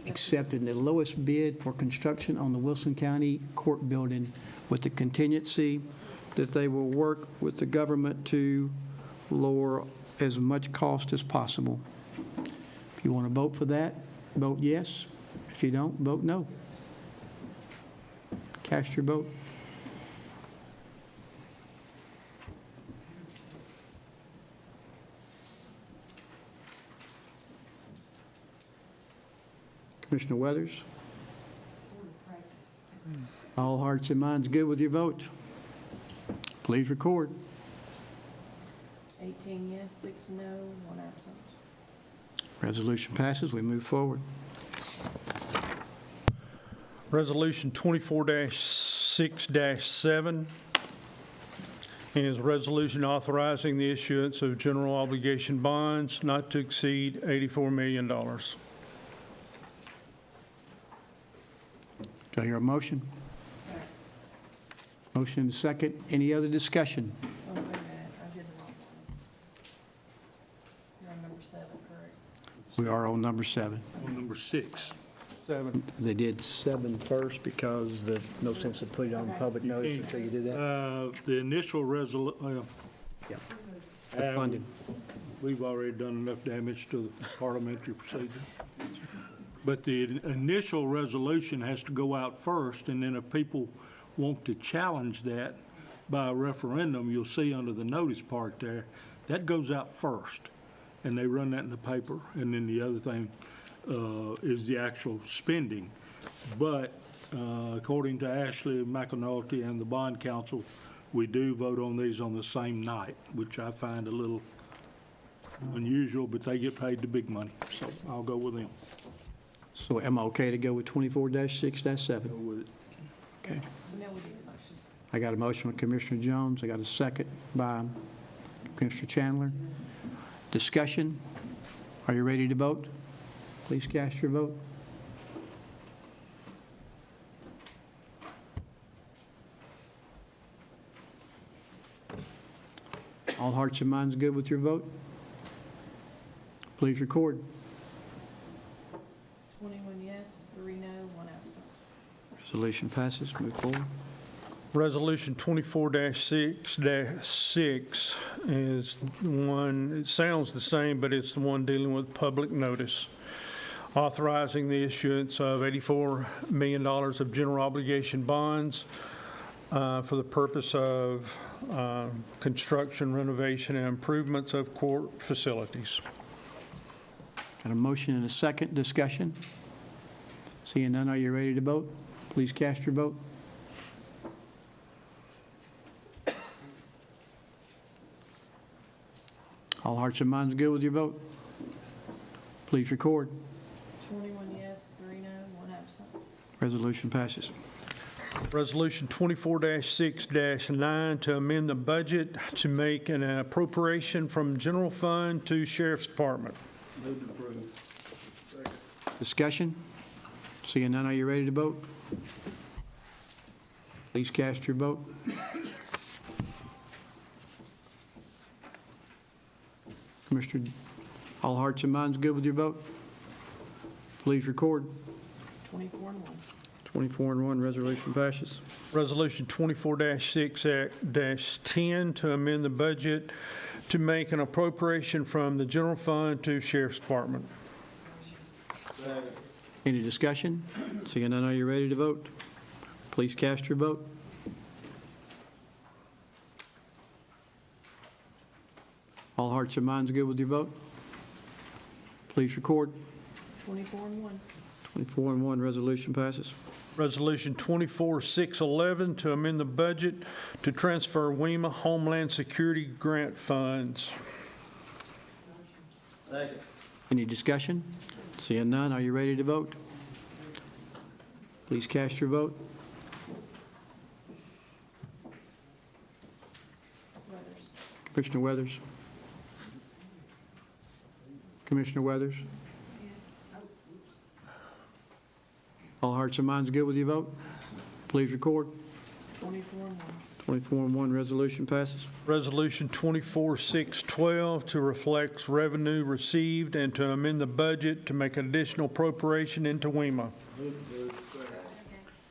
accepting the lowest bid for construction on the Wilson County Court building with the contingency that they will work with the government to lower as much cost as possible. If you want to vote for that, vote yes. If you don't, vote no. Cast your vote. Commissioner Weathers? All hearts and minds good with your vote? Please record. 18 yes, 6 no, 1 absent. Resolution passes. We move forward. Resolution 24-6-7 is a resolution authorizing the issuance of general obligation bonds not to exceed $84 million. Do I hear a motion? Motion and second. Any other discussion? Oh, wait a minute, I did the wrong one. You're on number 7, correct? We are on number 7. On number 6. 7. They did 7 first because the no sense to put it on public notice until you did that. The initial resolution, Yeah. The funding. we've already done enough damage to the parliamentary procedure. But the initial resolution has to go out first, and then if people want to challenge that by a referendum, you'll see under the notice part there, that goes out first. And they run that in the paper, and then the other thing is the actual spending. But according to Ashley McAnulty and the Bond Council, we do vote on these on the same night, which I find a little unusual, but they get paid the big money, so I'll go with them. So am I okay to go with 24-6-7? Go with it. Okay. So now we need a motion. I got a motion by Commissioner Jones. I got a second by Commissioner Chandler. Discussion. Are you ready to vote? Please cast your vote. All hearts and minds good with your vote? Please record. 21 yes, 3 no, 1 absent. Resolution passes. Move forward. Resolution 24-6-6 is the one, it sounds the same, but it's the one dealing with public notice, authorizing the issuance of $84 million of general obligation bonds for the purpose of construction, renovation, and improvements of court facilities. Got a motion and a second. Discussion. Seeing none, are you ready to vote? Please cast your vote. All hearts and minds good with your vote? Please record. 21 yes, 3 no, 1 absent. Resolution passes. Resolution 24-6-9 to amend the budget to make an appropriation from general fund to Sheriff's Department. Discussion. Seeing none, are you ready to vote? Please cast your vote. Commissioner, all hearts and minds good with your vote? Please record. 24 and 1. 24 and 1, resolution passes. Resolution 24-6-10 to amend the budget to make an appropriation from the general fund to Sheriff's Department. Any discussion? Seeing none, are you ready to vote? Please cast your vote. All hearts and minds good with your vote? Please record. 24 and 1. 24 and 1, resolution passes. Resolution 24-6-11 to amend the budget to transfer WEMA Homeland Security grant funds. Any discussion? Seeing none, are you ready to vote? Please cast your vote. Weathers. Commissioner Weathers. Commissioner Weathers. All hearts and minds good with your vote? Please record. 24 and 1. 24 and 1, resolution passes. Resolution 24-6-12 to reflect revenue received and to amend the budget to make an additional appropriation into WEMA.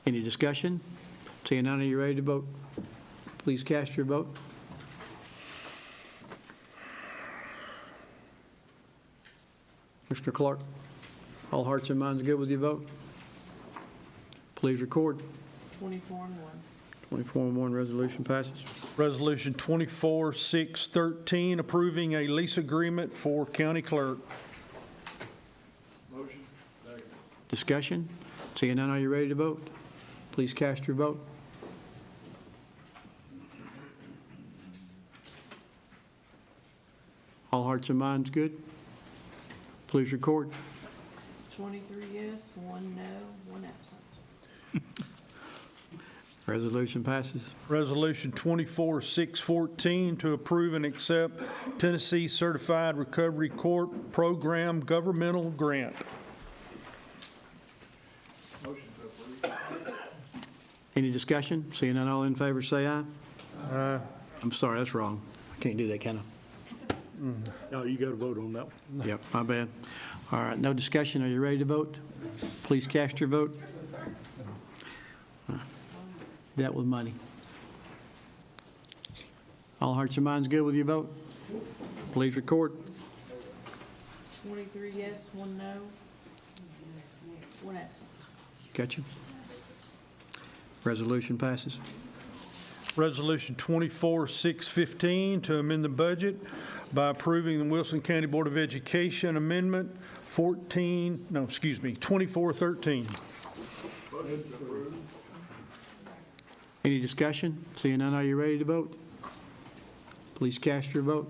Any discussion? Seeing none, are you ready to vote? Please cast your vote. Mr. Clark, all hearts and minds good with your vote? Please record. 24 and 1. 24 and 1, resolution passes. Resolution 24-6-13 approving a lease agreement for county clerk. Discussion? Seeing none, are you ready to vote? Please cast your vote. All hearts and minds good? Please record. 23 yes, 1 no, 1 absent. Resolution passes. Resolution 24-6-14 to approve and accept Tennessee Certified Recovery Court Program governmental grant. Any discussion? Seeing none, all in favor, say aye. I'm sorry, that's wrong. I can't do that, can I? No, you got to vote on that one. Yep, my bad. All right, no discussion. Are you ready to vote? Please cast your vote. Dealt with money. All hearts and minds good with your vote? Please record. 23 yes, 1 no, 1 absent. Got you? Resolution passes. Resolution 24-6-15 to amend the budget by approving the Wilson County Board of Education Amendment 24-13. Any discussion? Seeing none, are you ready to vote? Please cast your vote.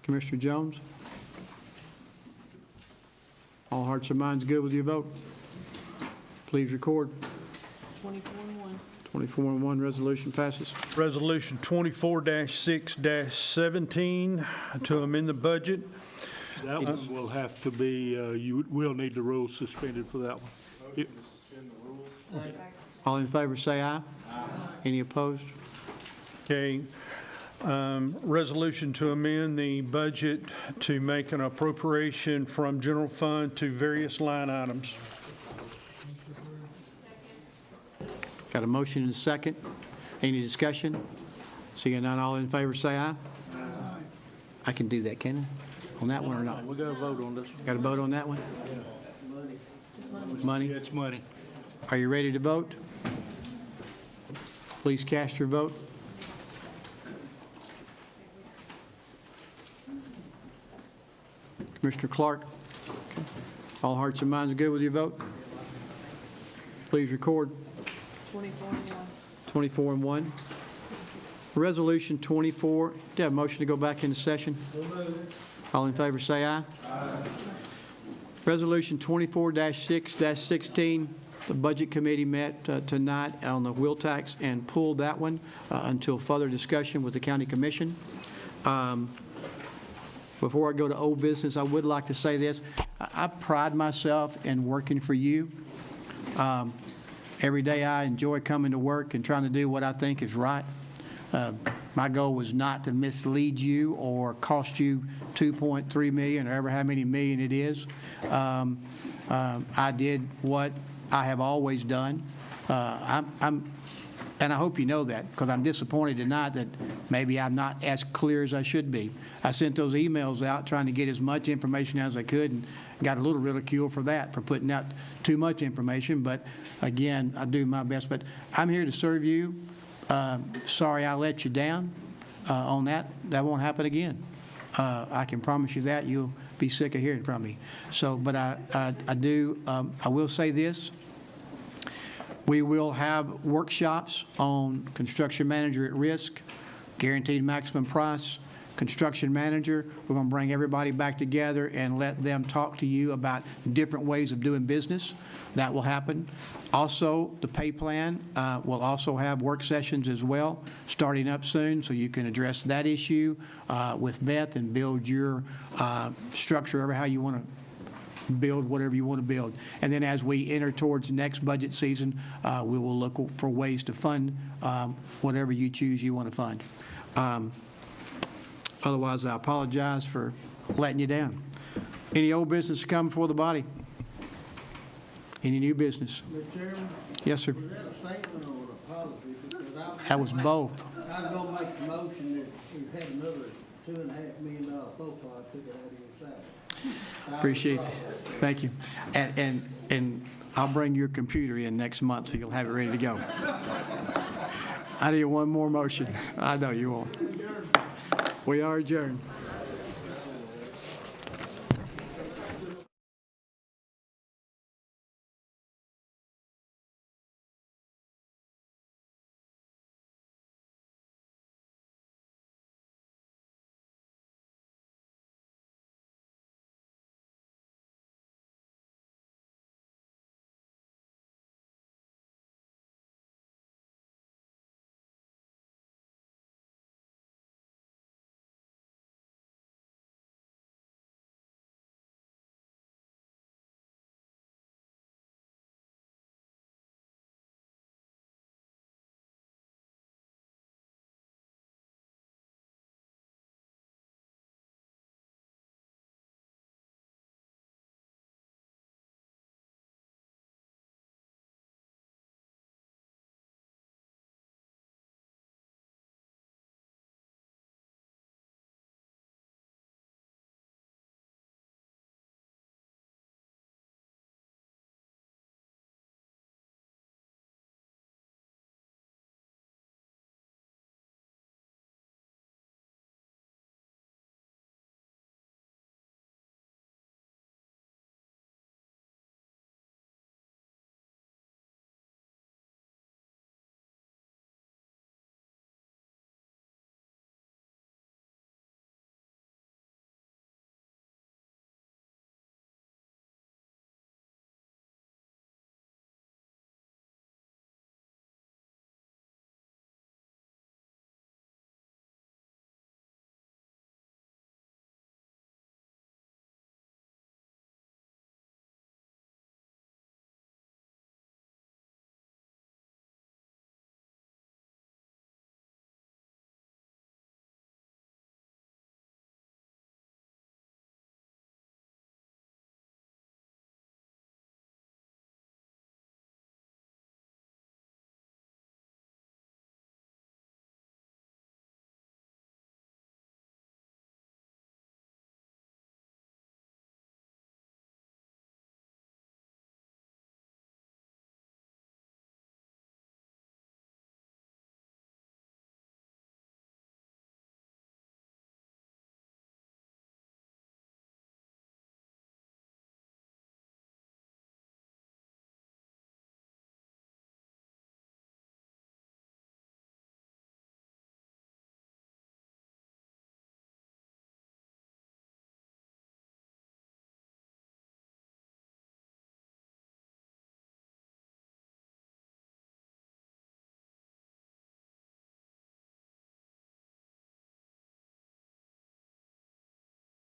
Commissioner Jones? All hearts and minds good with your vote? Please record. 24-1. 24-1, resolution passes. Resolution 24-6-17 to amend the budget. That one will have to be, you will need the rules suspended for that one. All in favor, say aye. Any opposed? Okay. Resolution to amend the budget to make an appropriation from general fund to various line items. Got a motion and a second. Any discussion? Seeing none, all in favor, say aye. I can do that, can I? On that one or not? We got to vote on this one. Got to vote on that one? Money? It's money. Are you ready to vote? Please cast your vote. Commissioner Clark? Okay. All hearts and minds are good with your vote? Please record. 24-1. 24-1. Resolution 24, do you have a motion to go back into session? All in favor, say aye. Resolution 24-6-16, the Budget Committee met tonight on the wheel tax and pulled that one until further discussion with the County Commission. Before I go to old business, I would like to say this. I pride myself in working for you. Every day I enjoy coming to work and trying to do what I think is right. My goal was not to mislead you or cost you $2.3 million or ever how many million it is. I did what I have always done. And I hope you know that, because I'm disappointed tonight that maybe I'm not as clear as I should be. I sent those emails out trying to get as much information as I could and got a little ridicule for that, for putting out too much information. But again, I do my best. But I'm here to serve you. Sorry I let you down on that. That won't happen again. I can promise you that. You'll be sick of hearing from me. So, but I will say this. We will have workshops on construction manager at risk, guaranteed maximum price, construction manager. We're going to bring everybody back together and let them talk to you about different ways of doing business. That will happen. Also, the pay plan will also have work sessions as well, starting up soon, so you can address that issue with Beth and build your structure over how you want to build whatever you want to build. And then as we enter towards next budget season, we will look for ways to fund whatever you choose you want to fund. Otherwise, I apologize for letting you down. Any old business to come before the body? Any new business? Mr. Chairman? Yes, sir. Was that a statement or an apology? Because That was both. I was going to make the motion that you had another $2.5 million phone call, I took it out of your salary. Appreciate it. Thank you. And I'll bring your computer in next month so you'll have it ready to go. I need one more motion. I know you won't. We are adjourned.